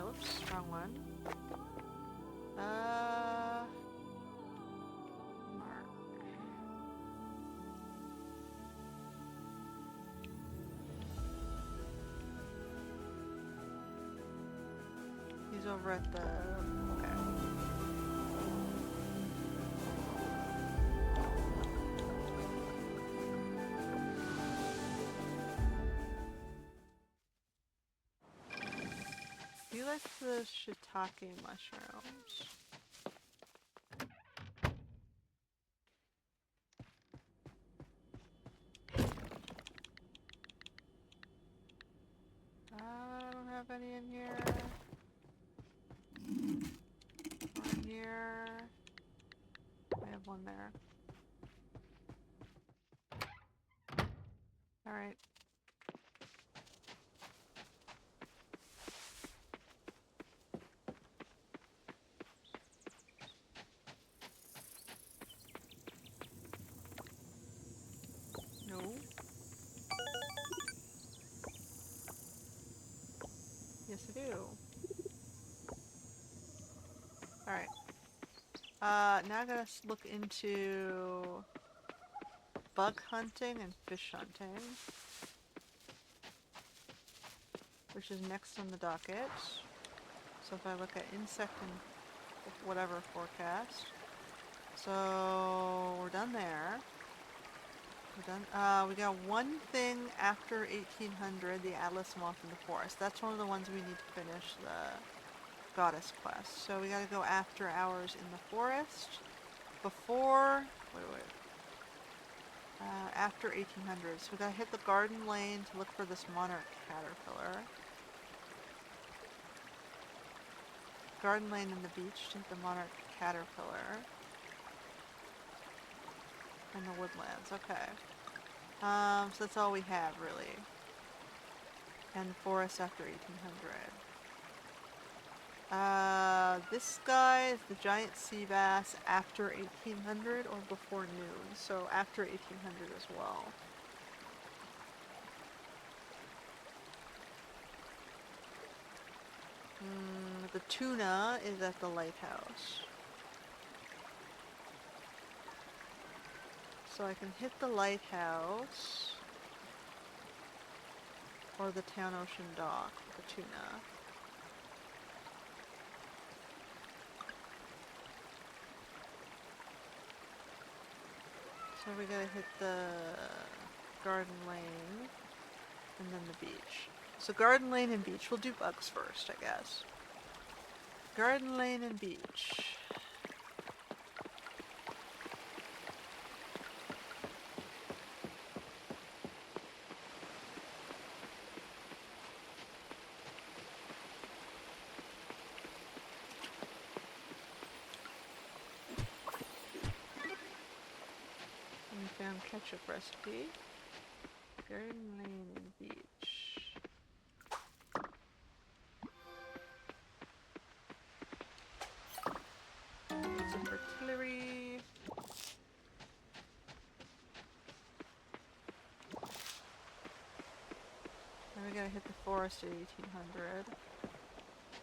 Whoops, wrong one. Mark. He's over at the... okay. He likes the shiitake mushrooms. I don't have any in here. One here. I have one there. Alright. No. Yes, I do. Alright. Now I gotta look into bug hunting and fish hunting, which is next on the docket. So if I look at insect and whatever forecast. So we're done there. We're done. We got one thing after 1800, the Atlas Moth in the Forest. That's one of the ones we need to finish, the goddess quest. So we gotta go after hours in the forest before, after 1800. So we gotta hit the garden lane to look for this monarch caterpillar. Garden lane and the beach to hit the monarch caterpillar. And the woodlands, okay. So that's all we have, really. And the forest after 1800. This guy is the giant sea bass after 1800 or before noon, so after 1800 as well. The tuna is at the lighthouse. So I can hit the lighthouse or the town ocean dock with the tuna. So we gotta hit the garden lane and then the beach. So garden lane and beach. We'll do bugs first, I guess. Garden lane and beach. We found ketchup recipe. Garden lane and beach. Some artillery. Then we gotta hit the forest at 1800.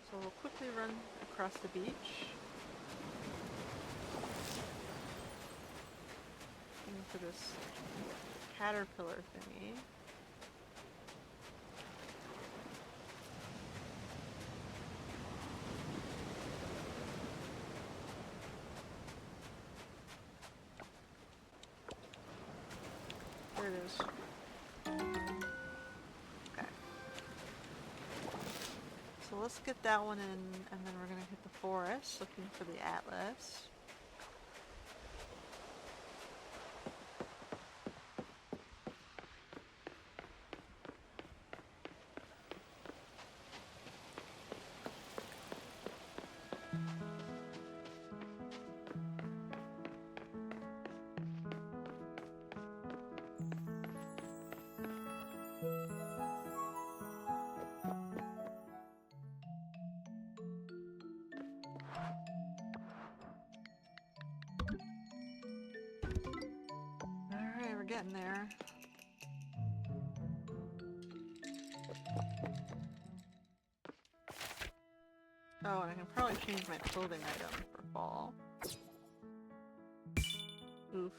So we'll quickly run across the beach. Looking for this caterpillar thingy. There it is. Okay. So let's get that one in, and then we're gonna hit the forest, looking for the atlas. Alright, we're getting there. Oh, and I can probably change my clothing item for fall. Oof.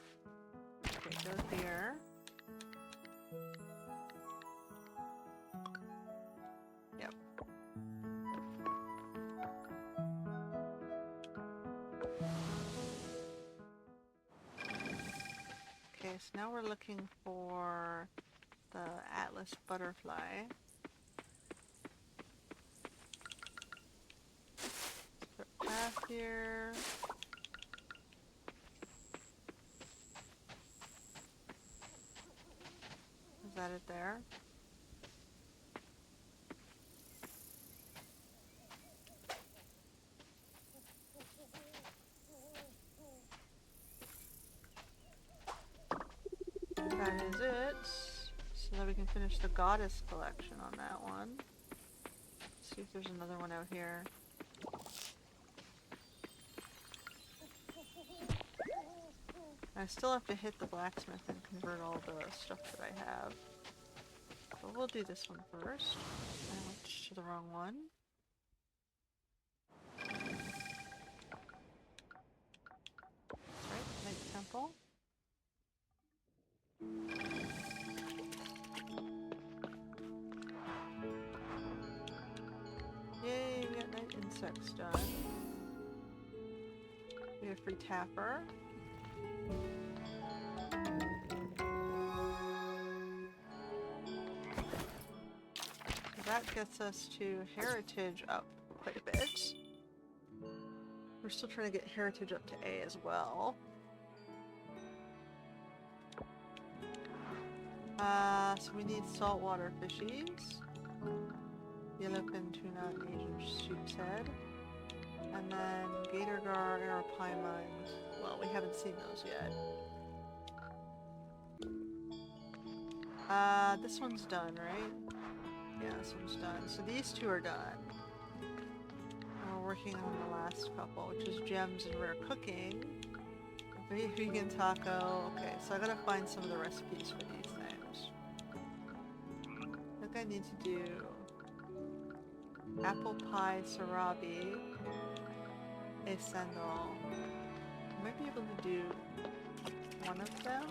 Okay, go here. Yep. Okay, so now we're looking for the Atlas butterfly. Put path here. Is that it there? That is it. So that we can finish the goddess collection on that one. See if there's another one out here. I still have to hit the blacksmith and convert all the stuff that I have. But we'll do this one first. I went to the wrong one. That's right, Knight Temple. Yay, we got night insects done. We have free tapper. So that gets us to heritage up quite a bit. We're still trying to get heritage up to A as well. So we need saltwater fishies. Yellowfin tuna and Asian sheep's head. And then gator gar, arapaima, and, well, we haven't seen those yet. This one's done, right? Yeah, this one's done. So these two are done. And we're working on the last couple, which is gems and rare cooking. Vegan taco. Okay, so I gotta find some of the recipes for these things. I think I need to do apple pie sarabi, a sandal. I might be able to do one of them.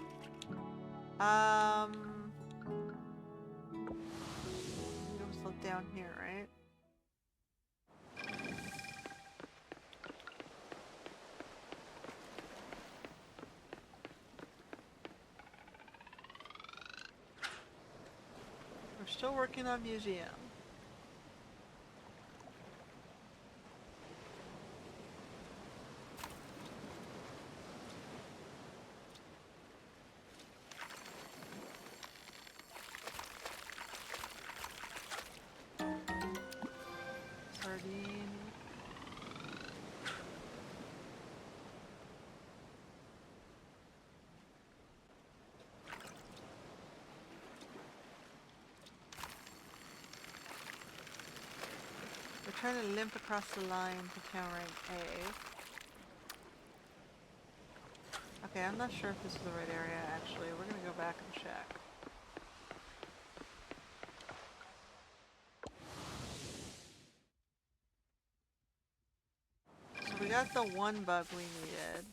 Just look down here, right? We're still working on museum. Sardine. We're trying to limp across the line to town rank A. Okay, I'm not sure if this is the right area actually. We're gonna go back and check. So we got the one bug we needed.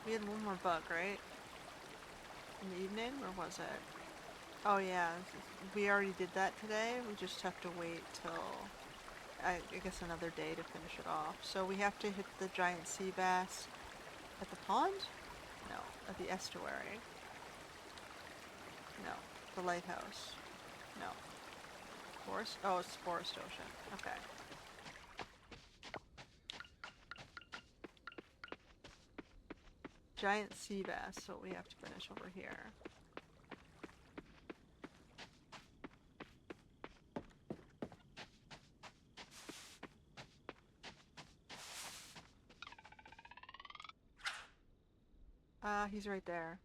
We had one more bug, right? In the evening, or was it? Oh yeah, we already did that today. We just have to wait till, I guess, another day to finish it off. So we have to hit the giant sea bass at the pond? No, at the estuary. No, the lighthouse. No. Forest? Oh, it's Forest Ocean. Okay. Giant sea bass, so we have to finish over here. He's right there.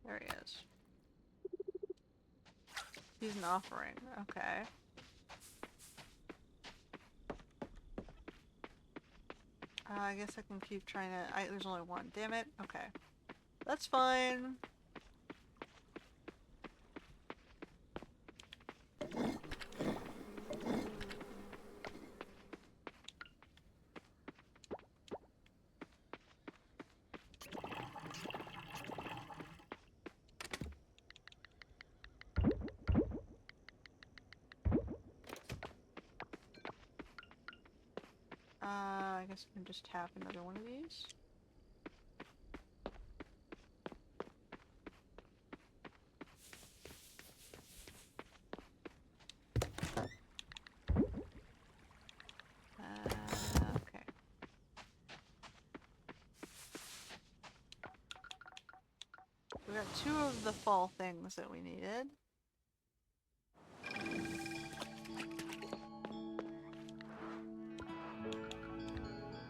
There he is. He's an offering. Okay. I guess I can keep trying to... there's only one. Damn it. Okay. That's fine. I guess I can just tap another one of these. Okay. We got two of the fall things that we needed.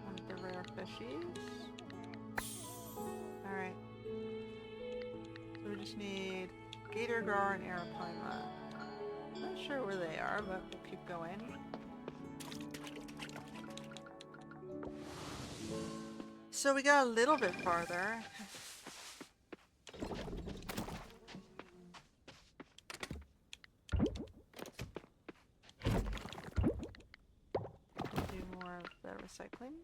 One of the rare fishies. Alright. So we just need gator gar and arapaima. Not sure where they are, but we'll keep going. So we got a little bit farther. Do more of the recycling.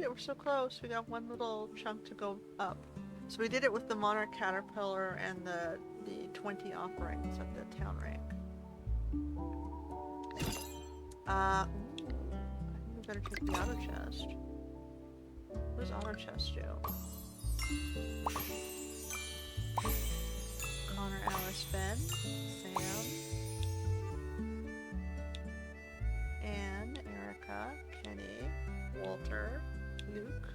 made it. We're so close. We got one little chunk to go up. So we did it with the Monarch Caterpillar and the 20 offerings at the town rank. I think we better take the auto chest. What does auto chest do? Connor, Alice, Ben, Sam, Anne, Erica, Kenny, Walter, Luke,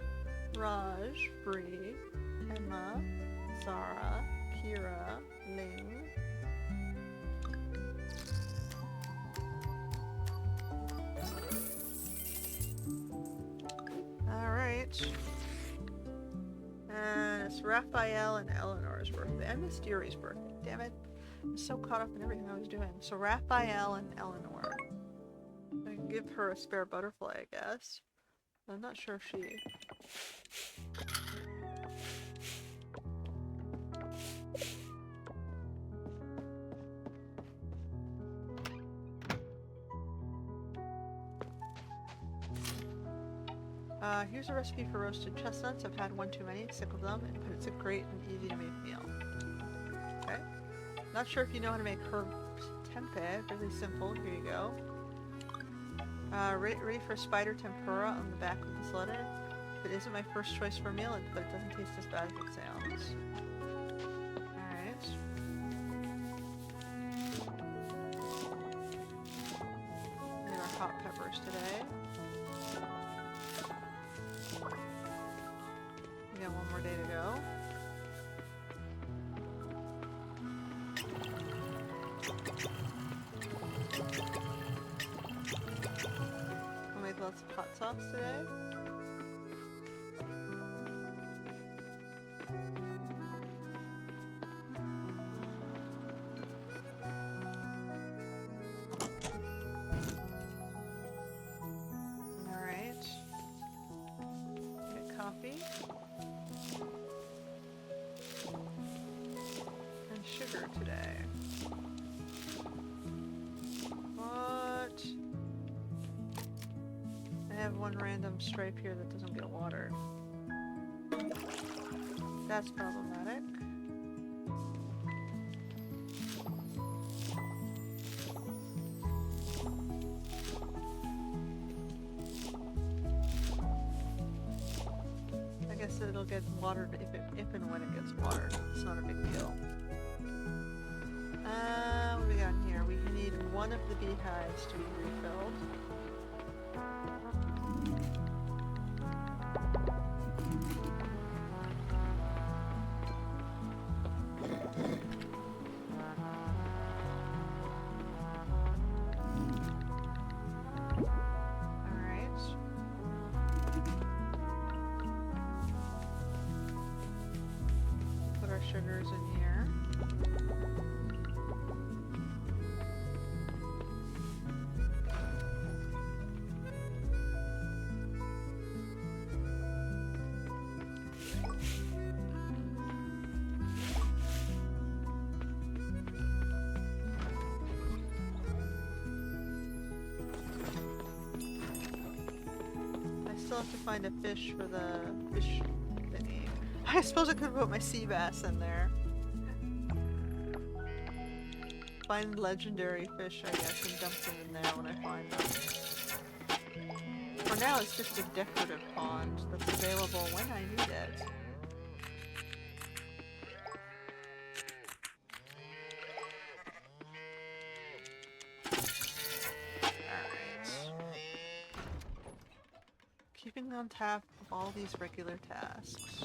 Raj, Bree, Emma, Zara, Kira, Ling. Alright. And it's Raphael and Eleanor's birthday. I missed Yuri's birthday. Damn it. I'm so caught up in everything I was doing. So Raphael and Eleanor. I can give her a spare butterfly, I guess. I'm not sure if she... here's a recipe for roasted chestnuts. I've had one too many, sick of them, but it's a great and easy to make meal. Okay. Not sure if you know how to make herb tempeh. Really simple. Here you go. Ready for spider tempura on the back of this letter. It isn't my first choice for a meal, but it doesn't taste as bad as it sounds. Alright. We have our hot peppers today. We got one more day to go. We'll make lots of hot sauce today. Alright. Get coffee. And sugar today. What? I have one random stripe here that doesn't get watered. That's problematic. I guess it'll get watered if and when it gets watered. It's not a big deal. What do we got in here? We need one of the beehives to be refilled. Alright. Put our sugars in here. Still have to find a fish for the fish thingy. I suppose I could put my sea bass in there. Find legendary fish, I guess, and dump them in there when I find them. For now, it's just a decorative pond that's available when I need it. Keeping on top of all these regular tasks.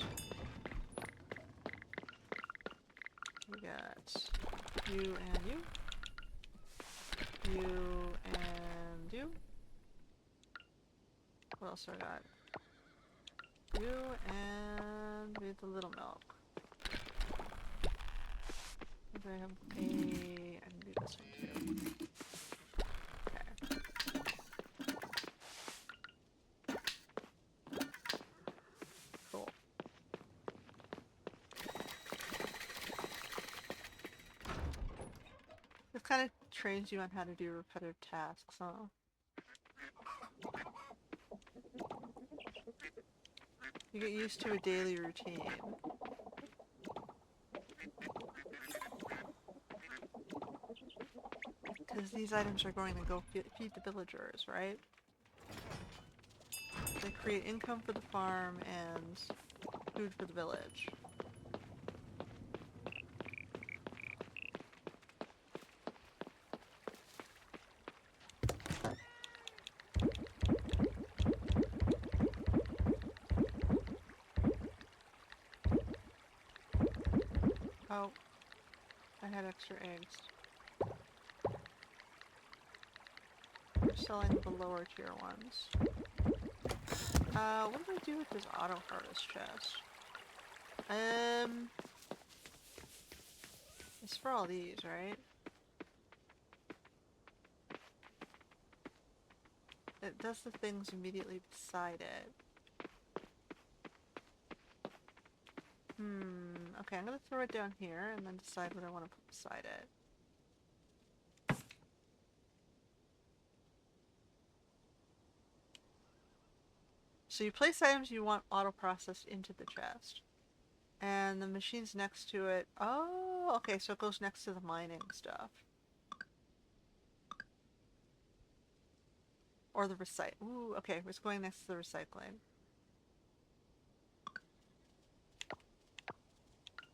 We got you and you. You and you. What else do I got? You and we have the little milk. Do I have a... I can do this one too. Kind of trains you on how to do repetitive tasks, huh? You get used to a daily routine. Because these items are going to go feed the villagers, right? They create income for the farm and food for the village. Oh, I had extra eggs. We're selling the lower tier ones. What do I do with this auto harvest chest? It's for all these, right? It does the things immediately beside it. Okay, I'm gonna throw it down here and then decide what I want to put beside it. So you place items you want auto-processed into the chest. And the machines next to it... Oh, okay, so it goes next to the mining stuff. Or the Ooh, okay, it's going next to the recycling.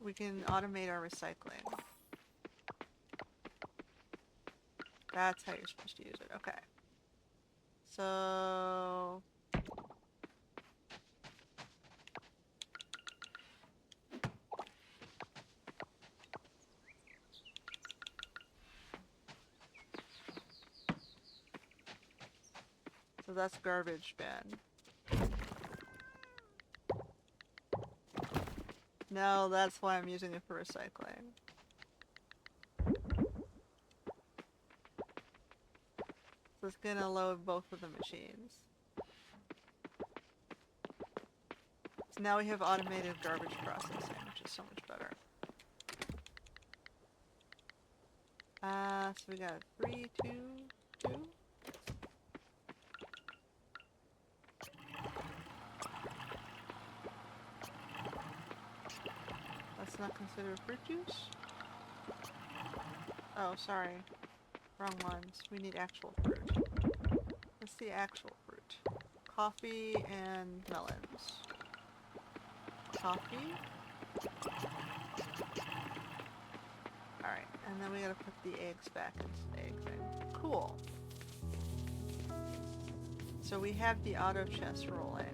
We can automate our recycling. That's how you're supposed to use it, okay. So... So that's garbage bin. No, that's why I'm using it for recycling. So it's gonna load both of the machines. So now we have automated garbage processing, which is so much better. So we got 3, 2, 2. That's not considered fruit juice? Oh, sorry. Wrong ones. We need actual fruit. What's the actual fruit? Coffee and melons. Coffee. Alright, and then we gotta put the eggs back into the egg thing. Cool. So we have the auto chest rolling.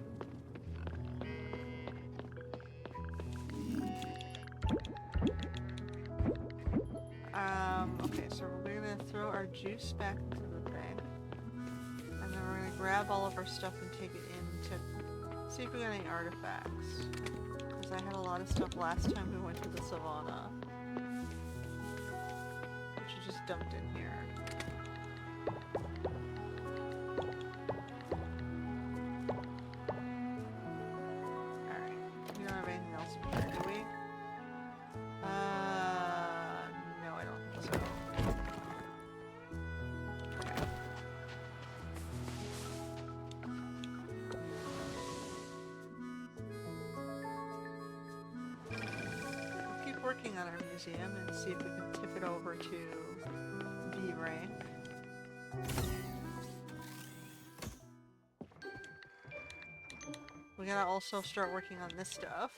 Okay, so we're gonna throw our juice back into the thing. And then we're gonna grab all of our stuff and take it in to see if we got any artifacts. Because I had a lot of stuff last time we went to the savannah. Which I just dumped in here. Alright, we don't have anything else in here, do we? No, I don't think so. Okay. We'll keep working on our museum and see if we can tip it over to V rank. We gotta also start working on this stuff.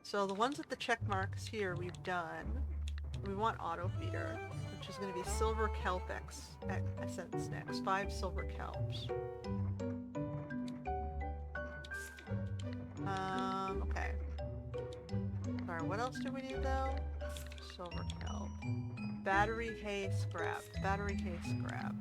So the ones with the check marks here we've done. We want auto feeder, which is going to be silver kelp essence next. 5 silver kelps. Okay. Alright, what else do we need though? Silver kelp. Battery hay scrap. Battery hay scrap.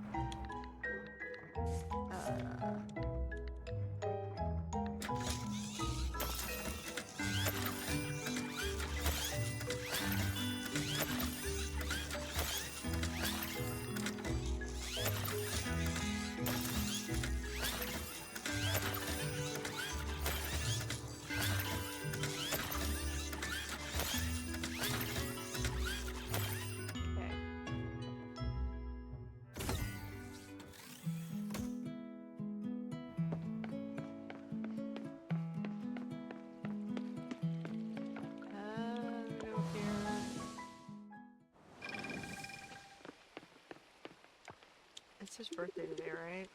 his birthday today, right?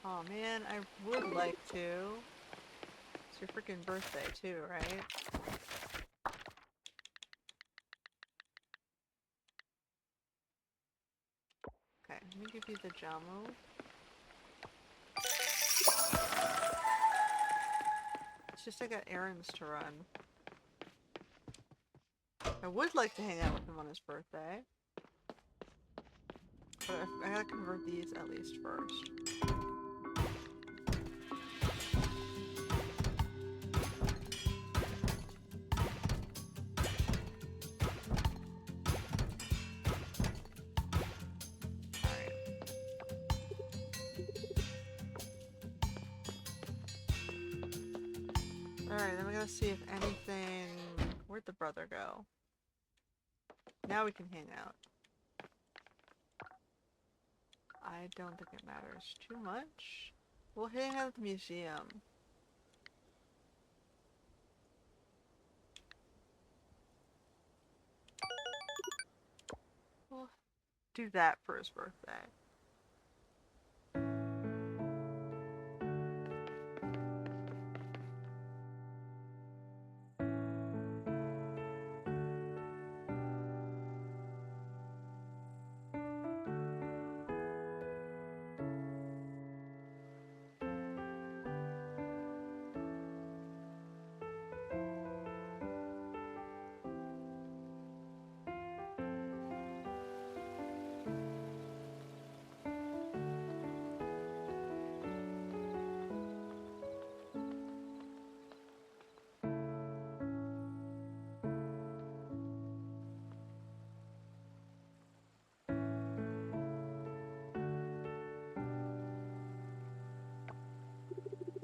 Oh man, I would like to. It's your freaking birthday too, right? Okay, let me give you the jamu. It's just I got errands to run. I would like to hang out with him on his birthday. But I gotta convert these at least first. Alright, then we gotta see if anything... Where'd the brother go? Now we can hang out. I don't think it matters too much. We'll hang out at the museum. We'll do that for his birthday.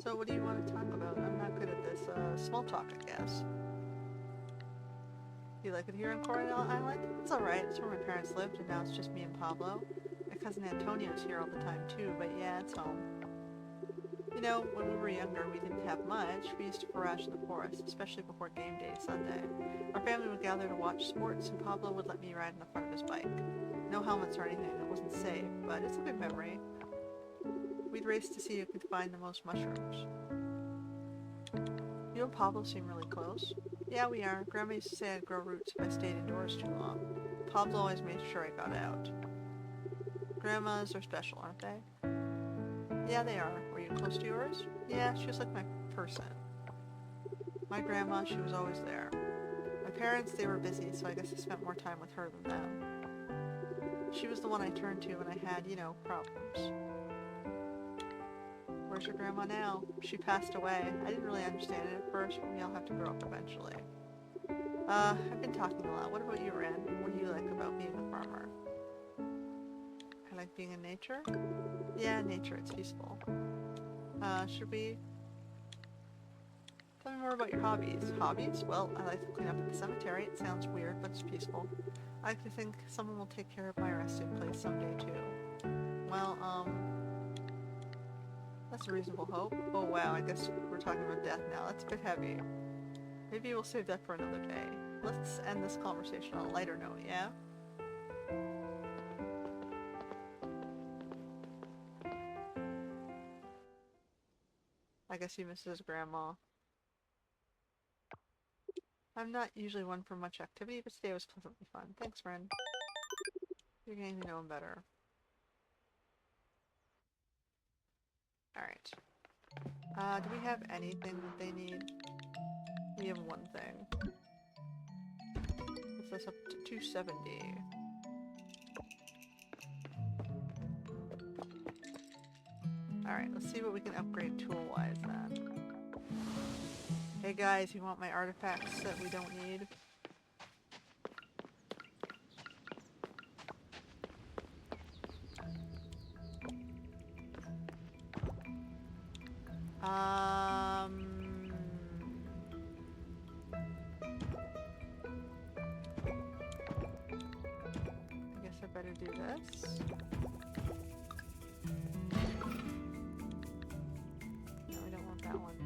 So what do you want to talk about? I'm not good at this small talk, I guess. You like it here on Coronel Island? It's alright, it's where my parents lived and now it's just me and Pablo. My cousin Antonio's here all the time too, but yeah, it's home. You know, when we were younger we didn't have much. We used to forage in the forest, especially before game day Sunday. Our family would gather to watch sports and Pablo would let me ride in the front of his bike. No helmets or anything, it wasn't safe, but it's a good memory. We'd race to see who could find the most mushrooms. You and Pablo seem really close. Yeah, we are. Grandma used to say I'd grow roots if I stayed indoors too long. Pablo always made sure I got out. Grandmas are special, aren't they? Yeah, they are. Were you close to yours? Yeah, she was like my person. My grandma, she was always there. My parents, they were busy, so I guess I spent more time with her than them. She was the one I turned to when I had, you know, problems. Where's your grandma now? She passed away. I didn't really understand it at first, but we all have to grow up eventually. I've been talking a lot. What about you, Ren? What do you like about being a farmer? I like being in nature? Yeah, nature, it's peaceful. Should we... Tell me more about your hobbies. Hobbies? Well, I like to clean up at the cemetery. It sounds weird, but it's peaceful. I like to think someone will take care of my resting place someday, too. Well, that's a reasonable hope. Oh wow, I guess we're talking about death now. That's a bit heavy. Maybe we'll save that for another day. Let's end this conversation on a lighter note, yeah? I guess he misses his grandma. I'm not usually one for much activity, but today was pleasantly fun. Thanks, friend. You're getting to know him better. Alright. Do we have anything that they need? We have one thing. Puts us up to 270. Alright, let's see what we can upgrade tool-wise then. Hey guys, you want my artifacts that we don't need? I guess I better do this. No, we don't want that one.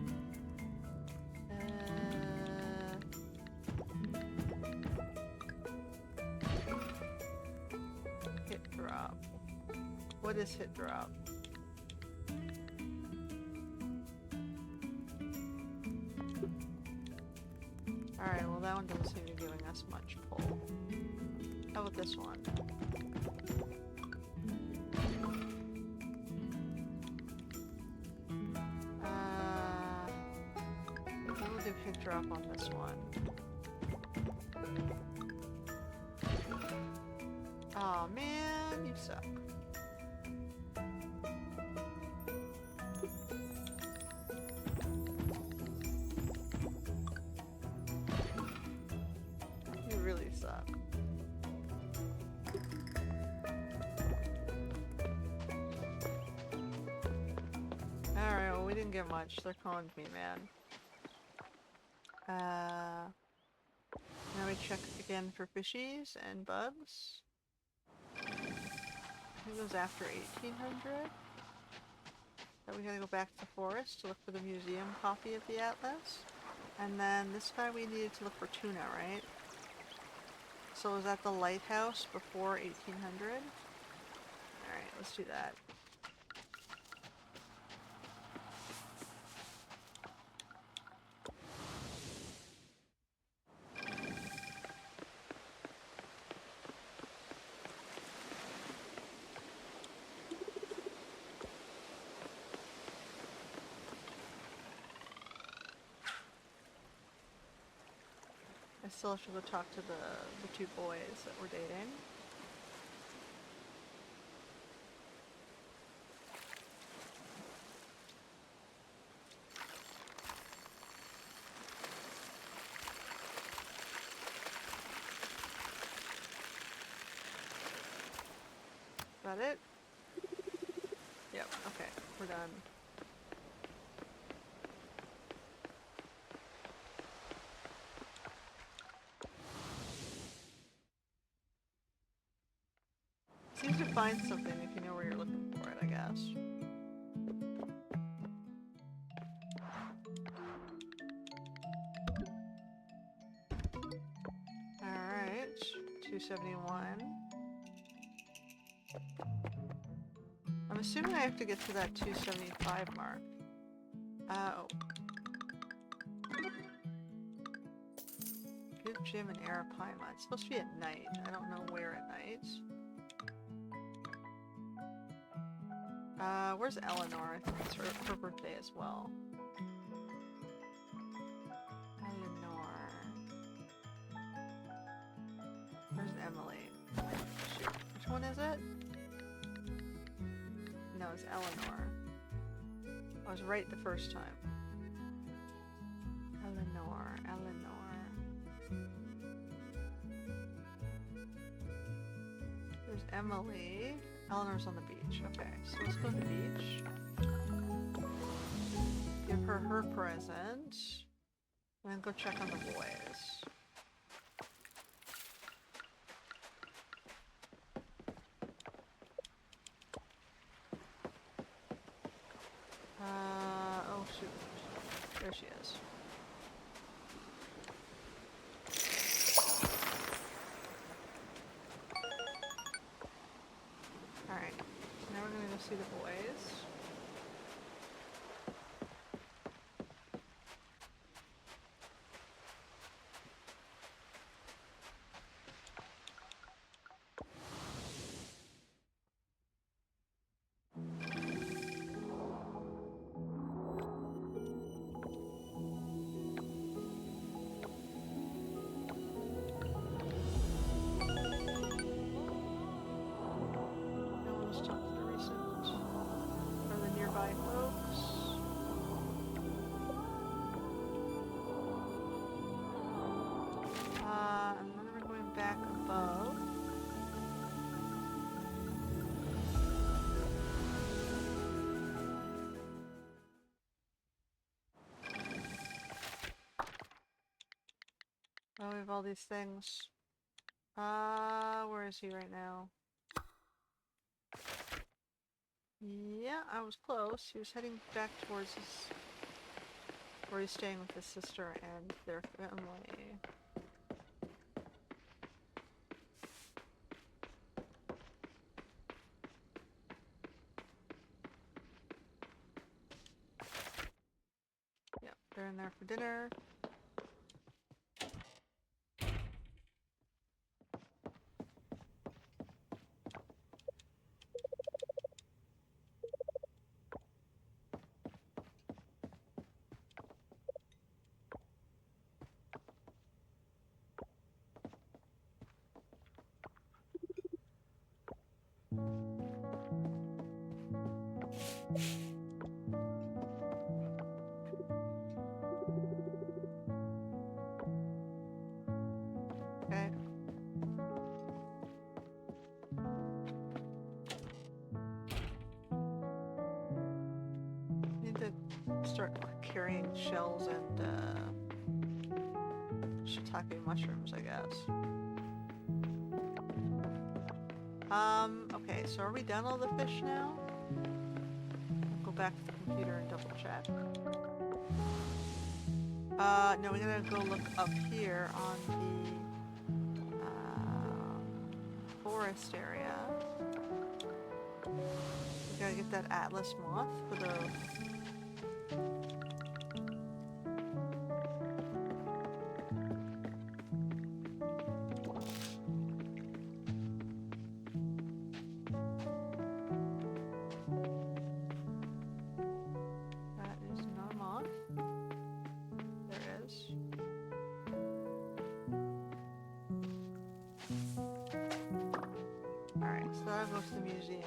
drop? What is hit drop? Alright, well that one doesn't seem to be giving us much pull. How about this one? We'll do hit drop on this one. Aw, man, you suck. You really suck. Alright, well we didn't get much. They're calling me, man. Now we check again for fishies and bugs. I think it was after 1800 that we gotta go back to the forest to look for the museum copy of the atlas. And then this guy we needed to look for tuna, right? So was that the lighthouse before 1800? Alright, let's do that. I still have to go talk to the two boys that we're dating. Is that it? Yep, okay, we're done. Seems to find something if you know where you're looking for it, I guess. Alright, 271. I'm assuming I have to get to that 275 mark. Oh. Good gym in Arapaima. It's supposed to be at night. I don't know where at night. Where's Eleanor? I think it's her birthday as well. Eleanor. Where's Emily? Shoot. Which one is it? No, it's Eleanor. I was right the first time. Eleanor. There's Emily. Eleanor's on the beach. Okay, so let's go to the beach. Give her her present. And then go check on the boys. Oh shoot. There she is. Alright, so now we're gonna go see the boys. Oh, we have all these things. Where is he right now? Yeah, I was close. He was heading back towards his... where he's staying with his sister and their family. They're in there for dinner. Okay. Need to start carrying shells and shiitake mushrooms, I guess. Okay, so are we done all the fish now? Go back to the computer and double check. No, we gotta go look up here on the forest area. We gotta get that Atlas moth for the... That is not a moth. There is. Alright, so that'll go to the museum.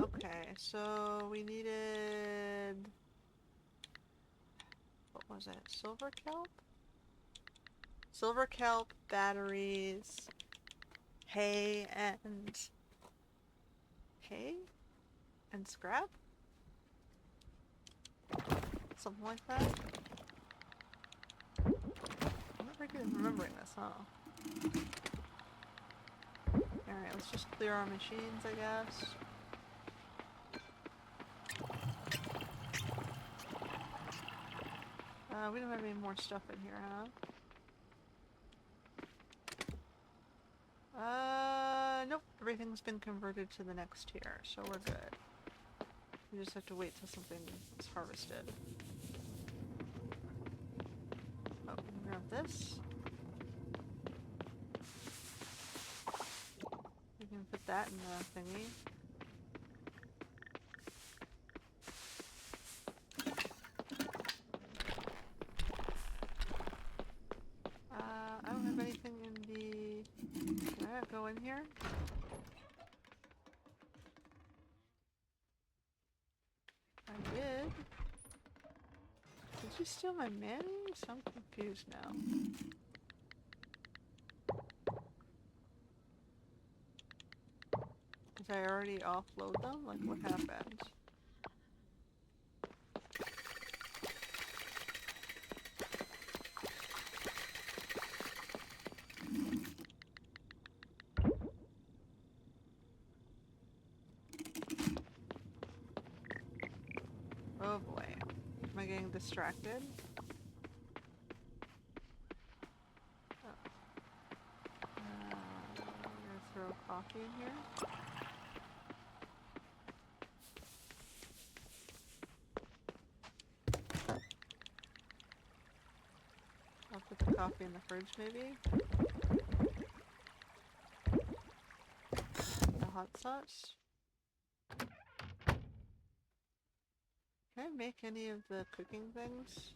Okay, so we needed... What was it? Silver kelp? Silver kelp, batteries, hay, and... Hay? And scrap? Something like that? I'm not very good at remembering this, huh? Alright, let's just clear our machines, I guess. We don't have any more stuff in here, huh? Nope. Everything's been converted to the next tier, so we're good. We just have to wait till something is harvested. Oh, we can grab this. We can put that in the thingy. I don't have anything in the... Can I go in here? I did. Did you steal my mayonnaise? I'm confused now. Did I already offload them? Like, what happened? Oh boy. Am I getting distracted? Oh. I'm gonna throw coffee in here. I'll put the coffee in the fridge, maybe? The hot sauce? Can I make any of the cooking things?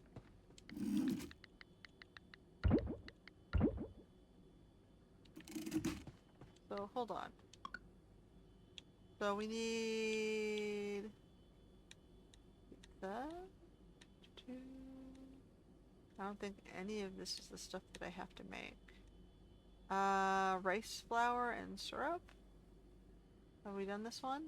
So, hold on. So we need that. I don't think any of this is the stuff that I have to make. Rice flour and syrup? Have we done this one?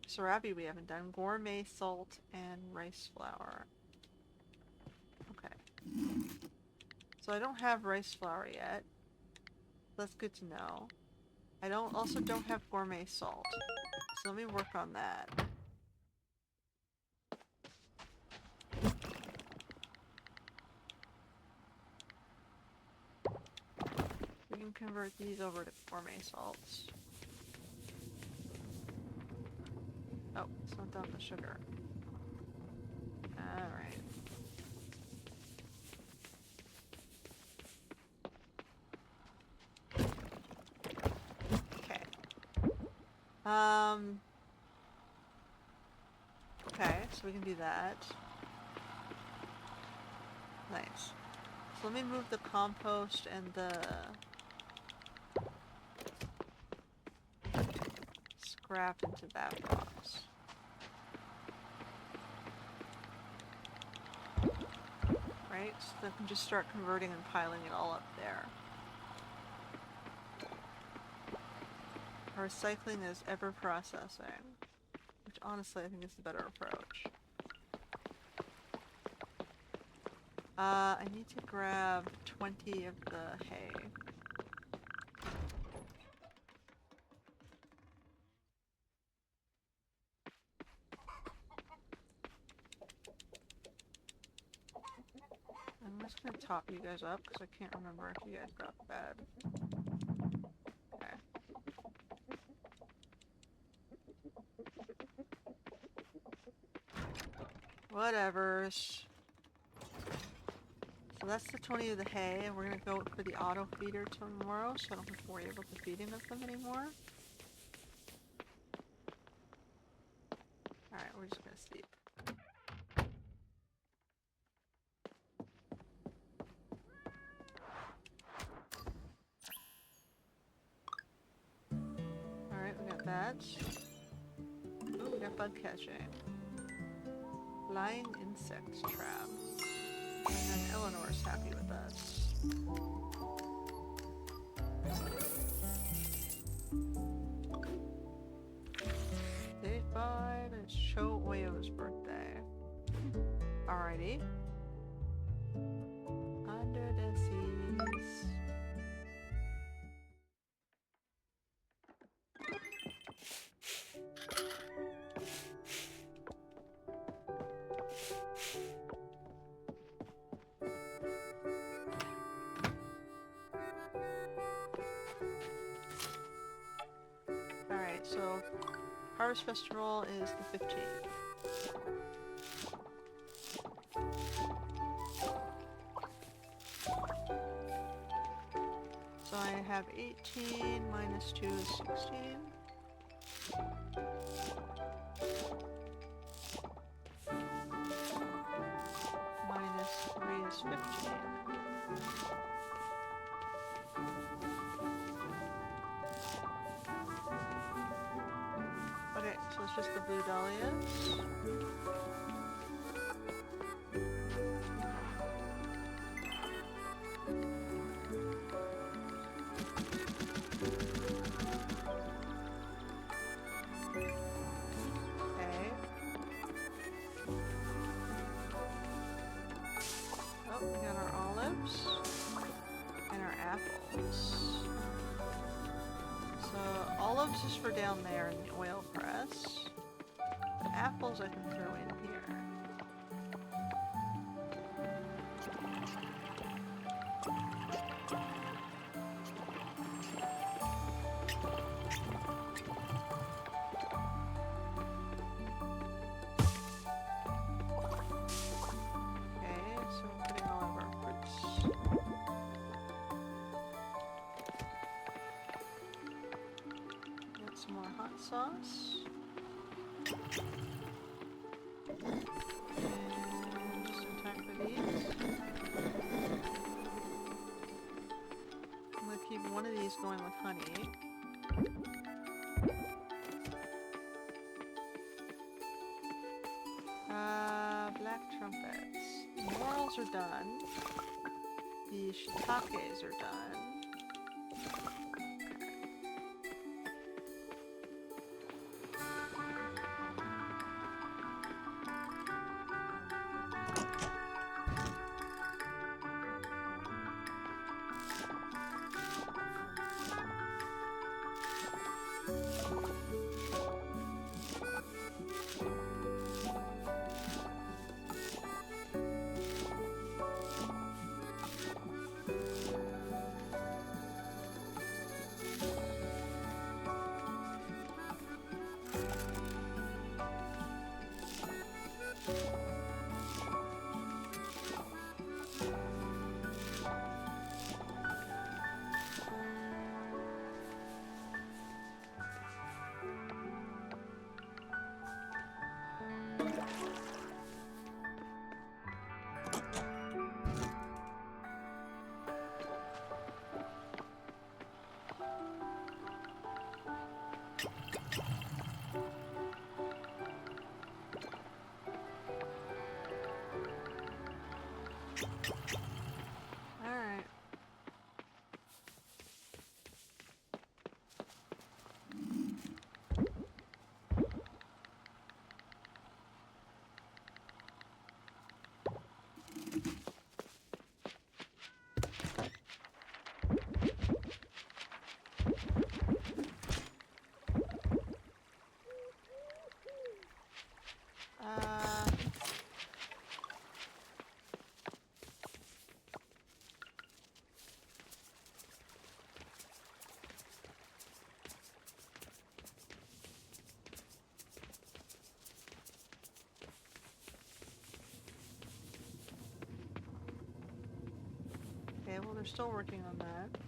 Sriracha we haven't done. Gourmet salt and rice flour. Okay. So I don't have rice flour yet. That's good to know. I also don't have gourmet salt. So let me work on that. We can convert these over to gourmet salts. Oh, it's not done the sugar. Alright. Okay. Okay, so we can do that. Nice. So let me move the compost and the scrap into that box. Right? So they can just start converting and piling it all up there. Our recycling is ever processing, which honestly I think is the better approach. I need to grab 20 of the hay. I'm just gonna top you guys up because I can't remember if you guys got fed. Okay. Whatevers. So that's the 20 of the hay, and we're gonna go for the auto feeder tomorrow, so I don't have to worry about the feeding of them anymore. Alright, we're just gonna sleep. Alright, we got that. Ooh, we got bug catching. Flying insect trap. And then Eleanor's happy with us. Day 5 and it's Cho Oyo's birthday. Alrighty. Under the seas. Alright, so Harvest Festival is the 15th. So I have 18 minus 2 is 16. Minus 3 is 15. Okay, so it's just the blue dahlias. Okay. Oh, we got our olives and our apples. So olives is for down there in the oil press. The apples I can throw in here. Okay, so we're putting all of our fruits. Get some more hot sauce. And just in time for these. I'm gonna keep one of these going with honey. Tomatoes are done. The shiitakes are done. Alright. Okay, well they're still working on that.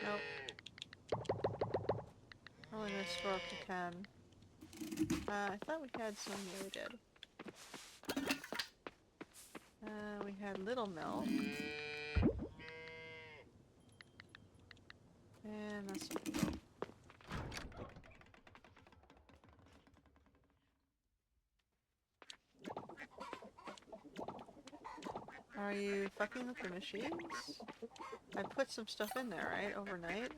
Nope. Only gonna store up to 10. I thought we had some. Yeah, we did. We had little milk. And that's some milk. Are you fucking with the machines? I put some stuff in there, right? Overnight?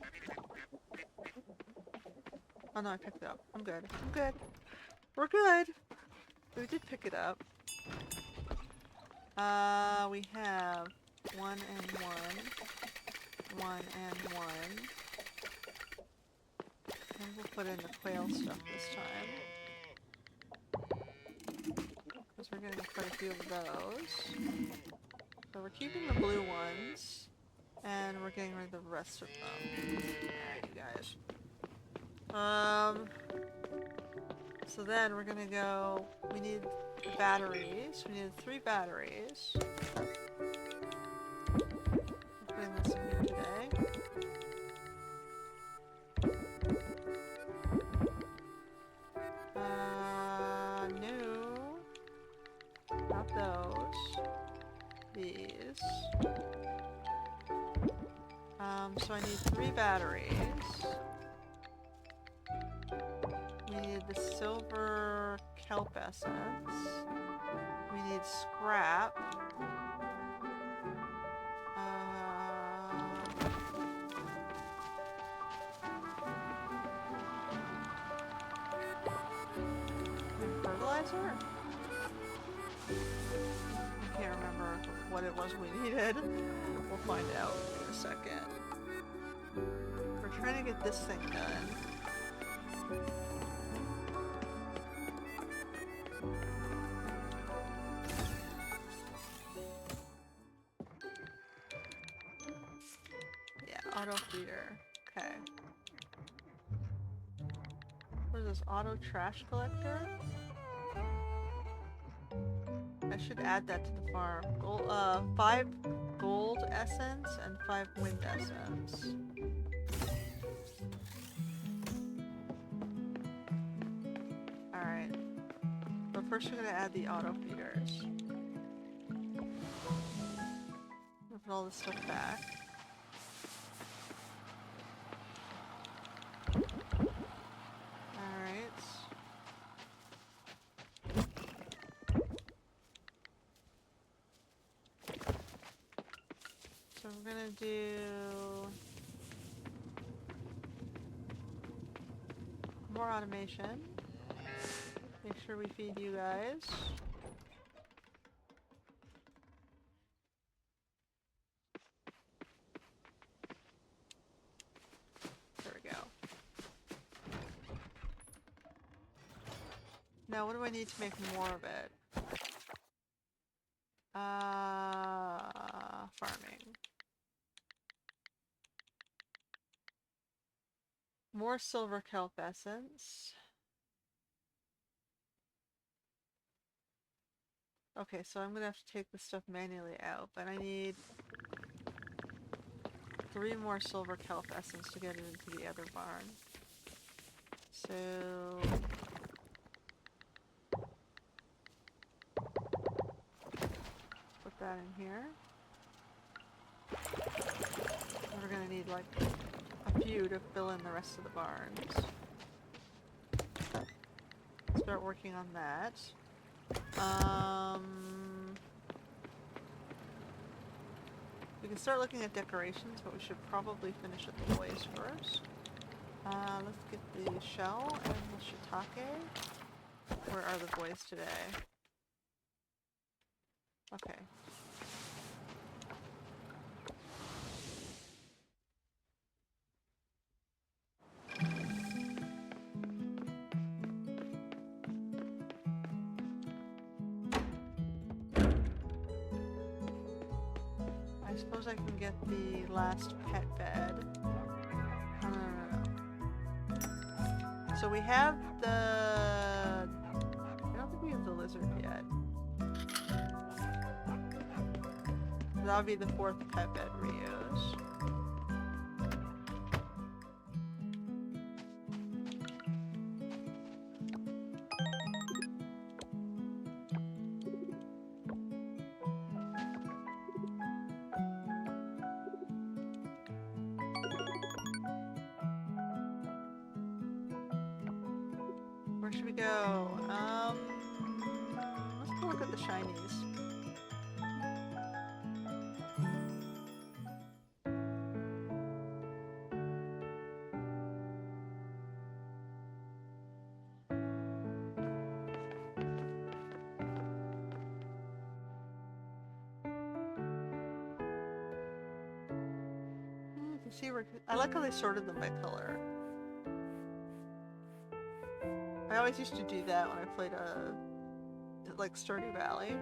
Oh no, I picked it up. I'm good. I'm good. We're good! We did pick it up. We have 1 and 1. 1 and 1. And we'll put in the quail stuff this time. Because we're getting quite a few of those. So we're keeping the blue ones. And we're getting rid of the rest of them. Alright, you guys. So then we're gonna go, we need batteries. We need 3 batteries. I'm putting this in here today. batteries. So I need 3 batteries. We need the silver kelp essence. We need scrap. Fertilizer? I can't remember what it was we needed. We'll find out in a second. We're trying to get this thing done. Yeah, auto feeder. Okay. What is this? Auto trash collector? I should add that to the farm. Gold, 5 gold essence and 5 wind essence. Alright. But first we're gonna add the auto feeders. We'll put all this stuff back. Alright. So we're gonna do more automation. Make sure we feed you guys. There we go. Now what do I need to make more of it? Farming. More silver kelp essence. Okay, so I'm gonna have to take this stuff manually out, but I need 3 more silver kelp essence to get it into the other barn. So put that in here. We're gonna need like a few to fill in the rest of the barns. Start working on that. We can start looking at decorations, but we should probably finish with the boys first. Let's get the shell and the shiitake. Where are the boys today? Okay. I suppose I can get the last pet bed. No. So we have the... I don't think we have the lizard yet. That would be the 4th pet bed reuse. Where should we go? Let's go look at the shinies. You can see where I like how they sorted them by color. I always used to do that when I played like Stardew Valley.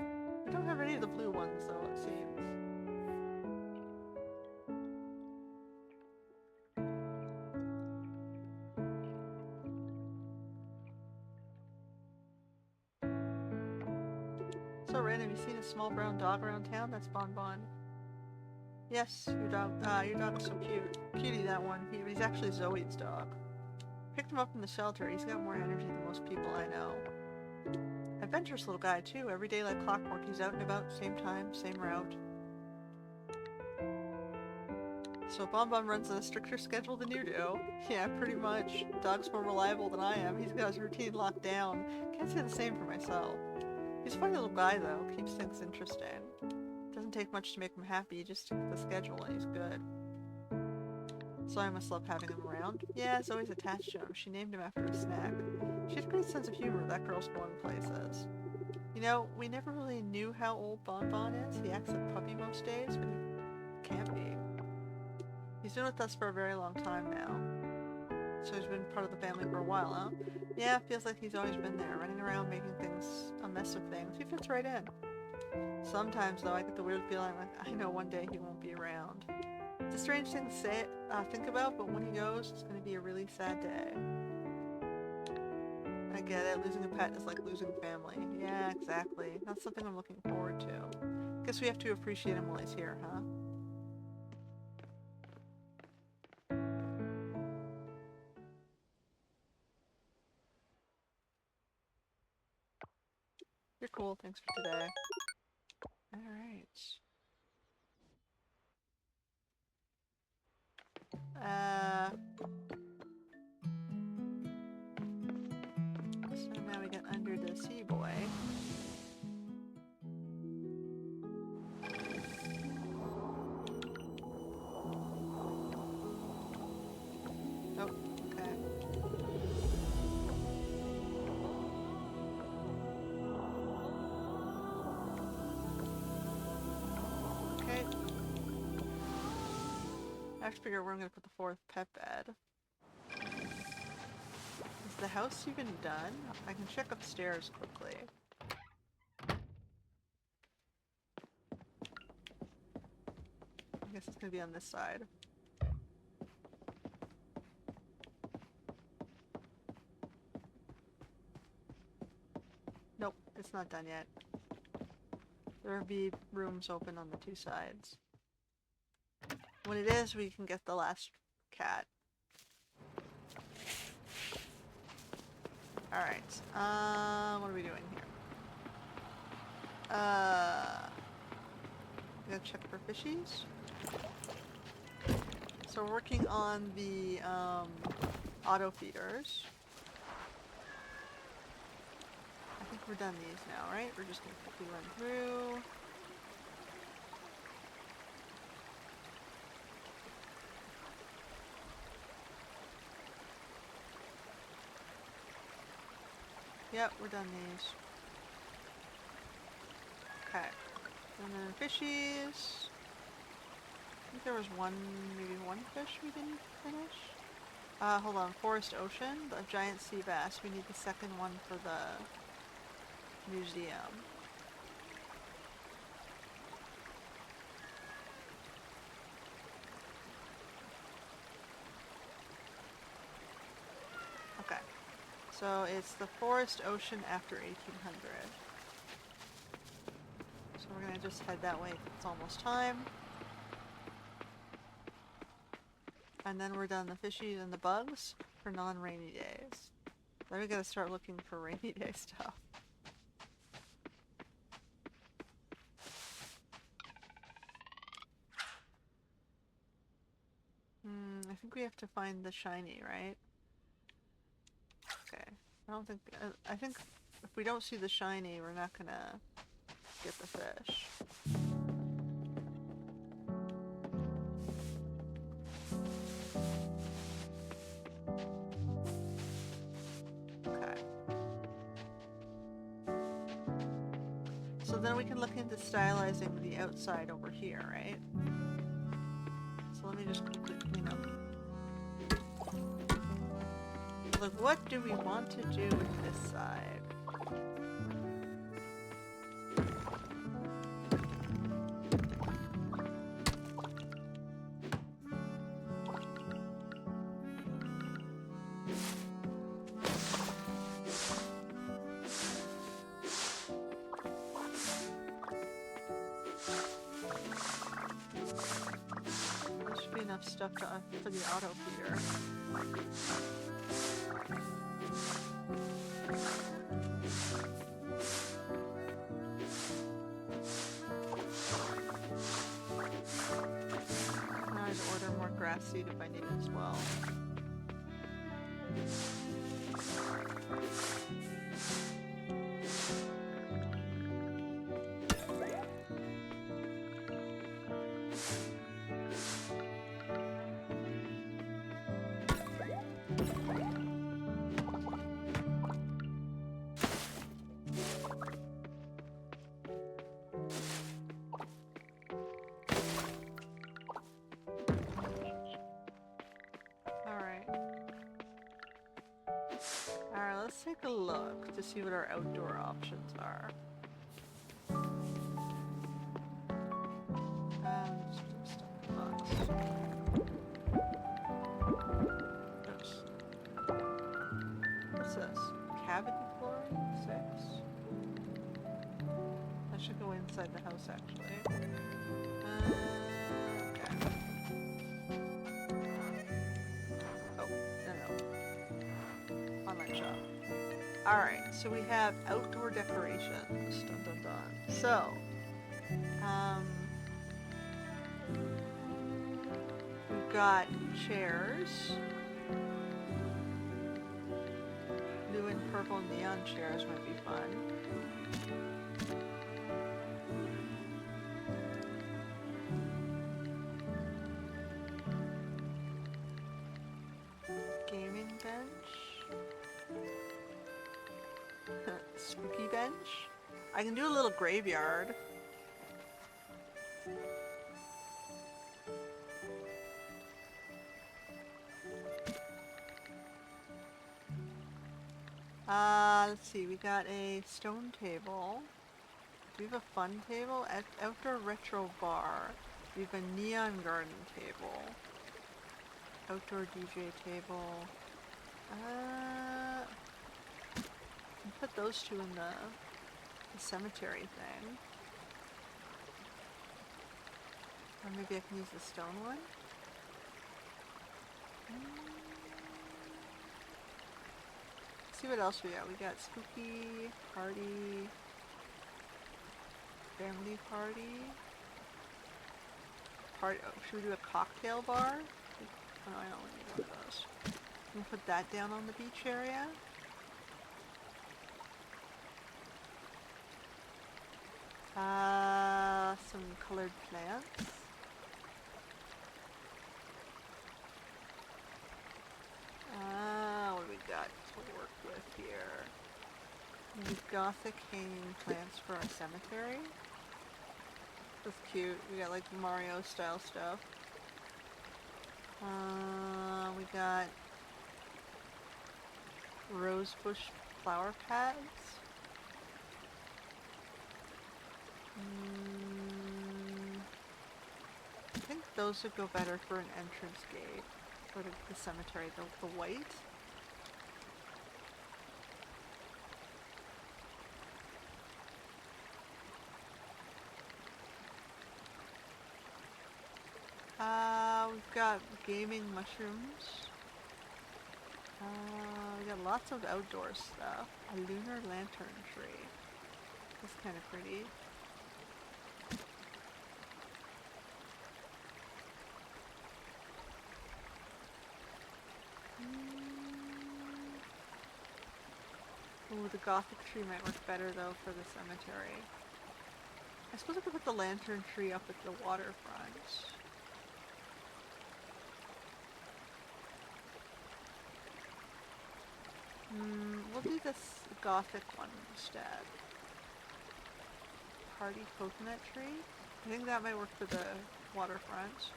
I don't have any of the blue ones though, it seems. So random, you seen a small brown dog around town? That's Bon Bon. Yes, your dog is so cute. Cutie, that one. He's actually Zoe's dog. Picked him up from the shelter. He's got more energy than most people I know. Adventurous little guy too. Every day like clockwork. He's out and about, same time, same route. So Bonbon runs on a stricter schedule than you do. Yeah, pretty much. Dog's more reliable than I am. He's got his routine locked down. Can't say the same for myself. He's a funny little guy though. Keeps things interesting. Doesn't take much to make him happy. He just sticks to the schedule and he's good. So I must love having him around. Yeah, Zoe's attached to him. She named him after a snack. She has a great sense of humor. That girl's going places. You know, we never really knew how old Bonbon is. He acts like puppy most days, but he can't be. He's been with us for a very long time now. So he's been part of the family for a while, huh? Yeah, feels like he's always been there, running around making things, a mess of things. He fits right in. Sometimes, though, I get the weird feeling like I know one day he won't be around. It's a strange thing to say, think about, but when he goes, it's going to be a really sad day. I get it. Losing a pet is like losing a family. Yeah, exactly. That's something I'm looking forward to. Guess we have to appreciate him while he's here, huh? You're cool. Thanks for today. Alright. So now we get under the sea boy. Oh, okay. Okay. I have to figure out where I'm gonna put the fourth pet bed. Is the house even done? I can check upstairs quickly. I guess it's gonna be on this side. Nope, it's not done yet. There will be rooms open on the two sides. When it is, we can get the last cat. Alright, what are we doing here? We gotta check for fishies. So we're working on the, auto feeders. I think we're done these now, right? We're just gonna quickly run through. Yep, we're done these. Okay. And then fishies. I think there was maybe one fish we didn't finish. Hold on. Forest Ocean, the giant sea bass. We need the second one for the museum. Okay. So it's the Forest Ocean after 1800. So we're gonna just head that way if it's almost time. And then we're done the fishies and the bugs for non-rainy days. Then we gotta start looking for rainy day stuff. I think we have to find the shiny, right? Okay. I think if we don't see the shiny, we're not gonna get the fish. Okay. So then we can look into stylizing the outside over here, right? So let me just quickly clean up. Like, what do we want to do with this side? There should be enough stuff for the auto feeder. grass seed if I need it as well. Let's take a look to see what our outdoor options are. Just some stuff in the box. Oops. What's this? Cabin flooring? 6? That should go inside the house, actually. Okay. Oh, no. Online shop. Alright, so we have outdoor decorations. Dun dun dun. So, we've got chairs. Blue and purple neon chairs might be fun. Gaming bench. Spooky bench. I can do a little graveyard. Let's see, we got a stone table. Do we have a fun table? Outdoor retro bar. We have a neon garden table. Outdoor DJ table. Put those two in the cemetery thing. Or maybe I can use the stone one. See what else we got. We got spooky, party, family party. Party. Oh, should we do a cocktail bar? Oh, I don't need one of those. Can we put that down on the beach area? Some colored plants. What do we got to work with here? Maybe gothic hanging plants for our cemetery. That's cute. We got like Mario style stuff. We got rose bush flower pads. I think those would go better for an entrance gate for the cemetery, the white. We've got gaming mushrooms. We got lots of outdoor stuff. A lunar lantern tree. That's kind of pretty. Ooh, the gothic tree might work better though for the cemetery. I suppose I could put the lantern tree up at the waterfront. We'll do this gothic one instead. Party coconut tree. I think that might work for the waterfront.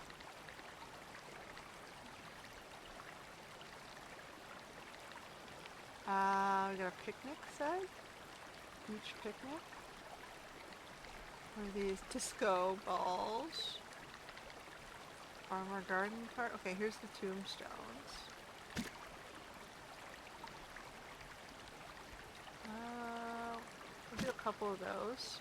We got a picnic set. Beach picnic. One of these disco balls. Farmer garden cart. Okay, here's the tombstones. We'll do a couple of those.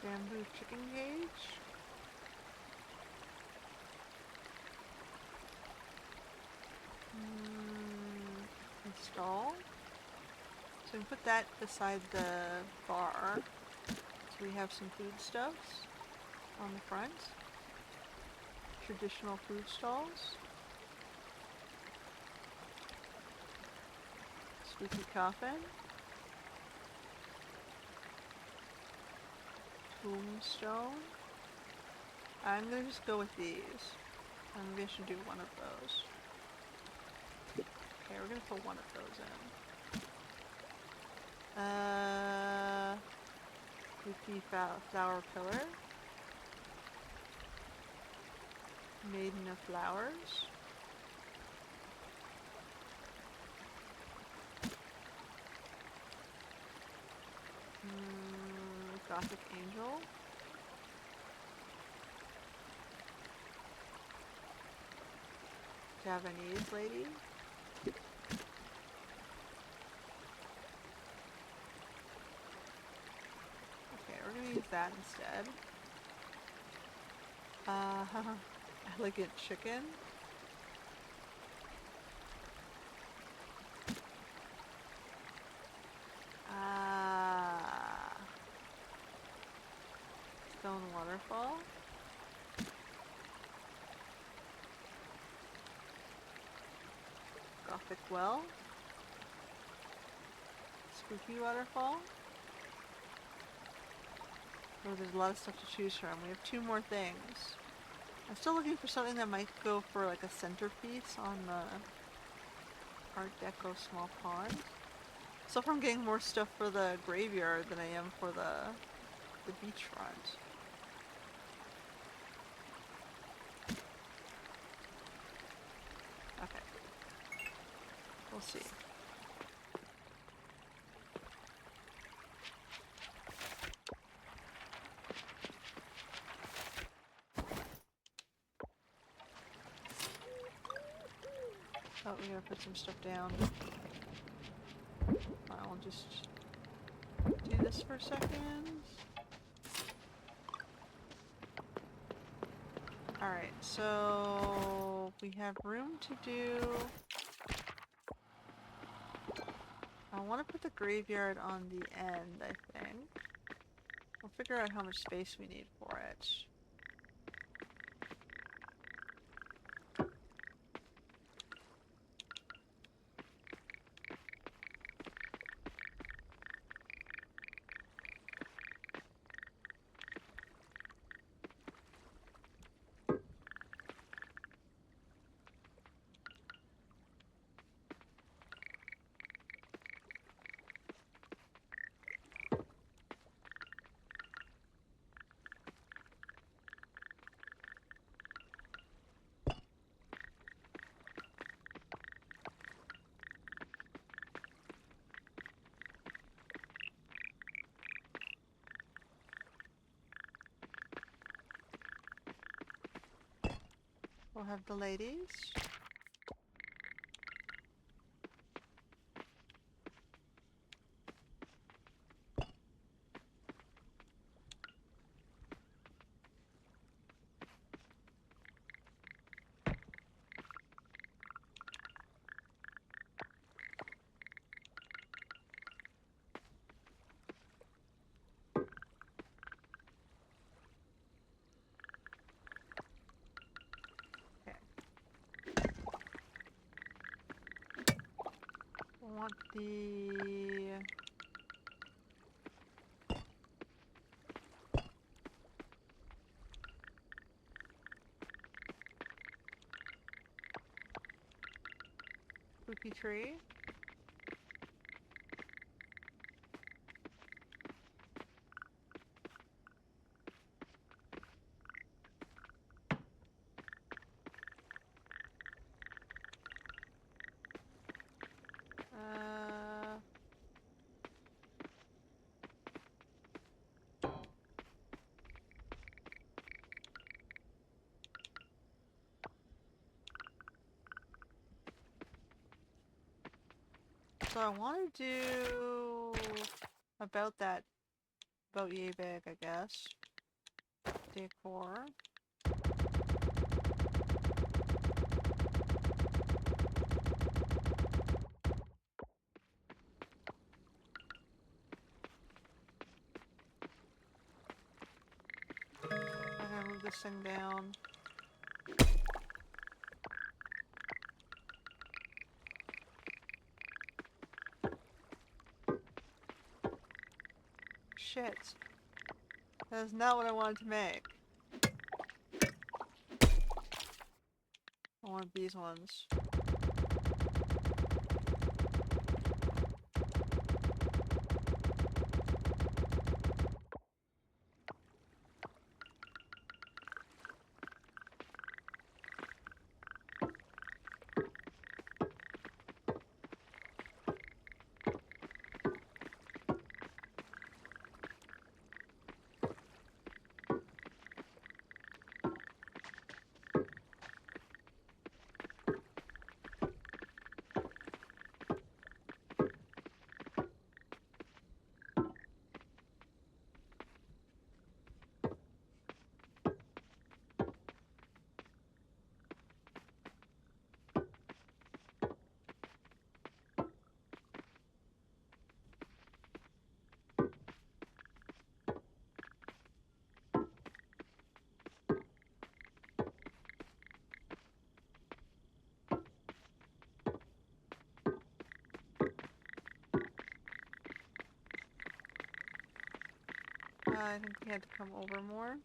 Bamboo chicken cage. Install. So we put that beside the bar. So we have some foodstuffs on the front. Traditional food stalls. Spooky coffin. Tombstone. I'm gonna just go with these. Maybe I should do one of those. Okay, we're gonna put one of those in. Spooky flower pillar. Maiden of flowers. Gothic angel. Javanese lady. Okay, we're gonna use that instead. Elegant chicken. Stone waterfall. Gothic well. Spooky waterfall. Oh, there's a lot of stuff to choose from. We have 2 more things. I'm still looking for something that might go for like a centerpiece on the Art Deco small pond. So far I'm getting more stuff for the graveyard than I am for the beachfront. Okay. We'll see. Oh, we gotta put some stuff down. I'll just do this for a second. Alright, so we have room to do... I want to put the graveyard on the end, I think. We'll figure out how much space we need for it. We'll have the ladies. I want the... spooky tree. So I want to do about yay big, I guess. Decor. this thing down. Shit. That is not what I wanted to make. I want these ones. I think we had to come over more.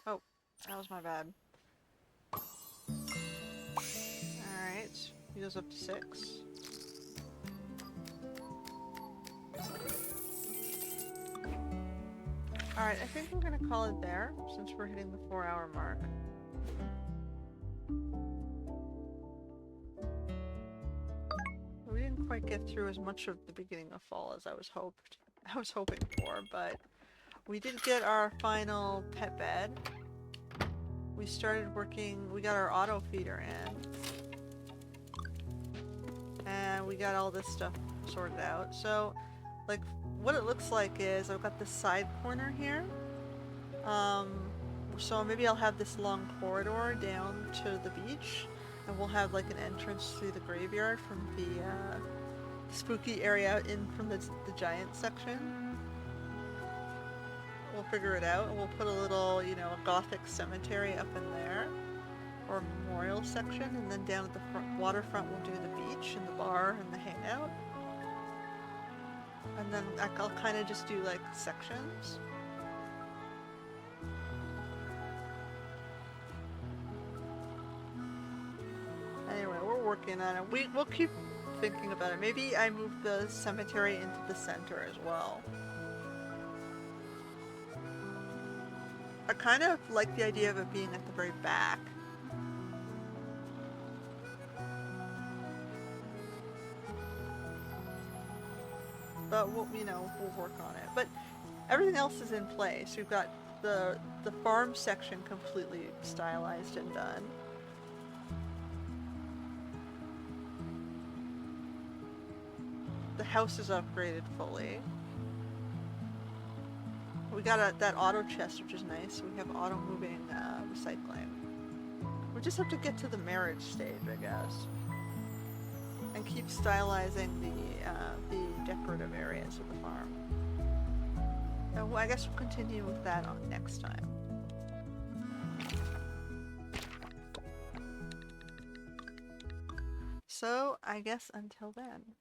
Oh, that was my bad. Alright, he goes up to 6. Alright, I think we're gonna call it there, since we're hitting the 4-hour mark. We didn't quite get through as much of the beginning of fall as I was hoping for, but we did get our final pet bed. We started working, we got our auto feeder in. And we got all this stuff sorted out. So, like, what it looks like is I've got this side corner here. So maybe I'll have this long corridor down to the beach, and we'll have like an entrance through the graveyard from the spooky area in from the giant section. We'll figure it out, and we'll put a little, you know, a gothic cemetery up in there, or a memorial section, and then down at the waterfront we'll do the beach and the bar and the hangout. And then I'll kind of just do like sections. Anyway, we're working on it. We'll keep thinking about it. Maybe I move the cemetery into the center as well. I kind of like the idea of it being at the very back. But we'll, you know, we'll work on it. But everything else is in place. We've got the farm section completely stylized and done. The house is upgraded fully. We got that auto chest, which is nice. We have auto moving recycling. We just have to get to the marriage stage, I guess, and keep stylizing the decorative areas of the farm. And I guess we'll continue with that on next time. So I guess until then.